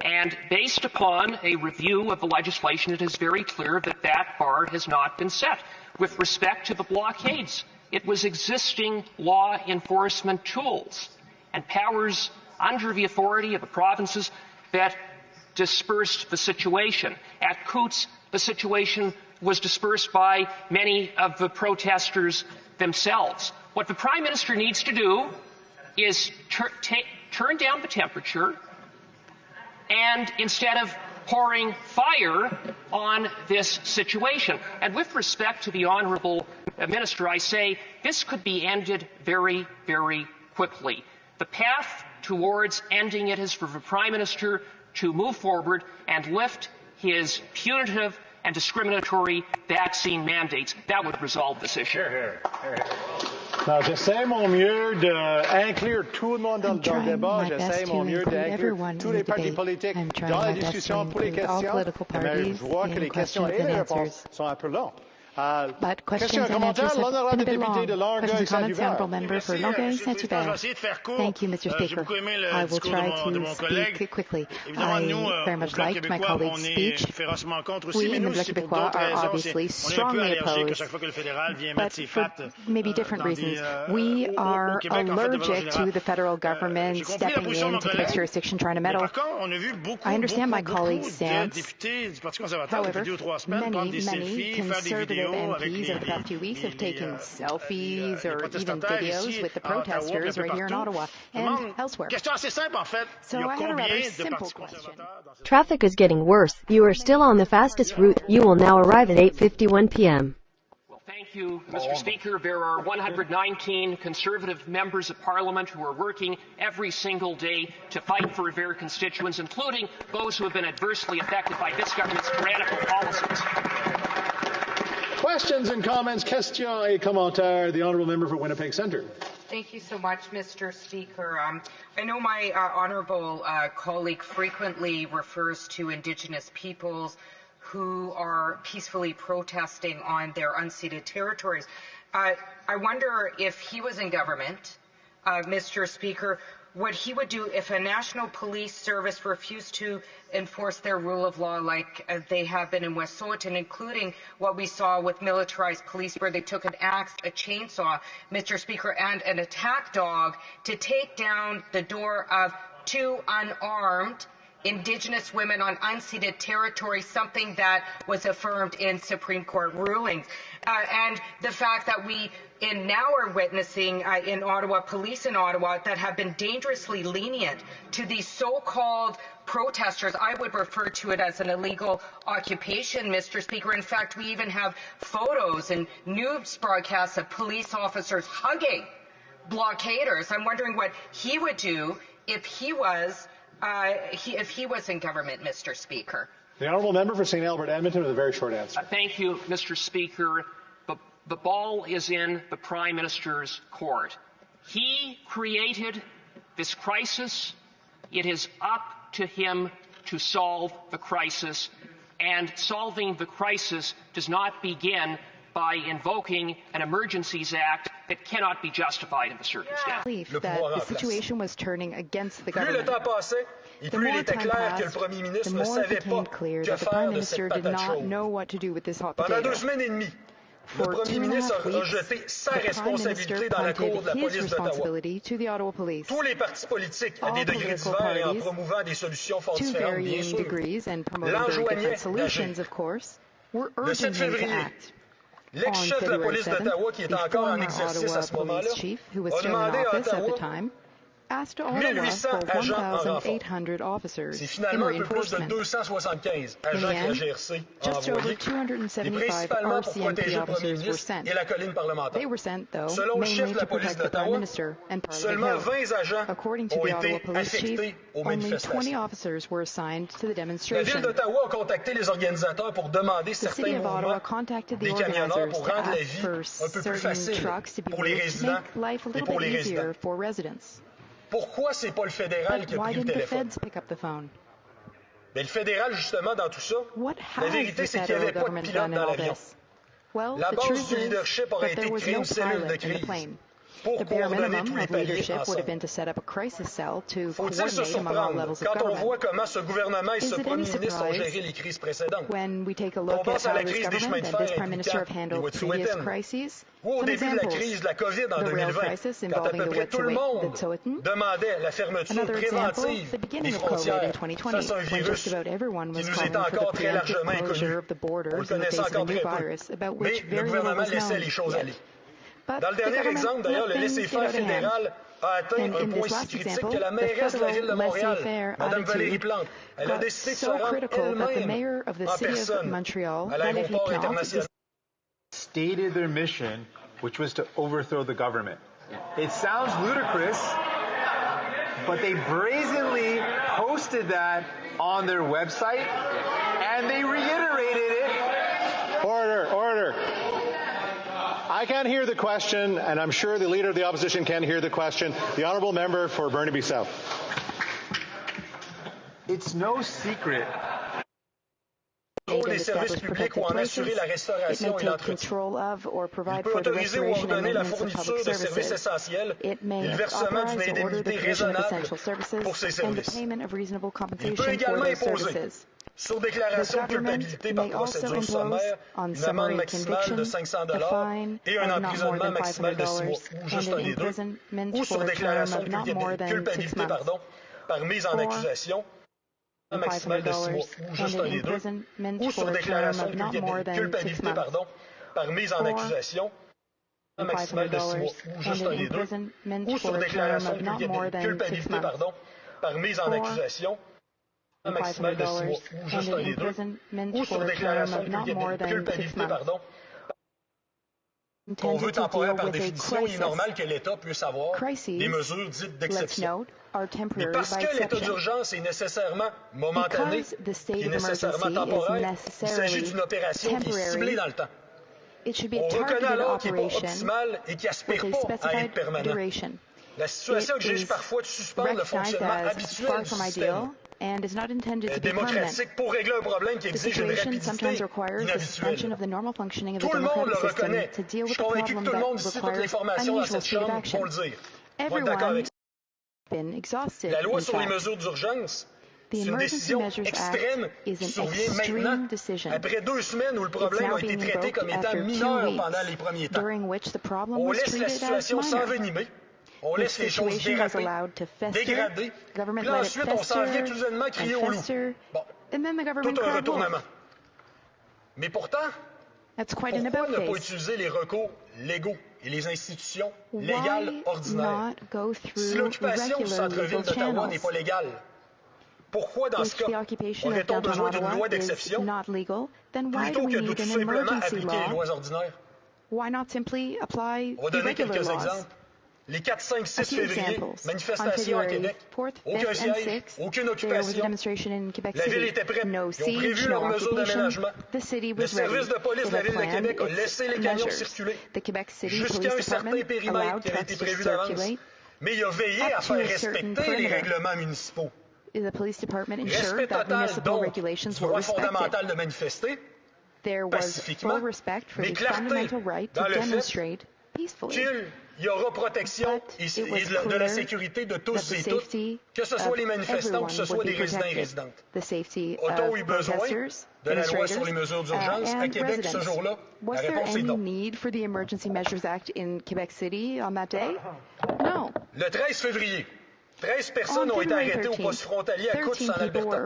and based upon a review of the legislation, it is very clear that that bar has not been set. With respect to the blockades, it was existing law enforcement tools and powers under the authority of the provinces that dispersed the situation. At Coots, the situation was dispersed by many of the protesters themselves. What the Prime Minister needs to do is turn down the temperature and instead of pouring fire on this situation. And with respect to the Honourable Minister, I say this could be ended very, very quickly. The path towards ending it is for the Prime Minister to move forward and lift his punitive and discriminatory vaccine mandates. That would resolve this issue. Alors, j'essaie mon mieux d'inclure tout le monde dans le débat. J'essaie mon mieux d'inclure tous les partis politiques dans la discussion pour les questions. Mais je vois que les questions et les réponses sont un peu longues. But questions and answers have been a bit long. Questions and comments, the Honourable Member for Longueuil Saint-Hubert. Thank you, Mr. Speaker. I will try to speak quickly. I very much liked my colleague's speech. We in the Bloc Québécois are obviously strongly opposed, but for maybe different reasons. We are allergic to the federal government stepping into Quebec's jurisdiction, trying to meddle. I understand my colleague's stance. However, many conservative MPs over the past few weeks have taken selfies or even videos with the protesters right here in Ottawa and elsewhere. So I have a rather simple question. Traffic is getting worse. You are still on the fastest route. You will now arrive at 8:51 p.m. Thank you, Mr. Speaker. There are 119 Conservative members of Parliament who are working every single day to fight for their constituents, including those who have been adversely affected by this government's tyrannical policies. Questions and comments, questions et commentaires. The Honourable Member for Winnipeg Centre. Thank you so much, Mr. Speaker. I know my honourable colleague frequently refers to Indigenous peoples who are peacefully protesting on their unceded territories. I wonder if he was in government, Mr. Speaker, what he would do if a national police service refused to enforce their rule of law like they have been in Wet'suwet'en, including what we saw with militarized police where they took an axe, a chainsaw, Mr. Speaker, and an attack dog to take down the door of two unarmed Indigenous women on unceded territory, something that was affirmed in Supreme Court rulings. And the fact that we now are witnessing in Ottawa, police in Ottawa that have been dangerously lenient to these so-called protesters. I would refer to it as an illegal occupation, Mr. Speaker. In fact, we even have photos and news broadcasts of police officers hugging blockaders. I'm wondering what he would do if he was in government, Mr. Speaker. The Honourable Member for St. Albert, Edmonton, with a very short answer. Thank you, Mr. Speaker. The ball is in the Prime Minister's court. He created this crisis. It is up to him to solve the crisis, and solving the crisis does not begin by invoking an Emergencies Act that cannot be justified in the circumstances. Belief that the situation was turning against the government. The more time passed, the more it became clear that the Prime Minister did not know what to do with this hot potato. For 2.5 weeks, the Prime Minister punted his responsibility to the Ottawa Police. All political parties, to varying degrees and promoting very different solutions, of course, were urging him to act. On February 7th, the former Ottawa police chief, who was still in office at the time, asked Ottawa for 1,800 officers in reinforcement. In the end, just over 275 RCMP officers were sent. They were sent, though, mainly to protect the Prime Minister and Parliament Hill. According to the Ottawa Police Chief, only 20 officers were assigned to the demonstration. The City of Ottawa contacted the organizers to ask for certain trucks to be moved to make life a little bit easier for residents. Pourquoi c'est pas le fédéral qui a pris le téléphone? Mais le fédéral, justement, dans tout ça, la vérité, c'est qu'il n'y avait pas de pilote dans l'avion. La base du leadership aurait été de créer une cellule de crise pour coordonner tous les paliers ensemble. Faut-il se surprendre quand on voit comment ce gouvernement et ce premier ministre ont géré les crises précédentes? On pense à la crise des chemins de fer impliquant les Wet'suwet'en, ou au début de la crise de la COVID en 2020, quand à peu près tout le monde demandait la fermeture préventive des frontières face à un virus qui nous est encore très largement inconnu. On le connaissait encore très peu, mais le gouvernement laissait les choses aller. Dans le dernier exemple, d'ailleurs, le laisser-faire fédéral a atteint un point si critique que la mairesse de la ville de Montréal, Mme Valérie Plante, elle a décidé de se rendre elle-même en personne à l'aéroport international. Stated their mission, which was to overthrow the government. It sounds ludicrous, but they brazenly posted that on their website, and they reiterated it. Order. I can't hear the question, and I'm sure the Leader of the Opposition can hear the question. The Honourable Member for Burnaby South. It's no secret. Des services publics ou en assurer la restauration et l'entretien. Il peut autoriser ou ordonner la fourniture de services essentiels et le versement d'une indemnité raisonnable pour ces services. Il peut également imposer, sur déclaration de culpabilité par procédure sommaire, une amende maximale de $500 et un emprisonnement maximal de 6 mois, ou juste un des deux, ou sur déclaration de culpabilité par mise en accusation, un maximal de 6 mois, ou juste un des deux, ou sur déclaration de culpabilité par mise en accusation, un maximal de 6 mois, ou juste un des deux, ou sur déclaration de culpabilité par mise en accusation, un maximal de 6 mois, ou juste un des deux, ou sur déclaration de culpabilité qu'on veut temporaire par définition, il est normal que l'État puisse avoir des mesures dites d'exception. Mais parce que l'état d'urgence est nécessairement momentané, qui est nécessairement temporaire, il s'agit d'une opération qui est ciblée dans le temps. On reconnaît alors qu'il n'est pas optimal et qu'il n'aspire pas à être permanent. La situation exige parfois de suspendre le fonctionnement habituel du système démocratique pour régler un problème qui exige une rapidité inhabituelle. Tout le monde le reconnaît. Je suis convaincu que tout le monde ici, toutes les formations dans cette Chambre vont le dire. On va être d'accord avec ça. La loi sur les mesures d'urgence, c'est une décision extrême qui survient maintenant, après 2 semaines où le problème a été traité comme étant mineur pendant les premiers temps. On laisse la situation s'envenimer. On laisse les choses déraper, dégrader, puis ensuite on s'en vient tout soudainement crier au loup. Bon, tout un retournement. Mais pourtant, pourquoi ne pas utiliser les recours légaux et les institutions légales ordinaires? Si l'occupation du centre-ville d'Ottawa n'est pas légale, pourquoi dans ce cas aurait-on besoin d'une loi d'exception plutôt que de tout simplement appliquer les lois ordinaires? On va donner quelques exemples. Les 4, 5, 6 février, manifestation à Québec, aucun siège, aucune occupation. La ville était prête. Ils ont prévu leurs mesures d'aménagement. Le service de police de la ville de Québec a laissé les camions circuler jusqu'à un certain périmètre qui avait été prévu d'avance. Mais il a veillé à faire respecter les règlements municipaux. Respect total, donc, du droit fondamental de manifester pacifiquement, mais clarté dans le fait qu'il y aura protection de la sécurité de tous et toutes, que ce soit les manifestants ou que ce soit des résidents et résidentes. A-t-on eu besoin de la loi sur les mesures d'urgence à Québec ce jour-là? La réponse est non. Le 13 février, 13 personnes ont été arrêtées au poste frontalier à Coutts, en Alberta.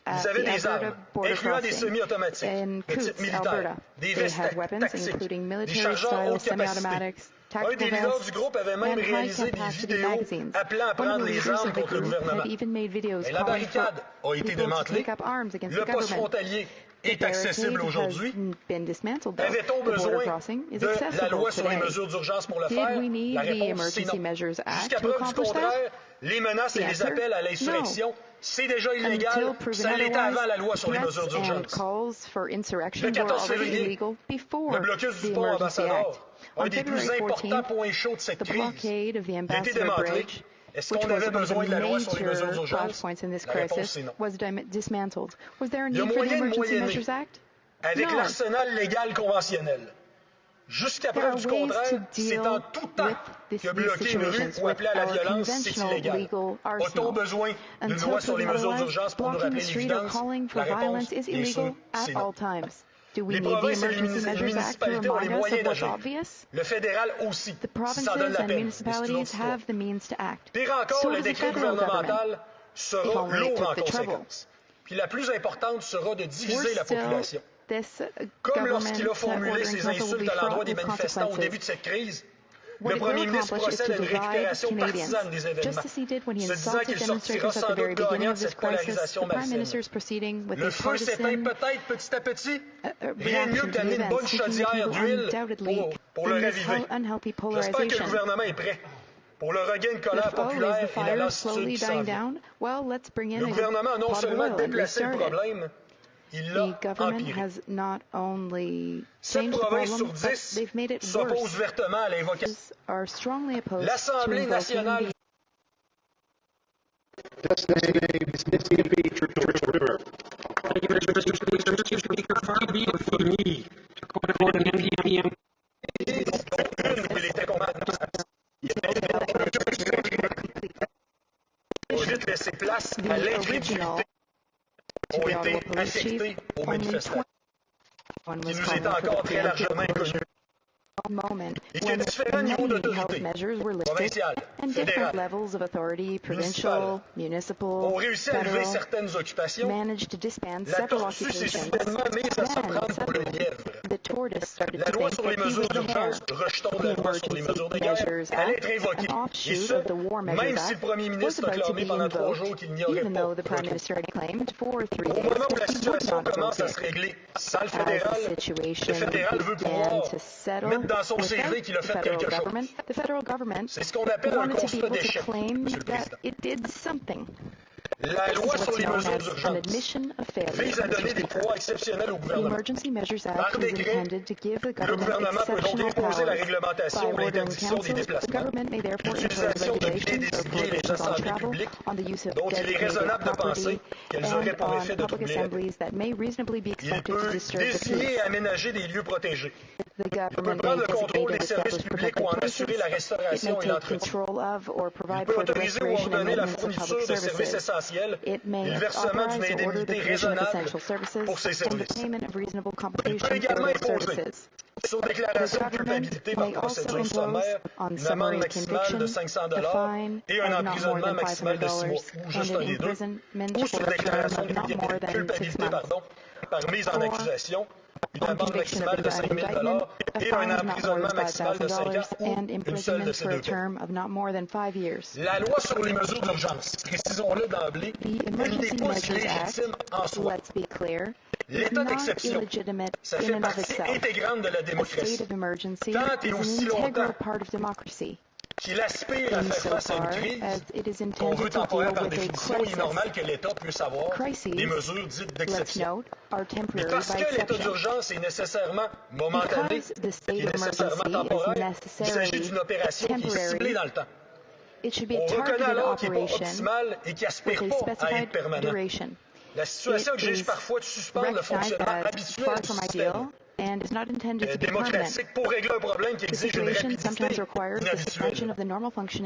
Ils avaient des armes, incluant des semi-automatiques de type militaire, des vestes tactiques, des chargeurs haute capacité, tactical vests, and high-capacity magazines. One of the leaders of the group had even made videos calling for people to take up arms against the government. The barricade has been dismantled, though. The border crossing is accessible today. Did we need the Emergency Measures Act to accomplish that? The answer, no. Until proven otherwise, threats and calls for insurrection were already illegal before the Emergency Act. On February 14th, the blockade of the Ambassador Bridge, which was one of the major flashpoints in this crisis, was dismantled. Was there a need for the Emergency Measures Act? No. Jusqu'à preuve du contraire, c'est en tout temps que bloquer une rue ou appeler à la violence, c'est illégal. A-t-on besoin d'une loi sur les mesures d'urgence pour nous rappeler l'évidence? La réponse est sûr, c'est non. Les provinces et les municipalités ont les moyens d'agir. Le fédéral aussi, si ça donne la peine. Mais c'est une autre histoire. Pire encore, le décret gouvernemental sera lourd en conséquences. Puis la plus importante sera de diviser la population. Comme lorsqu'il a formulé ses insultes à l'endroit des manifestants au début de cette crise, le premier ministre procède à une récupération partisane des événements, se disant qu'il sortira sans doute gagnant de cette polarisation malsaine. Le feu s'éteint peut-être petit à petit. Rien de mieux qu'amener une bonne chaudière d'huile pour le raviver. J'espère que le gouvernement est prêt pour le regain de colère populaire et la lassitude qui s'en vient. Le gouvernement a non seulement déplacé le problème, il l'a empiré. 7 provinces sur 10 s'opposent vertement à l'invocation. L'Assemblée nationale a vite laissé place à l'intrépidité ont été affectés aux manifestants, qui nous est encore très largement inconnu. Et qu'il y a différents niveaux d'autorité, provinciale, fédérale, municipale, ont réussi à lever certaines occupations. La tortue s'est soudainement mise à se prendre pour le lièvre. La loi sur les mesures d'urgence, rejetons la loi sur les mesures de guerre, allait être invoquée. Et ce, même si le premier ministre a clamé pendant 3 jours qu'il n'y aurait pas de retour. Au moment où la situation commence à se régler sans le fédéral veut pouvoir mettre dans son CV qu'il a fait quelque chose. C'est ce qu'on appelle un constat d'échec, Monsieur le Président. La loi sur les mesures d'urgence vise à donner des pouvoirs exceptionnels au gouvernement. Par décret, le gouvernement peut donc imposer la réglementation ou l'interdiction des déplacements, l'utilisation de biens désignés les assemblées publiques, dont il est raisonnable de penser qu'elles auraient pour effet de troubler la paix. Il peut désigner et aménager des lieux protégés. Il peut prendre le contrôle des services publics ou en assurer la restauration et l'entretien. Il peut autoriser ou ordonner la fourniture de services essentiels et le versement d'une indemnité raisonnable pour ces services. Il peut également imposer, sur déclaration de culpabilité par procédure sommaire, une amende maximale de $500 et un emprisonnement maximal de 6 mois, ou juste un des deux, ou sur déclaration de culpabilité par mise en accusation, une amende maximale de $5,000 et un emprisonnement maximal de 5 ans ou une seule de ces deux peines. La loi sur les mesures d'urgence, précisons-le d'emblée, elle n'est pas légitime en soi. L'état d'exception, ça fait partie intégrante de la démocratie, tant et aussi longtemps qu'il aspire à faire face à une crise qu'on veut temporaire par définition, il est normal que l'État puisse avoir des mesures dites d'exception. Mais parce que l'état d'urgence est nécessairement momentané et nécessairement temporaire, il s'agit d'une opération qui est ciblée dans le temps. On reconnaît alors qu'il n'est pas optimal et qu'il n'aspire pas à être permanent. La situation exige parfois de suspendre le fonctionnement habituel du système démocratique pour régler un problème qui exige une rapidité inhabituelle.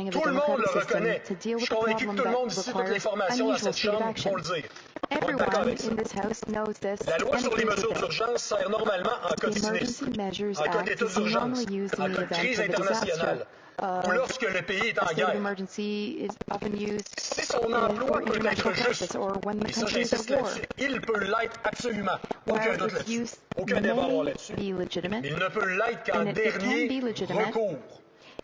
Tout le monde le reconnaît. Je suis convaincu que tout le monde ici, toutes les formations dans cette chambre vont le dire. On est d'accord avec ça. La loi sur les mesures d'urgence sert normalement en cas de sinistre, en cas d'état d'urgence, en cas de crise internationale, ou lorsque le pays est en guerre. Si son emploi peut être juste, et ça j'insiste là-dessus, il peut l'être absolument. Aucun doute là-dessus. Aucun débat à avoir là-dessus. Mais il ne peut l'être qu'en dernier recours.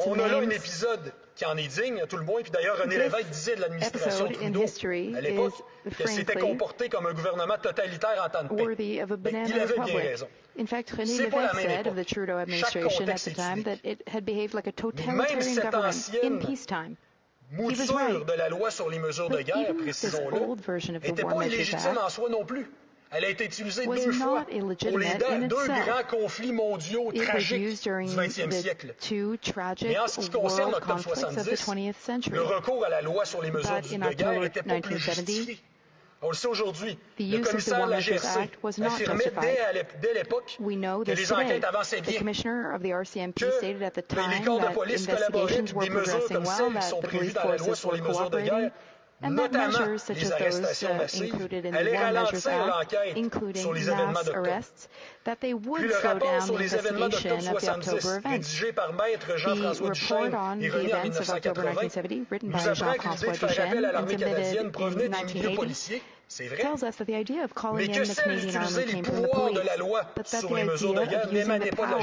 some On a là un names. épisode qui en est digne, à tout le moins, puis d'ailleurs René Lévesque disait de l'administration Trudeau à l'époque qu'elle s'était comportée comme un gouvernement totalitaire en temps de paix. Worthy of a Mais banana il avait bien republic. raison. In fact, René C'est pas la Lévesque même said of époque. the Trudeau Chaque administration at contexte the est time unique. that it had behaved like a Même totalitarian cette government in ancienne peacetime. mouture de la loi sur les mesures de But guerre, even this précisons-le, old version of the n'était War pas Measures illégitime en Act soi non plus. Elle a été utilisée was deux fois not pour les illegitimate in deux itself. grands conflits mondiaux It was tragiques used during du XXe the siècle. two tragic Mais en ce qui concerne world l'octobre conflicts of the 70, 20th century. le recours à la loi sur les mesures But in de guerre October n'était pas plus 1970, justifié. On le sait aujourd'hui. the Le use of the commissaire War de la Measures GRC Act was not affirmait justified. dès l'époque We know que this les today. enquêtes avançaient The bien, commissioner of the RCMP que stated at the les time corps de that police collaboraient, investigations puis were des mesures progressing comme well, celles qui that sont the prévues police dans la loi forces sur were les mesures de cooperating. guerre notamment les arrestations massives, allait ralentir l'enquête sur les événements d'octobre. Puis le rapport sur les événements d'octobre 70, rédigé par maître Jean-François Duchesne et remis en 1980, nous apprend que l'idée de faire appel à l'armée canadienne provenait des milieux policiers, c'est vrai, mais que celle d'utiliser les pouvoirs de la loi sur les mesures de guerre n'émanait pas de la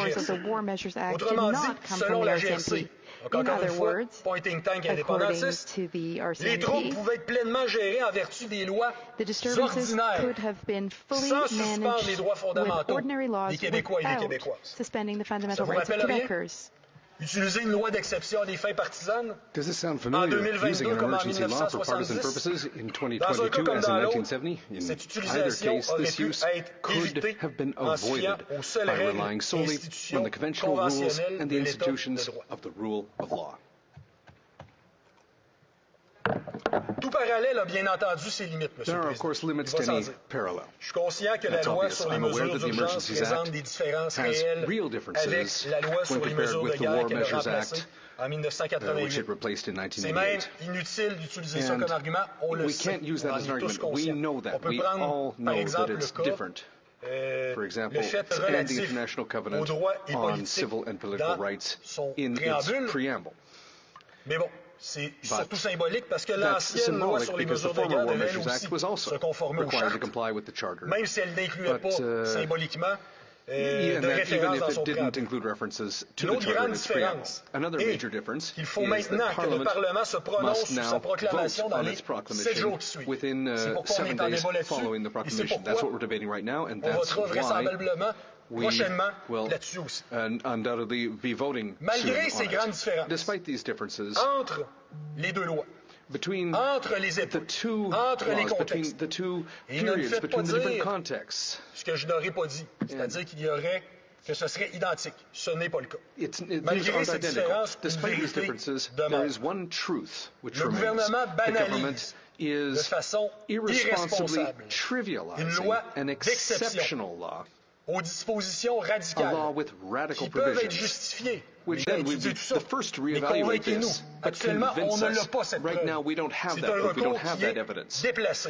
GRC. Autrement dit, selon la GRC, encore une fois, pas un think tank indépendantiste, les troupes pouvaient être pleinement gérées en vertu des lois ordinaires, sans suspendre les droits fondamentaux des Québécois et des Québécoises. Ça vous rappelle rien? Utiliser une loi d'exception à des fins partisanes en 2022 comme en 1970. Dans un cas comme dans l'autre, cette utilisation aurait pu être évitée en se fiant aux seules règles et institutions conventionnelles de l'État de droit. Tout parallèle a bien entendu ses limites, M. le Président. Je suis conscient que la loi sur les mesures d'urgence présente des différences réelles avec la loi sur les mesures de guerre qu'elle a remplacée en 1988. C'est même inutile d'utiliser ça comme argument. On le sait, on en est tous conscients. On peut prendre, par exemple, le cas le fait relatif aux droits et politiques dans son préambule. Mais bon, c'est surtout symbolique parce que l'ancienne loi sur les mesures de guerre devait elle aussi se conformer aux chartes, même si elle n'incluait pas symboliquement de référence dans son préambule. Une autre grande différence est qu'il faut maintenant que le Parlement se prononce sur sa proclamation dans les 7 jours qui suivent. C'est pourquoi on est en débat là-dessus et c'est pourquoi on votera vraisemblablement prochainement là-dessus aussi. Malgré ces grandes différences entre les deux lois, entre les États, entre les contextes, et ne me faites pas dire ce que je n'aurais pas dit, c'est-à-dire qu'il y aurait que ce serait identique. Ce n'est pas le cas. Malgré ces différences, une vérité demeure. Le gouvernement banalise de façon irresponsable une loi d'exception aux dispositions radicales qui peuvent être justifiées. Tout ça. Mais convainquez-nous, actuellement, on ne l'a pas cette preuve. C'est un recours qui est déplacé.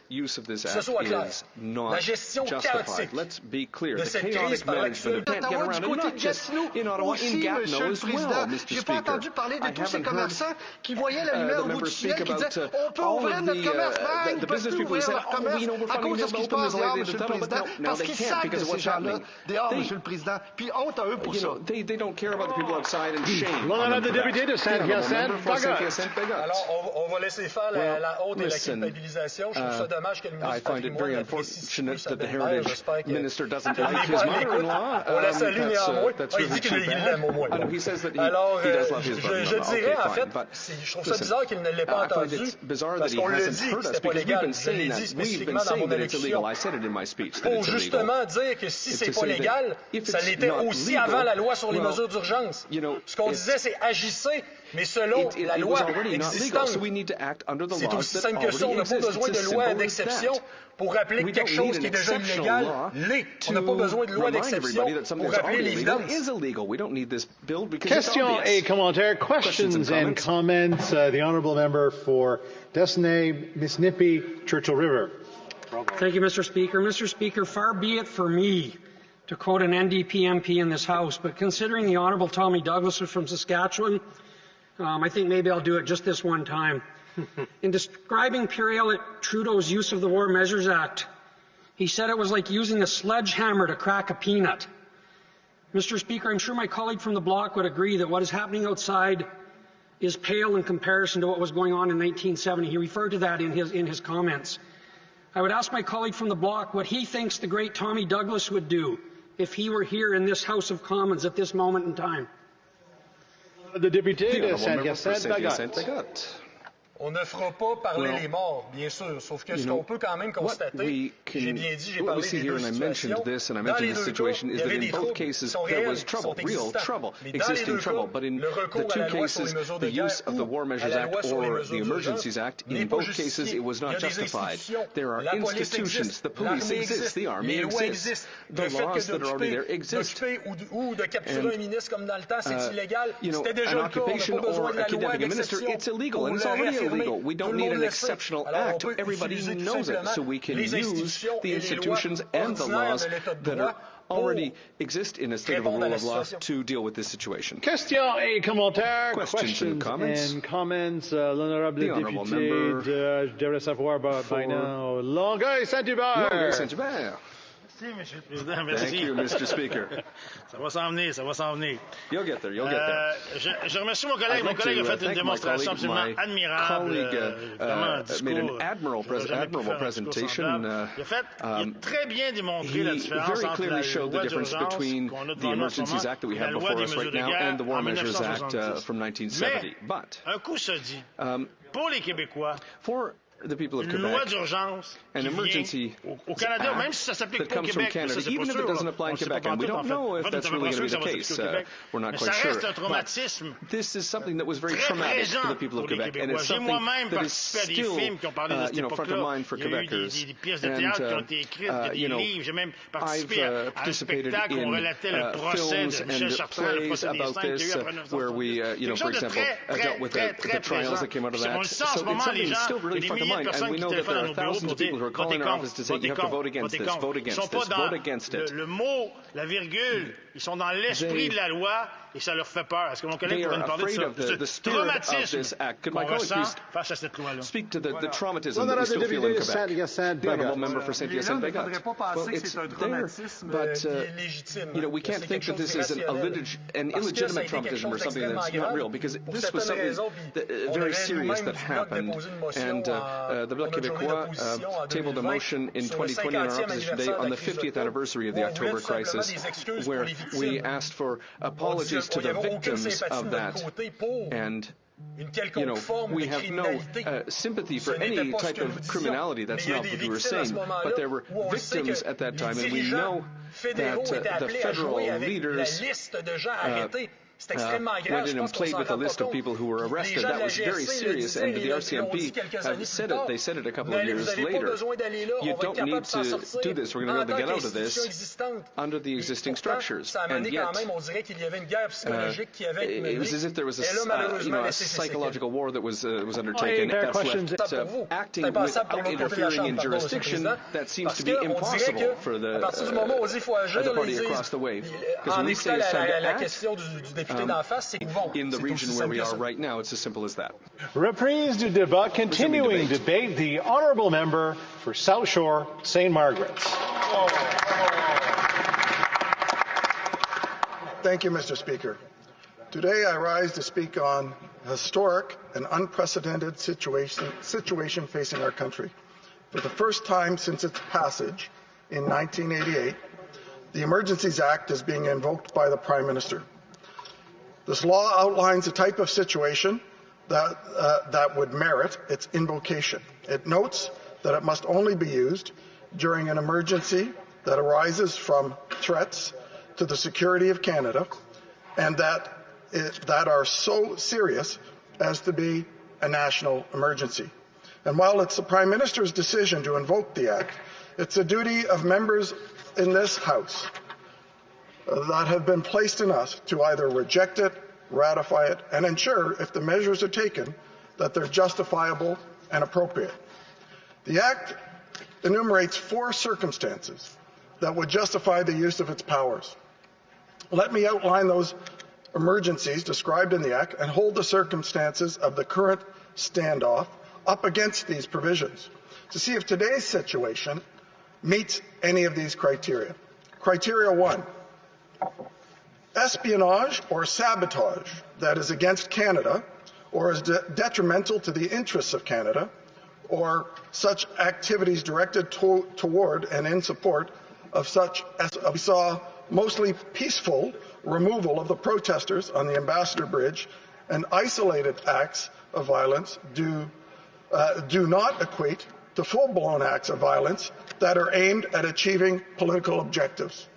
Que ce soit clair, la gestion chaotique de cette crise par l'actuel Ottawa du côté de Gatineau aussi, Monsieur le Président. J'ai pas entendu parler de tous ces commerçants qui voyaient la lumière au bout du tunnel, qui disaient on peut ouvrir notre commerce, ils ne peuvent plus ouvrir leur commerce à cause de ce qui se passe dehors, Monsieur le Président, parce qu'ils savent que ces gens-là dehors, Monsieur le Président, puis honte à eux pour ça. L'honorable député de Saint-Hyacinthe, alors, on va laisser faire la honte et la culpabilisation. Je trouve ça dommage que le ministre patrimoine apprécie sa belle-mère. J'espère qu'il n'est pas à l'écoute. On la salue néanmoins. Il dit qu'il l'aime au moins. Alors, je dirais, en fait, je trouve ça bizarre qu'il ne l'ait pas entendu, parce qu'on l'a dit que c'était pas légal. Je l'ai dit spécifiquement dans mon élection. Pour justement dire que si c'est pas légal, ça l'était aussi avant la loi sur les mesures d'urgence. Ce qu'on disait, c'est agissez, mais selon la loi existante. C'est aussi simple que ça. On n'a pas besoin de loi d'exception pour rappeler que quelque chose qui est déjà illégal l'est. On n'a pas besoin de loi d'exception pour rappeler l'évidence. Questions et commentaires. Questions and comments. The honourable member for Destiny, Miss-Nippy, Churchill River. Thank you, Mr. Speaker. Mr. Speaker, far be it for me to quote an NDP MP in this House, but considering the Honourable Tommy Douglas is from Saskatchewan, I think maybe I'll do it just this one time. In describing Pierre-Elliott Trudeau's use of the War Measures Act, he said it was like using a sledgehammer to crack a peanut. Mr. Speaker, I'm sure my colleague from the Bloc would agree that what is happening outside is pale in comparison to what was going on in 1970. He referred to that in his comments. I would ask my colleague from the Bloc what he thinks the great Tommy Douglas would do if he were here in this House of Commons at this moment in time. The député de Saint-Hyacinthe. On ne fera pas parler les morts, bien sûr, sauf que ce qu'on peut quand même constater, j'ai bien dit, j'ai parlé des deux situations, dans les deux cas, il y avait des troubles qui sont réels, qui sont existants, mais dans les deux cas, le recours à la loi sur les mesures de guerre ou à la loi sur les mesures d'urgence n'est pas justifié. Il y a des institutions, la police existe, l'armée existe, les lois existent, le fait que d'occuper ou de capturer un ministre comme dans le temps, c'est illégal, c'était déjà le cas, on n'a pas besoin de la loi d'exception pour le illegal. We don't need an exceptional act. Everybody knows it. So we can use the institutions and the laws that are already exist in a state of a rule of law to deal with this situation. Questions et commentaires. Questions and comments. L'honorable député je devrais savoir by now. Longueuil-Saint-Hubert. Longueuil-Saint-Hubert. Merci, Monsieur le Président. Merci. Thank you, Mr. Speaker. Ça va s'en venir, ça va s'en venir. You'll get there, you'll get there. Je remercie mon collègue. Mon collègue a fait une démonstration absolument admirable. Made an admirable presentation. Il a très bien démontré la différence entre la loi d'urgence qu'on a devant nous en ce moment et la loi des mesures de guerre en 1970. Mais un coup se dit, pour les Québécois, the people of une Quebec, loi d'urgence an emergency au Canada, même si ça s'applique pas au Québec, Canada, ça, even if it doesn't apply in Quebec, and we don't know if that's really going to be the case. We're not quite sure. But this is something that was very traumatic for the people of Quebec, and it's something that is still, front of mind for Quebecers. And, I've participated in films and plays about this, where we, for example, dealt with the trials that came out of that. So it's something that's still really front of mind, and we know that there are thousands of people who are calling our office to say, you have to vote against this, vote against this, vote against it. Le mot, la virgule, ils sont dans l'esprit de la loi et ça leur fait peur. Est-ce que mon collègue pourrait nous parler de ce traumatisme qu'on ressent face à cette loi-là? Speak to the traumatism that we still feel in Quebec. The honourable member for Saint-Hyacinthe-Bégat. Well, it's there, but we can't think that this is an illegitimate traumatism or something that's not real, because this was something very serious that happened, and the Bloc Québécois tabled a motion in 2020 on our opposition day on the 50th anniversary of the October crisis, where we asked for apologies to the victims of that, and we have no sympathy for any type of criminality. That's not what we were saying. But there were victims at that time, and we know that the federal leaders went in and played with a list of people who were arrested. That was very serious, and the RCMP have said it. They said it a couple of years later. You don't need to do this. We're going to be able to get out of this under the existing structures. And yet, it was as if there was a psychological war that was undertaken. That's left. Acting without interfering in jurisdiction, that seems to be impossible for the party across the way. Because when we say it's time to act, in the region where we are right now, it's as simple as that. Reprise du débat, continuing debate. The honourable member for South Shore, St. Margaret's. Thank you, Mr. Speaker. Today I rise to speak on a historic and unprecedented situation facing our country. For the first time since its passage in 1988, the Emergencies Act is being invoked by the Prime Minister. This law outlines the type of situation that would merit its invocation. It notes that it must only be used during an emergency that arises from threats to the security of Canada, and that are so serious as to be a national emergency. And while it's the Prime Minister's decision to invoke the Act, it's the duty of members in this House that have been placed in us to either reject it, ratify it, and ensure, if the measures are taken, that they're justifiable and appropriate. The Act enumerates 4 circumstances that would justify the use of its powers. Let me outline those emergencies described in the Act and hold the circumstances of the current standoff up against these provisions to see if today's situation meets any of these criteria. Criteria 1. Espionage or sabotage that is against Canada or is detrimental to the interests of Canada, or such activities directed toward and in support of such, as we saw, mostly peaceful removal of the protesters on the Ambassador Bridge, and isolated acts of violence do not equate to full-blown acts of violence that are aimed at achieving political objectives.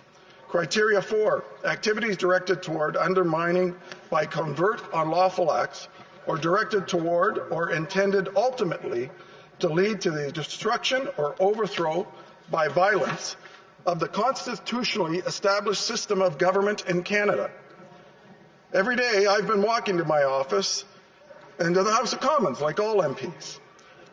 Criteria 4, activities directed toward undermining by covert unlawful acts or directed toward or intended ultimately to lead to the destruction or overthrow by violence of the constitutionally established system of government in Canada. Every day I've been walking to my office and to the House of Commons, like all MPs,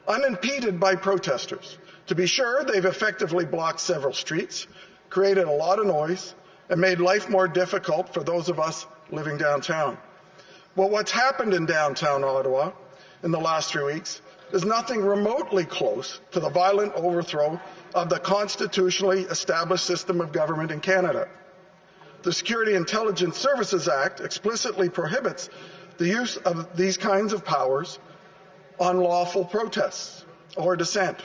unimpeded by protesters. To be sure, they've effectively blocked several streets, created a lot of noise, and made life more difficult for those of us living downtown. But what's happened in downtown Ottawa in the last 3 weeks is nothing remotely close to the violent overthrow of the constitutionally established system of government in Canada. The Security Intelligence Services Act explicitly prohibits the use of these kinds of powers on lawful protests or dissent.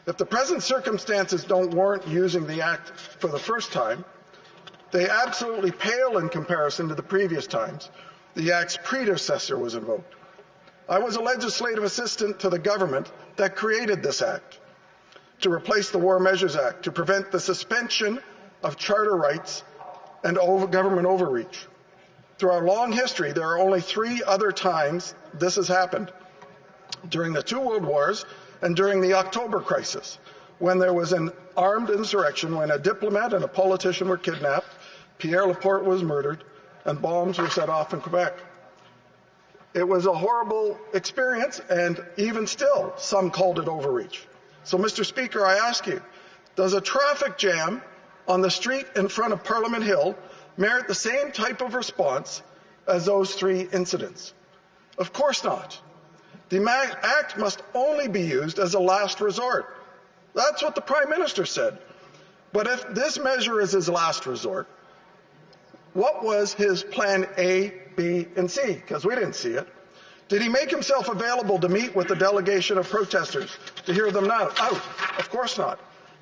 If the present circumstances don't warrant using the Act for the first time, they absolutely pale in comparison to the previous times the Act's predecessor was invoked. I was a legislative assistant to the government that created this Act to replace the War Measures Act, to prevent the suspension of charter rights and government overreach. Through our long history, there are only 3 other times this has happened. During the 2 World Wars and during the October crisis, when there was an armed insurrection, when a diplomat and a politician were kidnapped, Pierre Laporte was murdered, and bombs were set off in Quebec. It was a horrible experience, and even still, some called it overreach. So, Mr. Speaker, I ask you, does a traffic jam on the street in front of Parliament Hill merit the same type of response as those 3 incidents? Of course not. The Act must only be used as a last resort. That's what the Prime Minister said. But if this measure is his last resort, what was his plan A, B, and C? Because we didn't see it. Did he make himself available to meet with the delegation of protesters to hear them out? Of course not.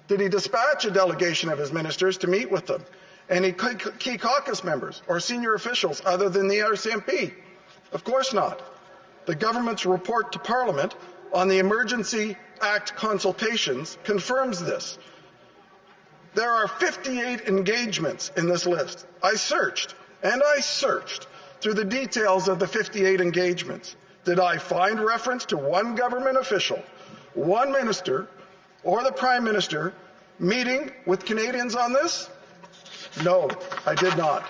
Did he dispatch a delegation of his ministers to meet with them? Any key caucus members or senior officials other than the RCMP? Of course not. The government's report to Parliament on the Emergency Act consultations confirms this. There are 58 engagements in this list. I searched through the details of the 58 engagements. Did I find reference to one government official, one minister, or the Prime Minister meeting with Canadians on this? No, I did not.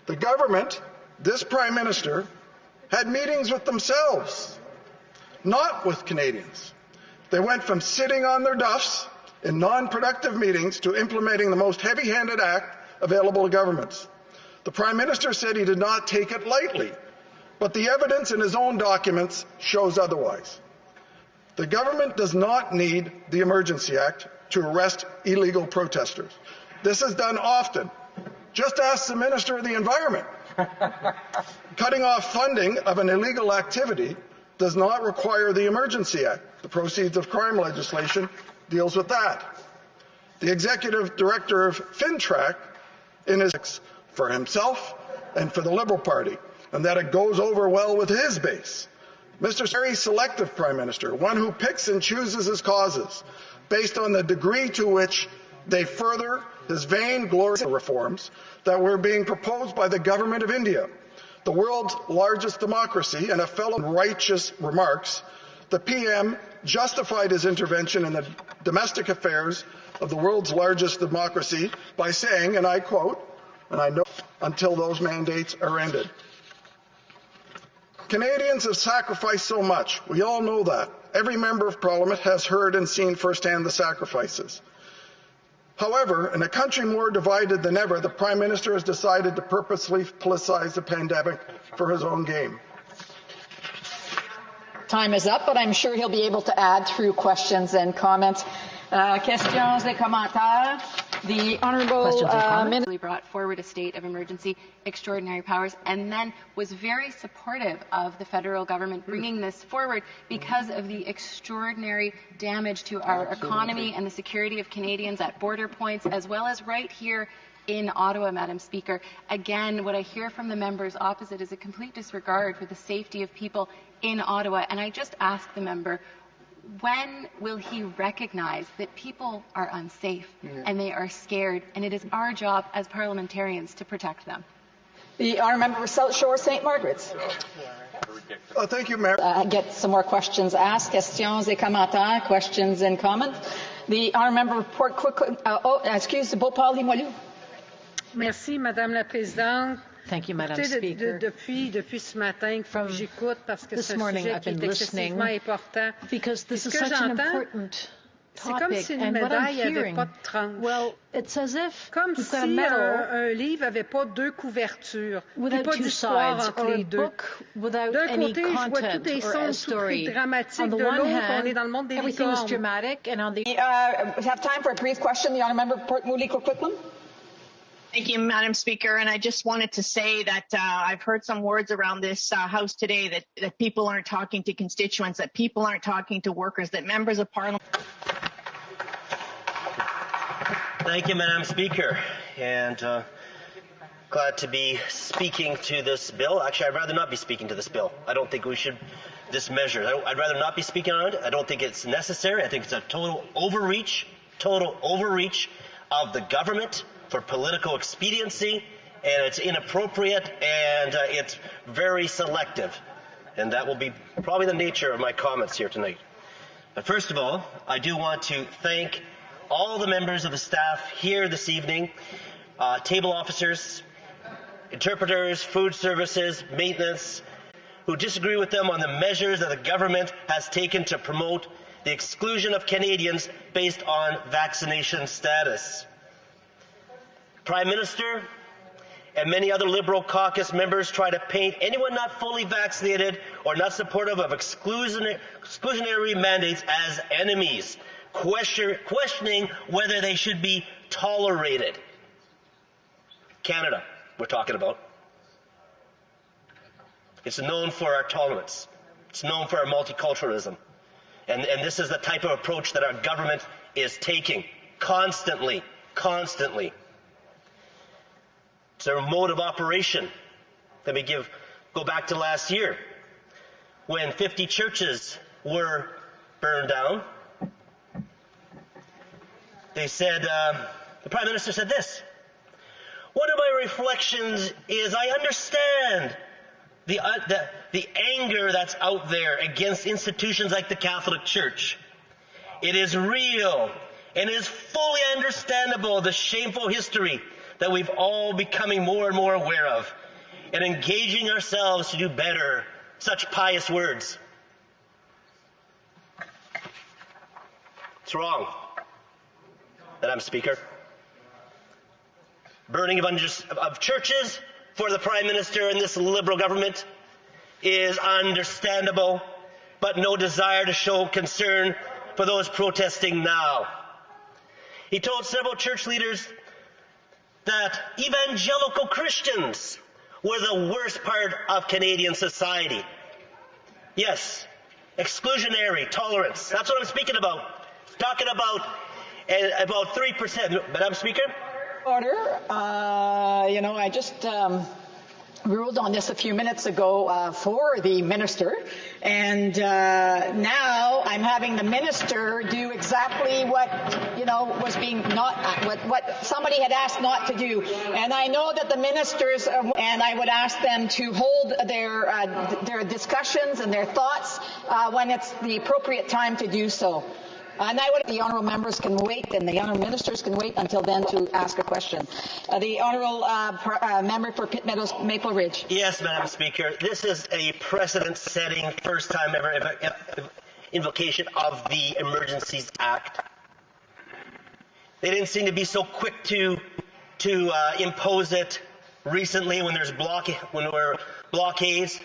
The government, this Prime Minister, had meetings with themselves, not with Canadians. They went from sitting on their duffs in non-productive meetings to implementing the most heavy-handed act available to governments. The Prime Minister said he did not take it lightly, but the evidence in his own documents shows otherwise. The government does not need the Emergency Act to arrest illegal protesters. This is done often. Just ask the Minister of the Environment. Cutting off funding of an illegal activity does not require the Emergency Act. The proceeds of crime legislation deals with that. The Executive Director of FinTrack in his for himself and for the Liberal Party, and that it goes over well with his base. Mr. Very selective Prime Minister, one who picks and chooses his causes based on the degree to which they further his vain glorious reforms that were being proposed by the government of India, the world's largest democracy. And a fellow righteous remarks, the PM justified his intervention in the domestic affairs of the world's largest democracy by saying, and I quote, and I know until those mandates are ended. Canadians have sacrificed so much. We all know that. Every member of Parliament has heard and seen firsthand the sacrifices. However, in a country more divided than ever, the Prime Minister has decided to purposely politicize the pandemic for his own game. Time is up, but I'm sure he'll be able to add through questions and comments. Questions et commentaires. The Honourable Minister brought forward a state of emergency, extraordinary powers, and then was very supportive of the federal government bringing this forward because of the extraordinary damage to our economy and the security of Canadians at border points, as well as right here in Ottawa, Madam Speaker. Again, what I hear from the members opposite is a complete disregard for the safety of people in Ottawa, and I just ask the member, when will he recognize that people are unsafe and they are scared, and it is our job as parliamentarians to protect them? The Honourable Member for South Shore, St. Margaret's. Thank you, Mayor. Get some more questions asked. Questions et commentaires. Questions and comments. The Honourable Member report quickly. Excuse me, Beauport Limoilou. Merci, Madame la Présidente. Thank you, Madam Speaker. Depuis ce matin que j'écoute parce que c'est un sujet qui est excessivement important. Because this is such an important topic, and what I'm hearing, well, it's as if we've got a medal un livre n'avait pas deux couvertures, without two sides, or a book without any content or a story. On the one hand, everything is dramatic, and on the we have time for a brief question. The Honourable Member Port Moody Coquitlam. Thank you, Madam Speaker. And I just wanted to say that I've heard some words around this House today that people aren't talking to constituents, that people aren't talking to workers, that members of Parliament. Thank you, Madam Speaker. And glad to be speaking to this bill. Actually, I'd rather not be speaking to this bill. I don't think we should, this measure. I'd rather not be speaking on it. I don't think it's necessary. I think it's a total overreach of the government for political expediency, and it's inappropriate, and it's very selective. And that will be probably the nature of my comments here tonight. But first of all, I do want to thank all the members of the staff here this evening, table officers, interpreters, food services, maintenance, who disagree with them on the measures that the government has taken to promote the exclusion of Canadians based on vaccination status. Prime Minister and many other Liberal caucus members try to paint anyone not fully vaccinated or not supportive of exclusionary mandates as enemies, questioning whether they should be tolerated. Canada, we're talking about. It's known for our tolerance. It's known for our multiculturalism. And this is the type of approach that our government is taking constantly. It's their mode of operation. Let me go back to last year when 50 churches were burned down. They said, the Prime Minister said this: one of my reflections is I understand the anger that's out there against institutions like the Catholic Church. It is real, and it is fully understandable, the shameful history that we've all becoming more and more aware of, and engaging ourselves to do better. Such pious words. It's wrong, Madam Speaker. Burning of churches for the Prime Minister and this Liberal government is understandable, but no desire to show concern for those protesting now. He told several church leaders that evangelical Christians were the worst part of Canadian society. Yes, exclusionary tolerance. That's what I'm speaking about. Talking about 3%. Madam Speaker? Order. I just ruled on this a few minutes ago for the minister, and now I'm having the minister do exactly what was being what somebody had asked not to do. And I know that the ministers, and I would ask them to hold their discussions and their thoughts when it's the appropriate time to do so. And the honourable members can wait, and the honourable ministers can wait until then to ask a question. The honourable member for Pitt Meadows, Maple Ridge. Yes, Madam Speaker. This is a precedent-setting, first-time ever invocation of the Emergencies Act. They didn't seem to be so quick to impose it recently when there were blockades.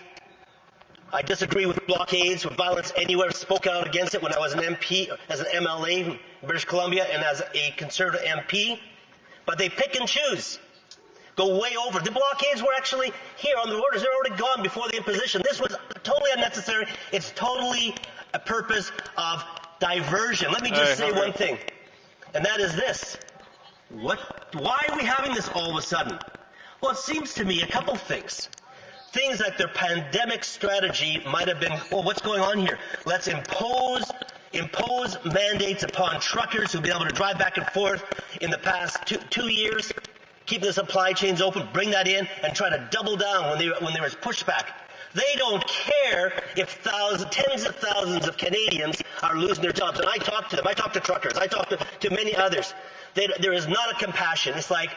I disagree with blockades, with violence anywhere, spoke out against it when I was an MP, as an MLA in British Columbia, and as a Conservative MP. But they pick and choose, go way over. The blockades were actually here on the borders. They're already gone before the imposition. This was totally unnecessary. It's totally a purpose of diversion. Let me just say one thing, and that is this. Why are we having this all of a sudden? Well, it seems to me a couple things. Things like their pandemic strategy might have been, what's going on here? Let's impose mandates upon truckers who've been able to drive back and forth in the past two years, keep the supply chains open, bring that in, and try to double down when there was pushback. They don't care if tens of thousands of Canadians are losing their jobs. And I talk to them. I talk to truckers. I talk to many others. There is not a compassion. It's like,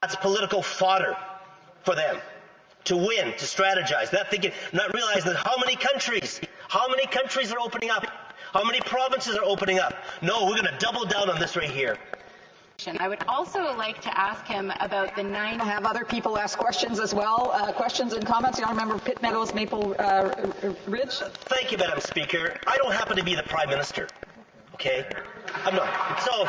That's political fodder for them to win, to strategize, not realizing that how many countries are opening up, how many provinces are opening up. No, we're going to double down on this right here. I would also like to ask him about the have other people ask questions as well. Questions and comments. You all remember Pitt Meadows, Maple Ridge? Thank you, Madam Speaker. I don't happen to be the Prime Minister, okay? I'm not. So,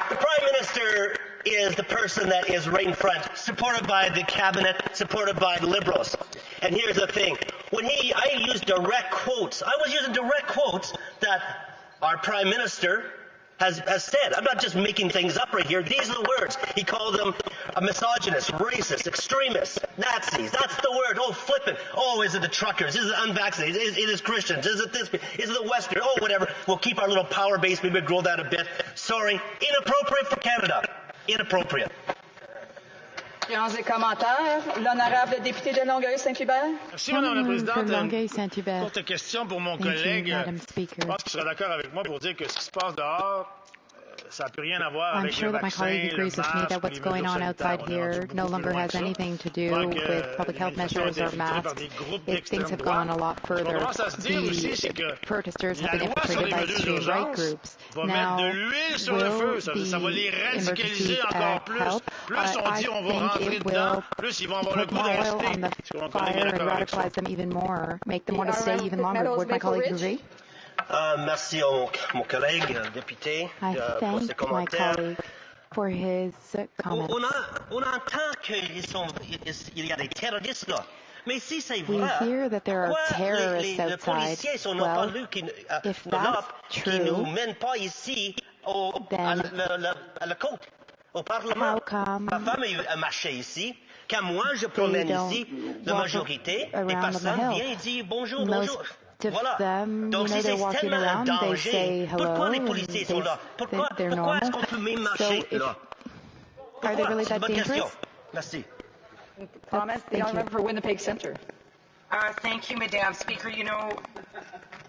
the Prime Minister is the person that is right in front, supported by the cabinet, supported by the Liberals. And here's the thing. I used direct quotes. I was using direct quotes that our Prime Minister has said. I'm not just making things up right here. These are the words. He called them a misogynist, racist, extremist, Nazis. That's the word. Oh, flippant. Oh, is it the truckers? Is it unvaccinated? Is it Christians? Is it this? Is it the Western? Oh, whatever. We'll keep our little power base. Maybe grow that a bit. Sorry. Inappropriate for Canada. Inappropriate. Des commentaires. L'honorable député de Longueuil-Saint-Hubert. Merci, Madame la Présidente. Courte question pour mon collègue. Je pense qu'il sera d'accord avec moi pour dire que ce qui se passe dehors, ça n'a plus rien à voir avec le vaccin, le masque, what's going on outside here no longer has anything to do with public health measures or masks. Things have gone a lot further. The protesters have been infiltrated by extreme right groups. Now, will the emergency help? I think it will put more oil on the fire and radicalize them even more, make them want to stay even longer. Would my colleague agree? Merci à mon collègue député pour ses commentaires. For his comments. On entend qu'il y a des terroristes là. Mais si c'est we vrai, hear that there are terrorists outside. Well, if that's qui nous mènent pas ici à la côte, au Parlement. Ma femme a marché ici. Quand moi je promène ici, la majorité des personnes viennent et disent bonjour, bonjour. Voilà. Donc si c'est tellement un danger, pourquoi les policiers sont là? Pourquoi est-ce qu'on peut même marcher là? Pourquoi? C'est une bonne question. Merci. Comments? The honourable for Winnipeg Centre. Thank you, Madam Speaker. You know,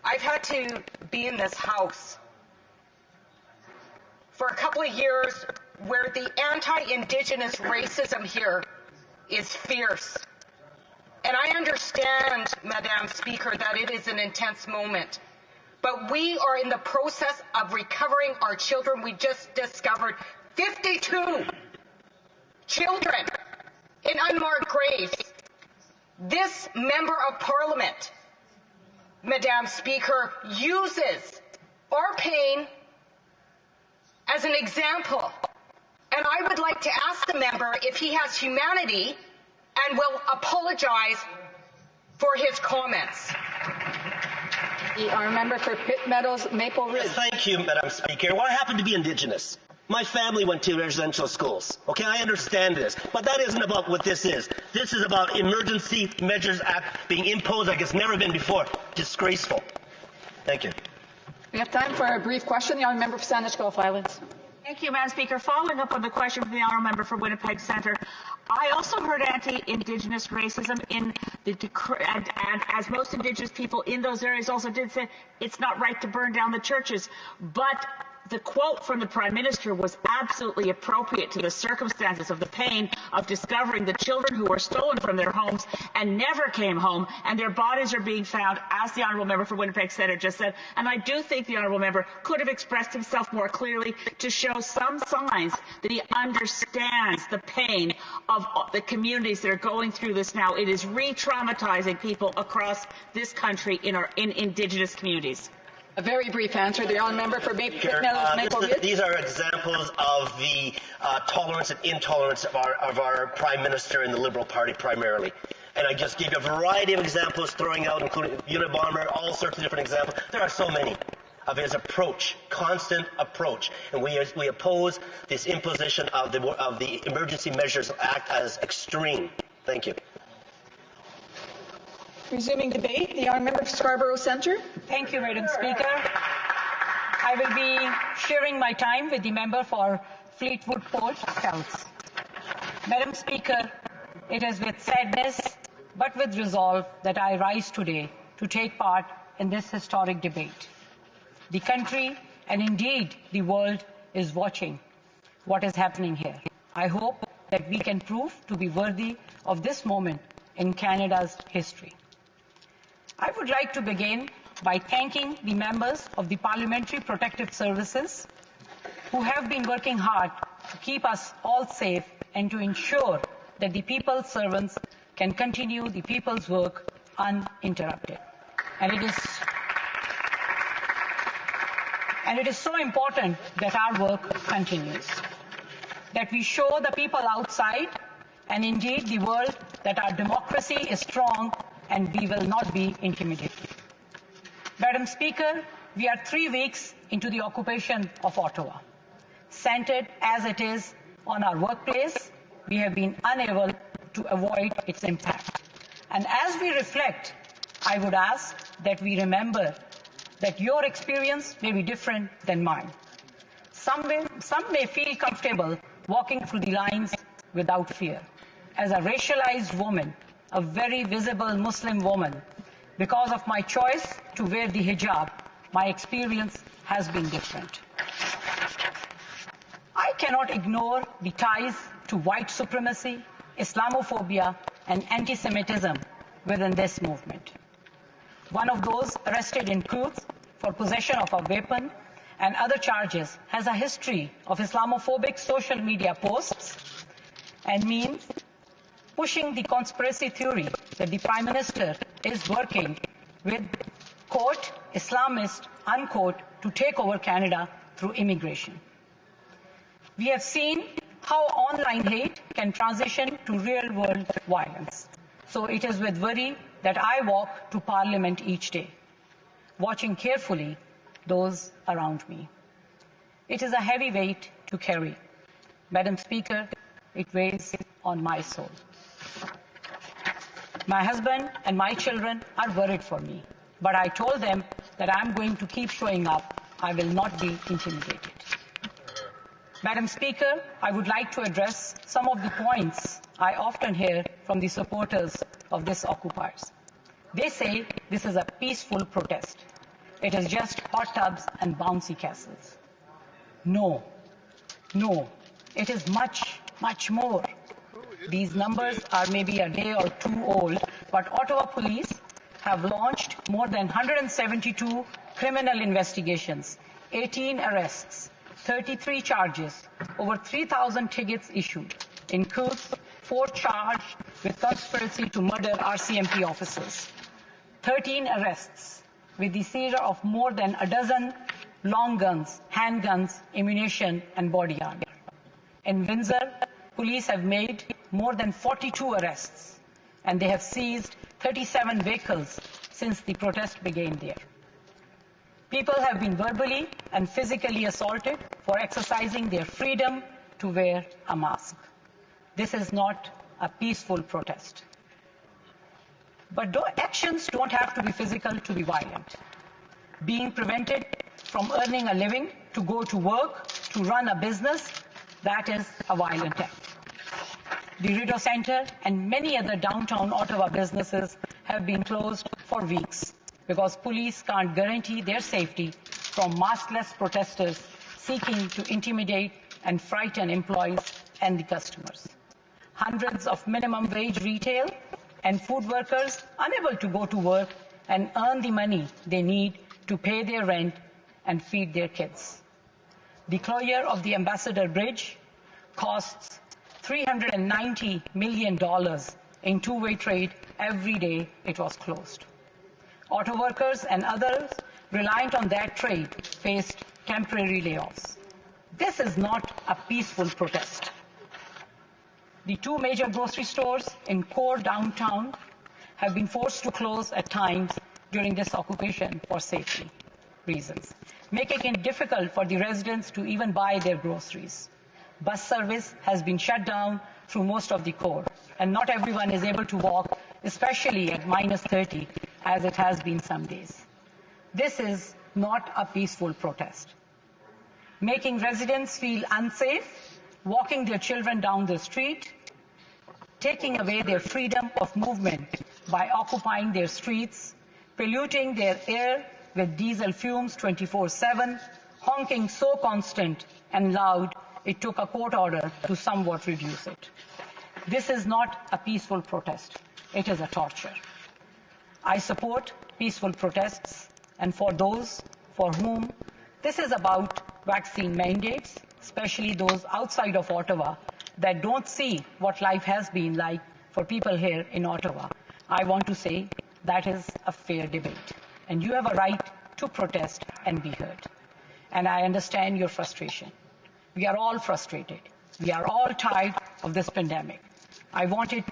I've had to be in this House for a couple of years where the anti-Indigenous racism here is fierce. And I understand, Madam Speaker, that it is an intense moment. But we are in the process of recovering our children. We just discovered 52 children in unmarked graves. This Member of Parliament, Madam Speaker, uses our pain as an example. And I would like to ask the member if he has humanity and will apologize for his comments. Our member for Pitt Meadows, Maple Ridge. Thank you, Madam Speaker. Well, I happen to be Indigenous. My family went to residential schools. Okay, I understand this. But that isn't about what this is. This is about Emergency Measures Act being imposed like it's never been before. Disgraceful. Thank you. We have time for a brief question. The honourable member for Saanich Gulf Islands. Thank you, Madam Speaker. Following up on the question from the honourable member for Winnipeg Centre, I also heard anti-Indigenous racism in the and as most Indigenous people in those areas also did say it's not right to burn down the churches. But the quote from the Prime Minister was absolutely appropriate to the circumstances of the pain of discovering the children who were stolen from their homes and never came home, and their bodies are being found, as the honourable member for Winnipeg Centre just said. And I do think the honourable member could have expressed himself more clearly to show some signs that he understands the pain of the communities that are going through this now. It is re-traumatizing people across this country in Indigenous communities. A very brief answer. The honourable member for Maple Ridge. These are examples of the tolerance and intolerance of our Prime Minister and the Liberal Party primarily. And I just gave you a variety of examples throwing out, including Unabomber, all sorts of different examples. There are so many of his approach, constant approach. And we oppose this imposition of the Emergency Measures Act as extreme. Thank you. Resuming debate, the honourable member for Scarborough Centre. Thank you, Madam Speaker. I will be sharing my time with the member for Fleetwood Port Counts. Madam Speaker, it is with sadness but with resolve that I rise today to take part in this historic debate. The country, and indeed the world, is watching. what is happening here. I hope that we can prove to be worthy of this moment in Canada's history. I would like to begin by thanking the members of the Parliamentary Protective Services who have been working hard to keep us all safe and to ensure that the people's servants can continue the people's work uninterrupted. And it is so important that our work continues, that we show the people outside and indeed the world that our democracy is strong and we will not be intimidated. Madam Speaker, we are 3 weeks into the occupation of Ottawa. Centered as it is on our workplace, we have been unable to avoid its impact. And as we reflect, I would ask that we remember that your experience may be different than mine. Some may feel comfortable walking through the lines without fear. As a racialized woman, a very visible Muslim woman, because of my choice to wear the hijab, my experience has been different. I cannot ignore the ties to white supremacy, Islamophobia, and anti-Semitism within this movement. One of those arrested in Quds for possession of a weapon and other charges has a history of Islamophobic social media posts and memes pushing the conspiracy theory that the Prime Minister is working with, quote, Islamist, unquote, to take over Canada through immigration. We have seen how online hate can transition to real-world violence. So it is with worry that I walk to Parliament each day, watching carefully those around me. It is a heavy weight to carry. Madam Speaker, it weighs on my soul. My husband and my children are worried for me, but I told them that I'm going to keep showing up. I will not be intimidated. Madam Speaker, I would like to address some of the points I often hear from the supporters of this occupiers. They say this is a peaceful protest. It is just hot tubs and bouncy castles. No, it is much, much more. These numbers are maybe a day or two old, but Ottawa police have launched more than 172 criminal investigations, 18 arrests, 33 charges, over 3,000 tickets issued, includes 4 charged with conspiracy to murder RCMP officers, 13 arrests with the seizure of more than a dozen long guns, handguns, ammunition, and body armor. In Windsor, police have made more than 42 arrests, and they have seized 37 vehicles since the protest began there. People have been verbally and physically assaulted for exercising their freedom to wear a mask. This is not a peaceful protest. But actions don't have to be physical to be violent. Being prevented from earning a living, to go to work, to run a business, that is a violent act. The Rideau Centre and many other downtown Ottawa businesses have been closed for weeks because police can't guarantee their safety from maskless protesters seeking to intimidate and frighten employees and the customers. Hundreds of minimum wage retail and food workers unable to go to work and earn the money they need to pay their rent and feed their kids. The closure of the Ambassador Bridge costs $390 million in two-way trade every day it was closed. Auto workers and others reliant on that trade faced temporary layoffs. This is not a peaceful protest. The 2 major grocery stores in core downtown have been forced to close at times during this occupation for safety reasons, making it difficult for the residents to even buy their groceries. Bus service has been shut down through most of the core, and not everyone is able to walk, especially at -30, as it has been some days. This is not a peaceful protest. Making residents feel unsafe, walking their children down the street, taking away their freedom of movement by occupying their streets, polluting their air with diesel fumes 24/7, honking so constant and loud it took a court order to somewhat reduce it. This is not a peaceful protest. It is a torture. I support peaceful protests, and for those for whom this is about vaccine mandates, especially those outside of Ottawa that don't see what life has been like for people here in Ottawa, I want to say that is a fair debate. And you have a right to protest and be heard. And I understand your frustration. We are all frustrated. We are all tired of this pandemic. I want it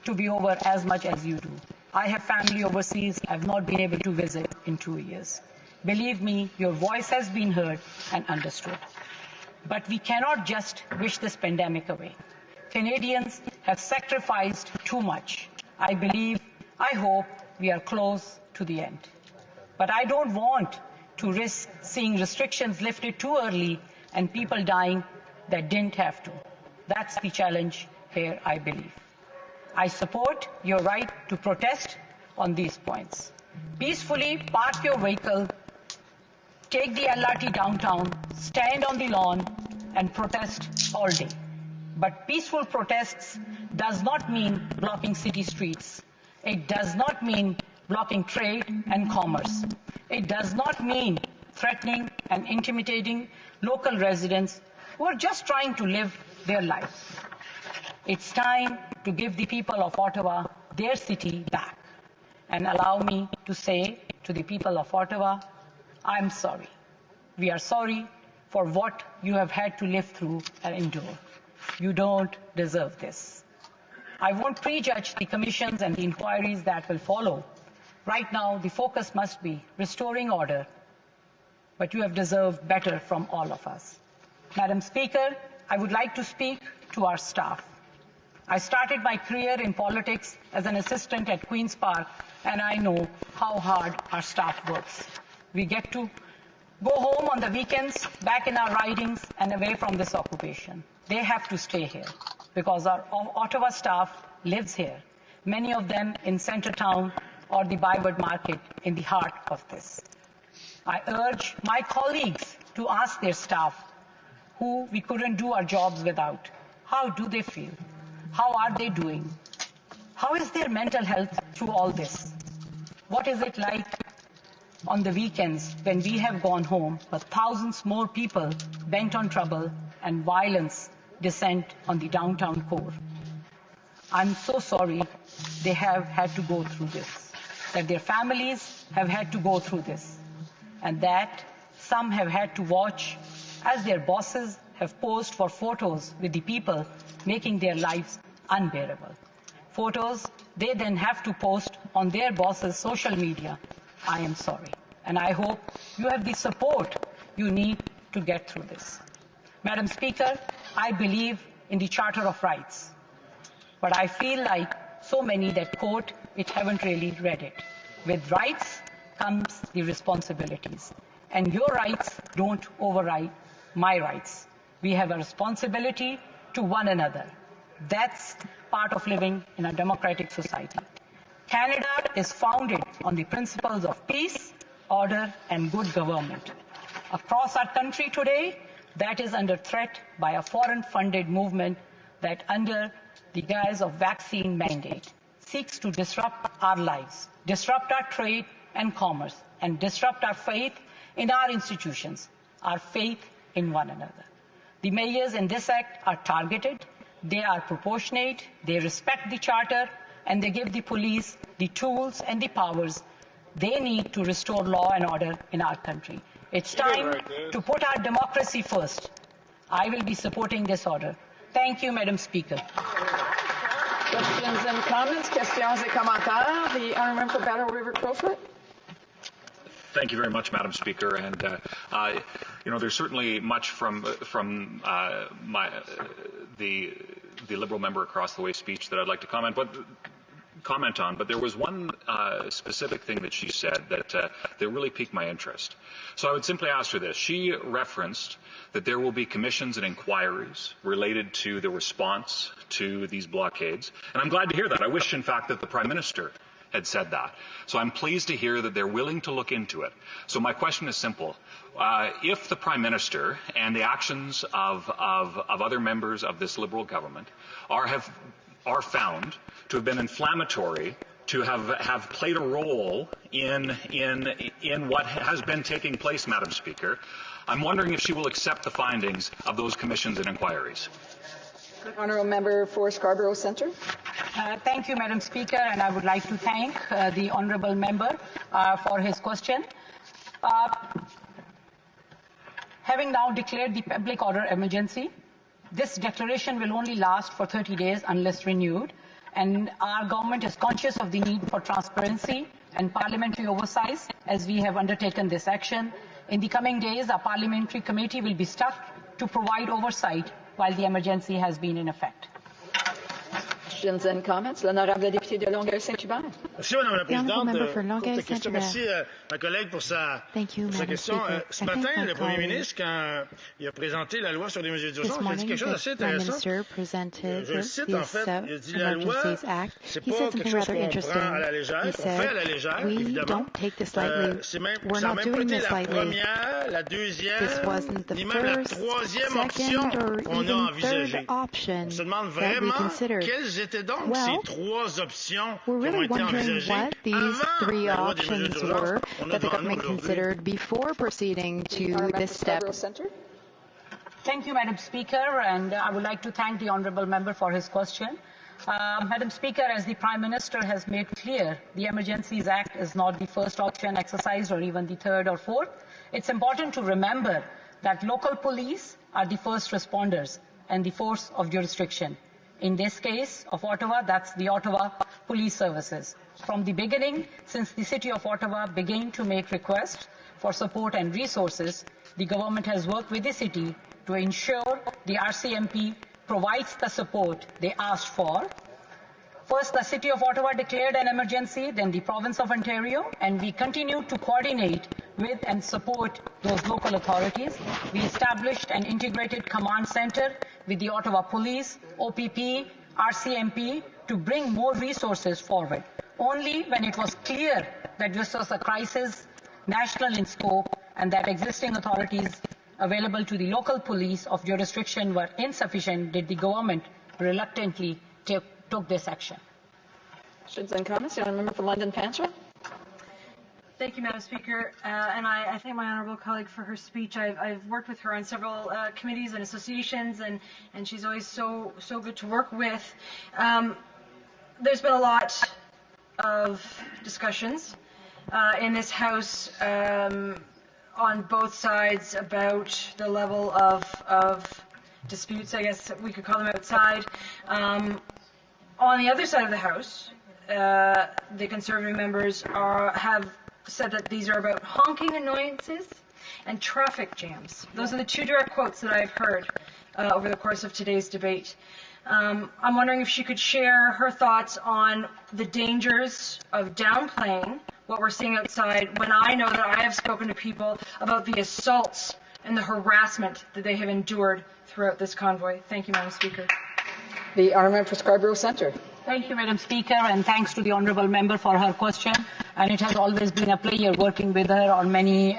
to be over as much as you do. I have family overseas. I have not been able to visit in 2 years. Believe me, your voice has been heard and understood. But we cannot just wish this pandemic away. Canadians have sacrificed too much. I believe, I hope we are close to the end. But I don't want to risk seeing restrictions lifted too early and people dying that didn't have to. That's the challenge here, I believe. I support your right to protest on these points. Peacefully park your vehicle, take the LRT downtown, stand on the lawn, and protest all day. But peaceful protests does not mean blocking city streets. It does not mean blocking trade and commerce. It does not mean threatening and intimidating local residents who are just trying to live their lives. It's time to give the people of Ottawa their city back. And allow me to say to the people of Ottawa, I'm sorry. We are sorry for what you have had to live through and endure. You don't deserve this. I won't prejudge the commissions and the inquiries that will follow. Right now, the focus must be restoring order, but you have deserved better from all of us. Madam Speaker, I would like to speak to our staff. I started my career in politics as an assistant at Queen's Park, and I know how hard our staff works. We get to go home on the weekends, back in our ridings, and away from this occupation. They have to stay here because our Ottawa staff lives here, many of them in Centretown or the Byward Market in the heart of this. I urge my colleagues to ask their staff who we couldn't do our jobs without. How do they feel? How are they doing? How is their mental health through all this? What is it like on the weekends when we have gone home, but thousands more people bent on trouble and violence descend on the downtown core? I'm so sorry they have had to go through this, that their families have had to go through this, and that some have had to watch as their bosses have posed for photos with the people making their lives unbearable. Photos they then have to post on their bosses' social media. I am sorry, and I hope you have the support you need to get through this. Madam Speaker, I believe in the Charter of Rights, but I feel like so many that quote it haven't really read it. With rights comes the responsibilities, and your rights don't override my rights. We have a responsibility to one another. That's part of living in a democratic society. Canada is founded on the principles of peace, order, and good government. Across our country today, that is under threat by a foreign-funded movement that, under the guise of vaccine mandate, seeks to disrupt our lives, disrupt our trade and commerce, and disrupt our faith in our institutions, our faith in one another. The measures in this act are targeted, they are proportionate, they respect the Charter, and they give the police the tools and the powers they need to restore law and order in our country. It's time to put our democracy first. I will be supporting this order. Thank you, Madam Speaker. Questions and comments, questions et commentaires. The honourable member for Battle River Crowfoot. Thank you very much, Madam Speaker. And there's certainly much from the Liberal member across the way speech that I'd like to comment on. But there was one specific thing that she said that really piqued my interest. So I would simply ask her this. She referenced that there will be commissions and inquiries related to the response to these blockades. And I'm glad to hear that. I wish, in fact, that the Prime Minister had said that. So I'm pleased to hear that they're willing to look into it. So my question is simple. If the Prime Minister and the actions of other members of this Liberal government are found to have been inflammatory, to have played a role in what has been taking place, Madam Speaker, I'm wondering if she will accept the findings of those commissions and inquiries. Honourable Member for Scarborough Centre. Thank you, Madam Speaker, and I would like to thank the Honourable Member for his question. Having now declared the public order emergency, this declaration will only last for 30 days unless renewed, and our government is conscious of the need for transparency and parliamentary oversight as we have undertaken this action. In the coming days, our parliamentary committee will be staffed to provide oversight while the emergency has been in effect. Questions and comments. L'honorable député de Longueuil-Saint-Hubert. Merci, Madame la Présidente. Courte question. Merci ma collègue pour sa question. Ce matin, le Premier ministre, quand il a présenté la loi sur les mesures d'urgence, il a dit quelque chose d'assez intéressant. Je le cite, en fait. Il a dit la loi, c'est pas quelque chose qu'on prend à la légère, qu'on fait à la légère, évidemment. Ça n'a même pas été la première, la deuxième, ni même la troisième option qu'on a envisagée. On se demande vraiment quelles étaient donc ces trois options qui ont été envisagées avant la loi des mesures d'urgence qu'on a devant nous aujourd'hui. Thank you, Madam Speaker, and I would like to thank the Honourable Member for his question. Madam Speaker, as the Prime Minister has made clear, the Emergencies Act is not the first option exercised or even the third or fourth. It's important to remember that local police are the first responders and the force of jurisdiction. In this case of Ottawa, that's the Ottawa Police Services. From the beginning, since the City of Ottawa began to make requests for support and resources, the government has worked with the city to ensure the RCMP provides the support they asked for. First, the City of Ottawa declared an emergency, then the Province of Ontario, and we continue to coordinate with and support those local authorities. We established an integrated command center with the Ottawa Police, OPP, RCMP to bring more resources forward. Only when it was clear that this was a crisis, national in scope, and that existing authorities available to the local police of jurisdiction were insufficient did the government reluctantly took this action. Questions and comments? The Member for London Pantra. Thank you, Madam Speaker, and I thank my honourable colleague for her speech. I've worked with her on several committees and associations, and she's always so good to work with. There's been a lot of discussions in this House on both sides about the level of disputes, I guess we could call them outside. On the other side of the House, the Conservative members have said that these are about honking annoyances and traffic jams. Those are the two direct quotes that I've heard over the course of today's debate. I'm wondering if she could share her thoughts on the dangers of downplaying what we're seeing outside, when I know that I have spoken to people about the assaults and the harassment that they have endured throughout this convoy. Thank you, Madam Speaker. The Honourable for Scarborough Centre. Thank you, Madam Speaker, and thanks to the Honourable Member for her question. And it has always been a pleasure working with her on many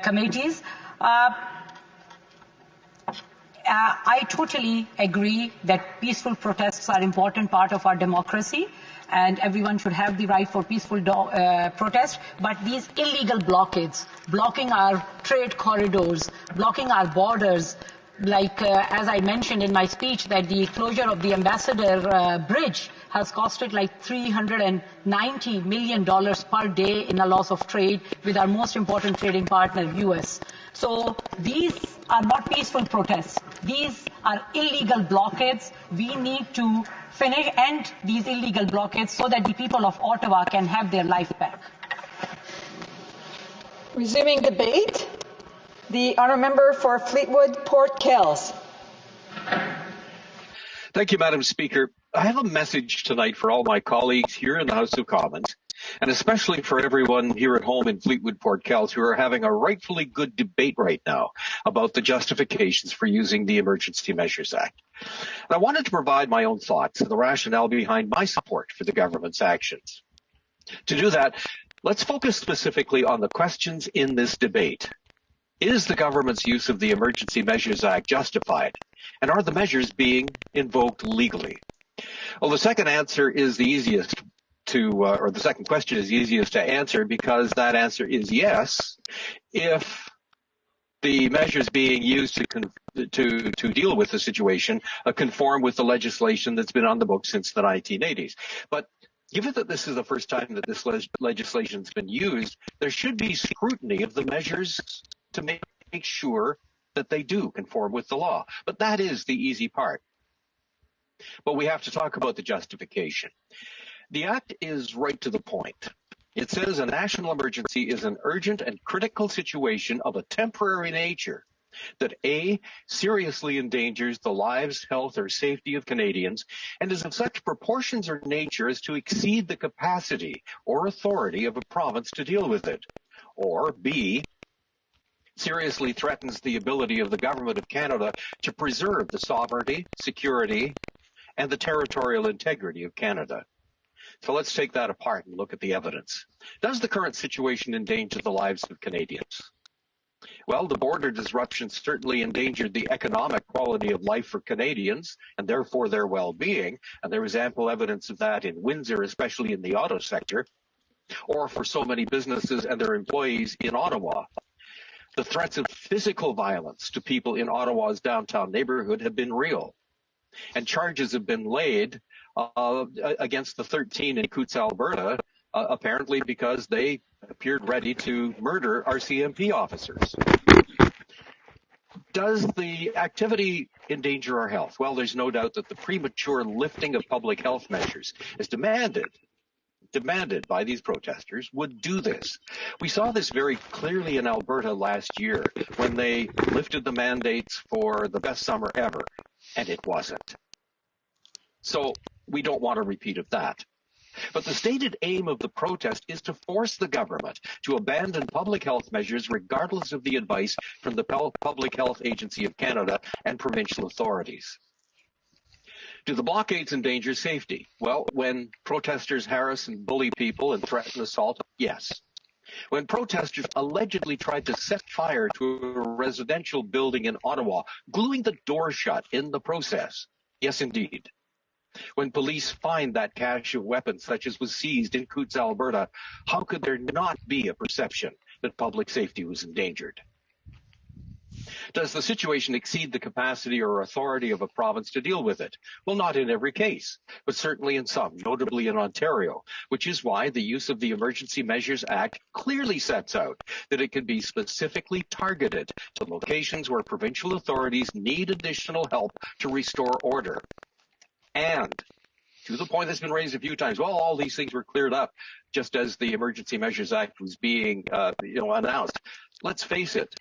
committees. I totally agree that peaceful protests are an important part of our democracy, and everyone should have the right for peaceful protest. But these illegal blockades, blocking our trade corridors, blocking our borders, like as I mentioned in my speech, that the closure of the Ambassador Bridge has costed like $390 million per day in a loss of trade with our most important trading partner, US. So these are not peaceful protests. These are illegal blockades. We need to end these illegal blockades so that the people of Ottawa can have their life back. Resuming debate, the Honourable Member for Fleetwood Port Kells. Thank you, Madam Speaker. I have a message tonight for all my colleagues here in the House of Commons, and especially for everyone here at home in Fleetwood Port Kells who are having a rightfully good debate right now about the justifications for using the Emergency Measures Act. And I wanted to provide my own thoughts and the rationale behind my support for the government's actions. To do that, let's focus specifically on the questions in this debate. Is the government's use of the Emergency Measures Act justified? And are the measures being invoked legally? Well, the second answer is the easiest or the second question is easiest to answer, because that answer is yes, if the measures being used to deal with the situation conform with the legislation that's been on the books since the 1980s. But given that this is the first time that this legislation has been used, there should be scrutiny of the measures to make sure that they do conform with the law. But that is the easy part. But we have to talk about the justification. The Act is right to the point. It says a national emergency is an urgent and critical situation of a temporary nature that A, seriously endangers the lives, health, or safety of Canadians, and is of such proportions or nature as to exceed the capacity or authority of a province to deal with it. Or B, seriously threatens the ability of the Government of Canada to preserve the sovereignty, security, and the territorial integrity of Canada. So let's take that apart and look at the evidence. Does the current situation endanger the lives of Canadians? Well, the border disruption certainly endangered the economic quality of life for Canadians, and therefore their well-being, and there is ample evidence of that in Windsor, especially in the auto sector, or for so many businesses and their employees in Ottawa. The threats of physical violence to people in Ottawa's downtown neighborhood have been real, and charges have been laid against the 13 in Coutts, Alberta, apparently because they appeared ready to murder RCMP officers. Does the activity endanger our health? Well, there's no doubt that the premature lifting of public health measures is demanded by these protesters would do this. We saw this very clearly in Alberta last year when they lifted the mandates for the best summer ever, and it wasn't. So we don't want a repeat of that. But the stated aim of the protest is to force the government to abandon public health measures regardless of the advice from the Public Health Agency of Canada and provincial authorities. Do the blockades endanger safety? Well, when protesters harass and bully people and threaten assault, yes. When protesters allegedly tried to set fire to a residential building in Ottawa, gluing the door shut in the process, yes indeed. When police find that cache of weapons such as was seized in Coutts, Alberta, how could there not be a perception that public safety was endangered? Does the situation exceed the capacity or authority of a province to deal with it? Well, not in every case, but certainly in some, notably in Ontario, which is why the use of the Emergency Measures Act clearly sets out that it can be specifically targeted to locations where provincial authorities need additional help to restore order. And to the point that's been raised a few times, well, all these things were cleared up just as the Emergency Measures Act was being announced. Let's face it.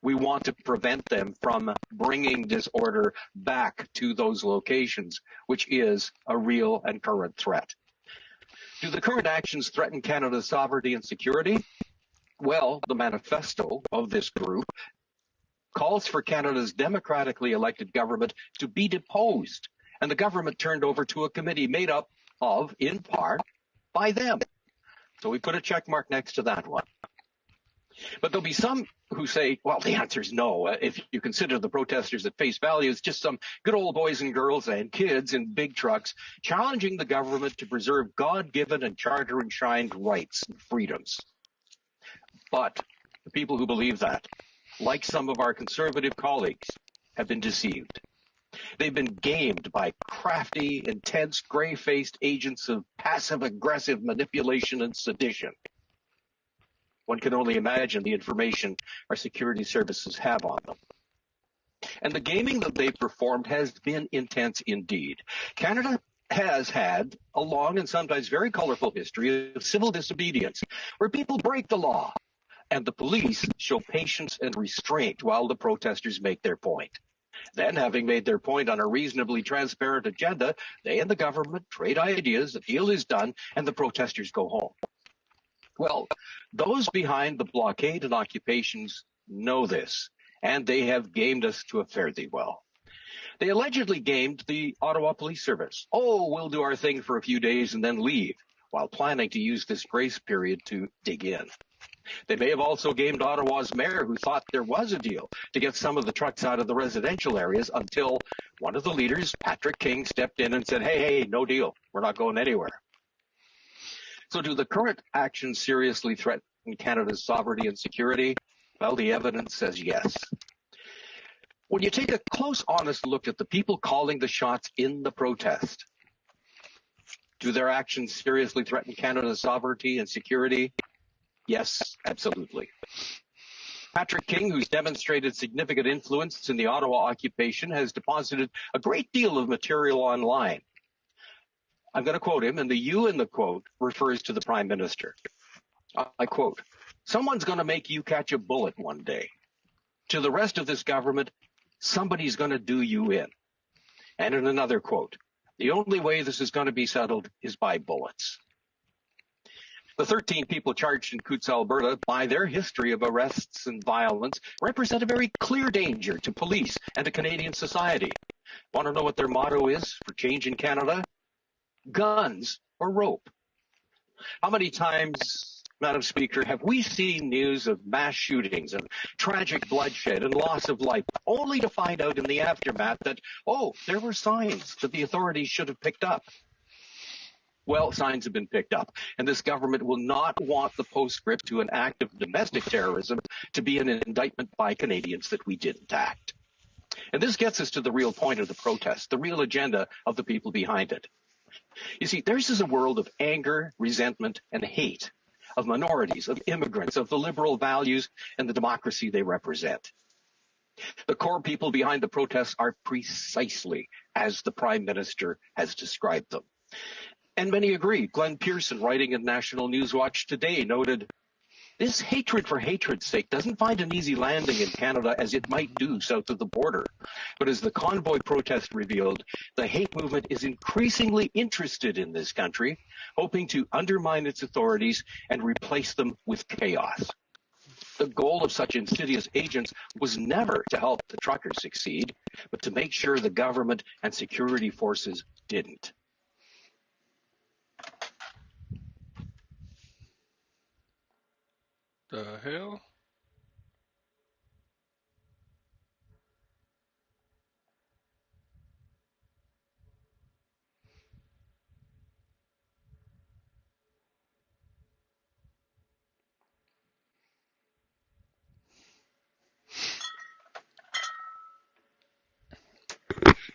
We want to prevent them from bringing disorder back to those locations, which is a real and current threat. Do the current actions threaten Canada's sovereignty and security? Well, the manifesto of this group calls for Canada's democratically elected government to be deposed, and the government turned over to a committee made up of, in part, by them. So we put a check mark next to that one. But there'll be some who say, well, the answer is no. If you consider the protesters at face value as just some good old boys and girls and kids in big trucks challenging the government to preserve God-given and charter-enshrined rights and freedoms. But the people who believe that, like some of our conservative colleagues, have been deceived. They've been gamed by crafty, intense, gray-faced agents of passive-aggressive manipulation and sedition. One can only imagine the information our security services have on them. And the gaming that they've performed has been intense indeed. Canada has had a long and sometimes very colorful history of civil disobedience, where people break the law, and the police show patience and restraint while the protesters make their point. Then, having made their point on a reasonably transparent agenda, they and the government trade ideas, the deal is done, and the protesters go home. Well, those behind the blockade and occupations know this, and they have gamed us to a fare thee well. They allegedly gamed the Ottawa Police Service. Oh, we'll do our thing for a few days and then leave. while planning to use this grace period to dig in. They may have also gamed Ottawa's mayor, who thought there was a deal to get some of the trucks out of the residential areas until one of the leaders, Patrick King, stepped in and said, hey, no deal. We're not going anywhere. So do the current actions seriously threaten Canada's sovereignty and security? Well, the evidence says yes. When you take a close, honest look at the people calling the shots in the protest, do their actions seriously threaten Canada's sovereignty and security? Yes, absolutely. Patrick King, who's demonstrated significant influence in the Ottawa occupation, has deposited a great deal of material online. I'm going to quote him, and the you in the quote refers to the Prime Minister. I quote, "Someone's going to make you catch a bullet one day. To the rest of this government, somebody's going to do you in." And in another quote, "The only way this is going to be settled is by bullets." The 13 people charged in Coutts, Alberta, by their history of arrests and violence, represent a very clear danger to police and to Canadian society. Want to know what their motto is for change in Canada? Guns or rope. How many times, Madam Speaker, have we seen news of mass shootings and tragic bloodshed and loss of life, only to find out in the aftermath that, there were signs that the authorities should have picked up? Well, signs have been picked up, and this government will not want the postscript to an act of domestic terrorism to be an indictment by Canadians that we didn't act. And this gets us to the real point of the protest, the real agenda of the people behind it. You see, theirs is a world of anger, resentment, and hate, of minorities, of immigrants, of the liberal values and the democracy they represent. The core people behind the protests are precisely as the Prime Minister has described them. And many agree. Glenn Pearson, writing in National Newswatch today, noted, "This hatred for hatred's sake doesn't find an easy landing in Canada as it might do south of the border. But as the convoy protest revealed, the hate movement is increasingly interested in this country, hoping to undermine its authorities and replace them with chaos. The goal of such insidious agents was never to help the truckers succeed, but to make sure the government and security forces didn't." The hell?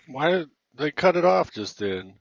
Why did they cut it off just then?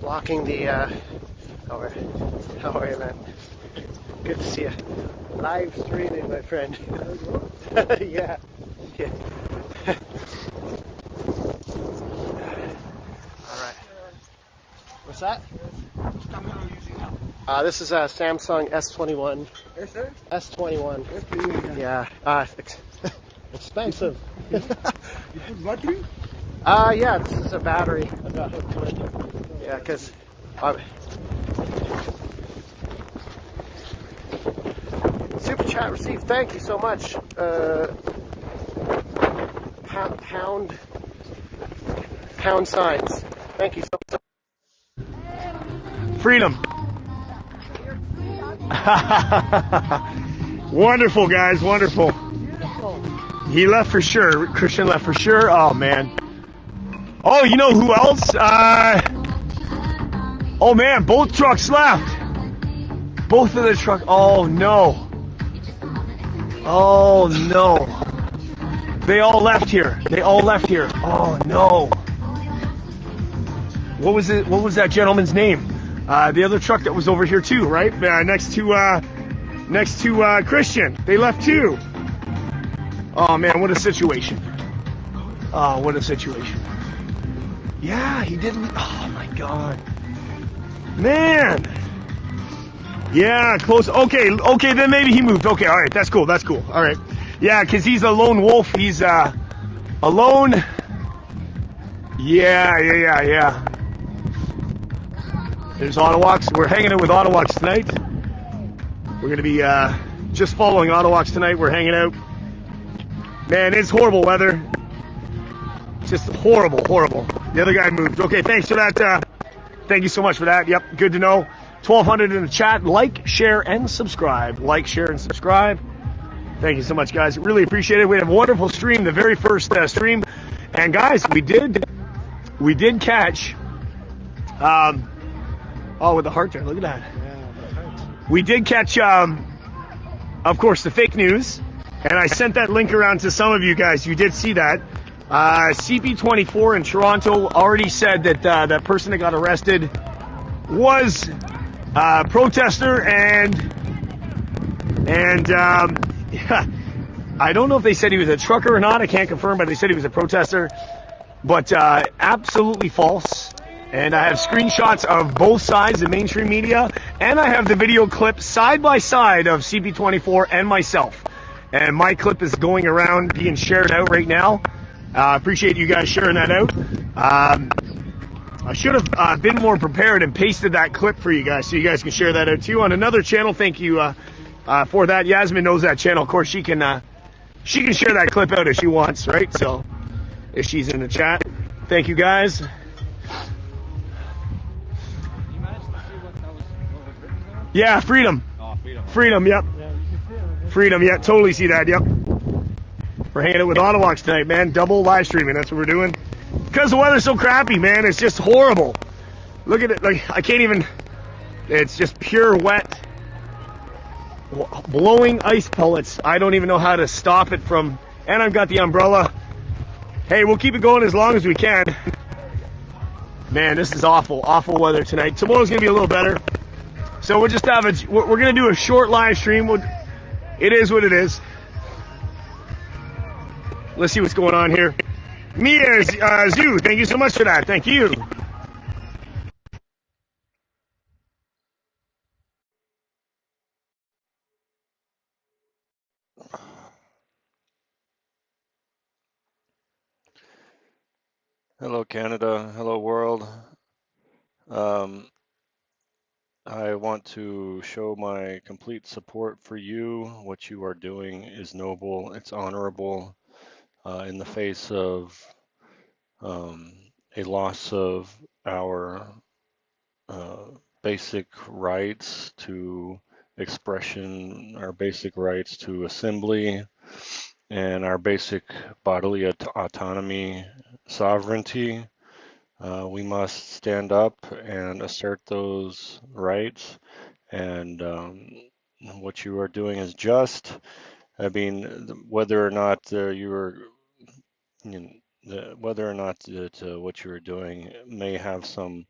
Walking the, how are you, man? Good to see you. Live streaming, my friend. Yeah. All right. What's that? This is a Samsung S21. Yes, sir? S21. Yeah. Expensive. You put battery? Yeah, this is a battery. I got hooked to it. Yeah, because Super chat received. Thank you so much. Pound signs. Thank you so much. Freedom. Wonderful, guys. Wonderful. He left for sure. Christian left for sure. Oh, man. Oh, you know who else? Oh, man. Both trucks left. Both of the trucks. Oh, no. Oh, no. They all left here. They all left here. Oh, no. What was it? What was that gentleman's name? The other truck that was over here too, right? Next to Christian. They left too. Oh man, what a situation. Oh, what a situation. Yeah, he didn't. Oh my God. Man. Yeah, close. Okay, then maybe he moved. Okay, all right, that's cool. All right. Yeah, because he's a lone wolf. He's alone. Yeah. There's Ottawaks. We're hanging out with Ottawaks tonight. We're going to be just following Ottawaks tonight. We're hanging out. Man, it's horrible weather. Just horrible. The other guy moved. Okay, thanks for that. Thank you so much for that. Yep, good to know. 1,200 in the chat. Like, share, and subscribe. Like, share, and subscribe. Thank you so much, guys. Really appreciate it. We had a wonderful stream, the very first stream. And, guys, we did catch... Oh, with the heart there. Look at that. We did catch, of course, the fake news. And I sent that link around to some of you guys. You did see that. CP24 in Toronto already said that that person that got arrested was a protester. And yeah, I don't know if they said he was a trucker or not. I can't confirm, but they said he was a protester. But absolutely false. And I have screenshots of both sides, the mainstream media, and I have the video clip side by side of CP24 and myself. And my clip is going around, being shared out right now. Appreciate you guys sharing that out. I should have been more prepared and pasted that clip for you guys so you guys can share that out too on another channel. Thank you for that. Yasmin knows that channel. Of course, she can share that clip out if she wants, right? So if she's in the chat, thank you guys. Yeah, freedom. Oh, freedom, yep. Freedom, yeah, totally see that, yep. We're hanging out with Ottawaks tonight, man. Double live streaming, that's what we're doing. Because the weather's so crappy, man. It's just horrible. Look at it, like, I can't even... It's just pure wet. Blowing ice pellets. I don't even know how to stop it from... And I've got the umbrella. Hey, we'll keep it going as long as we can. Man, this is awful. Awful weather tonight. Tomorrow's going to be a little better. So we'll just have we're going to do a short live stream. It is what it is. Let's see what's going on here. Mia Zoo, thank you so much for that. Thank you. Hello, Canada. Hello, world. I want to show my complete support for you. What you are doing is noble. It's honorable in the face of a loss of our basic rights to expression, our basic rights to assembly, and our basic bodily autonomy, sovereignty. We must stand up and assert those rights, and what you are doing is just. I mean, whether or not whether or not that what you are doing may have some,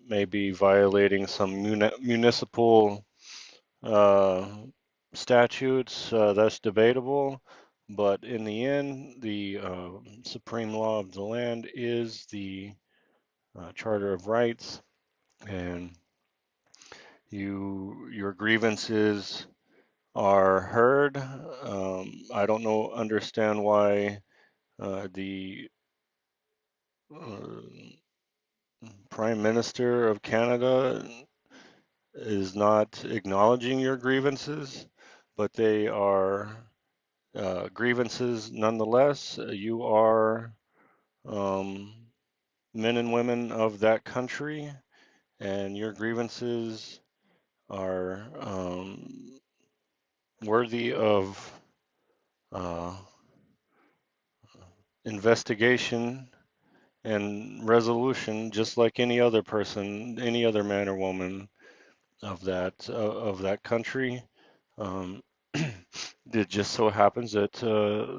maybe violating some municipal statutes, that's debatable. But in the end, the supreme law of the land is the Charter of Rights, and your grievances are heard. I don't understand why the Prime Minister of Canada is not acknowledging your grievances, but they are grievances nonetheless. You are men and women of that country, and your grievances are worthy of investigation and resolution, just like any other person, any other man or woman of that country. It just so happens that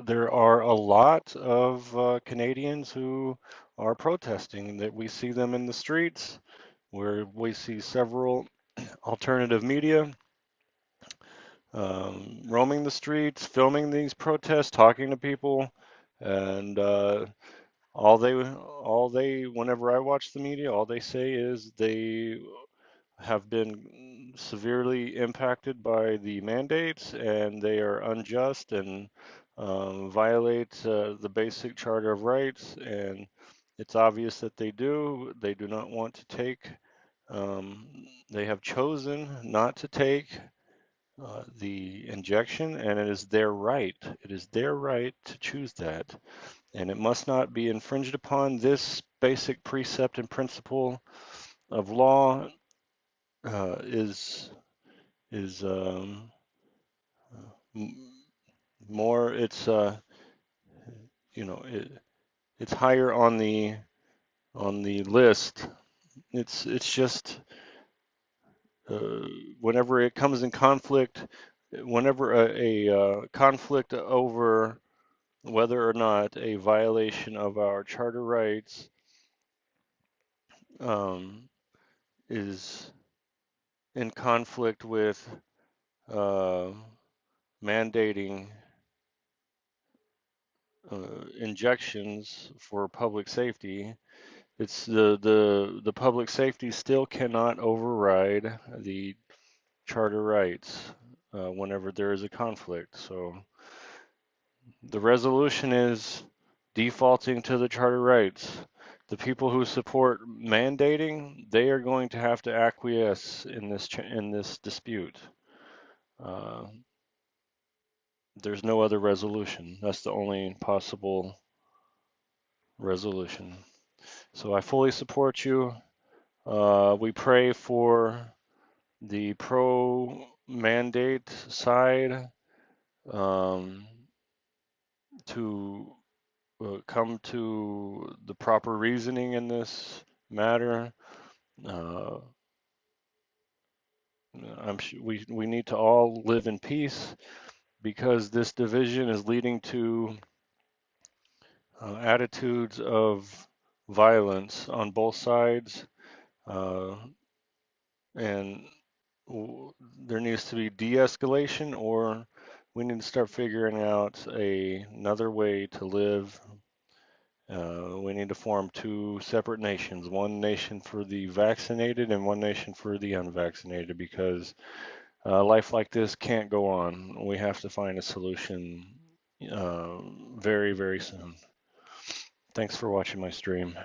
there are a lot of Canadians who are protesting, that we see them in the streets, where we see several alternative media roaming the streets, filming these protests, talking to people, and whenever I watch the media, all they say is they have been severely impacted by the mandates, and they are unjust and violate the basic Charter of Rights. And it's obvious that they do. They do not want to take. They have chosen not to take the injection, and it is their right. It is their right to choose that, and it must not be infringed upon. This basic precept and principle of law is more. It's higher on the list. It's just whenever it comes in conflict, whenever a conflict over whether or not a violation of our charter rights is in conflict with mandating injections for public safety, it's the public safety still cannot override the charter rights whenever there is a conflict. So the resolution is defaulting to the charter rights. The people who support mandating, they are going to have to acquiesce in this dispute. There's no other resolution. That's the only possible resolution. So I fully support you. We pray for the pro-mandate side to come to the proper reasoning in this matter. We need to all live in peace, because this division is leading to attitudes of violence on both sides, and there needs to be de-escalation, or we need to start figuring out another way to live. We need to form two separate nations, one nation for the vaccinated and one nation for the unvaccinated, because life like this can't go on. We have to find a solution very, very soon. Thanks for watching my stream.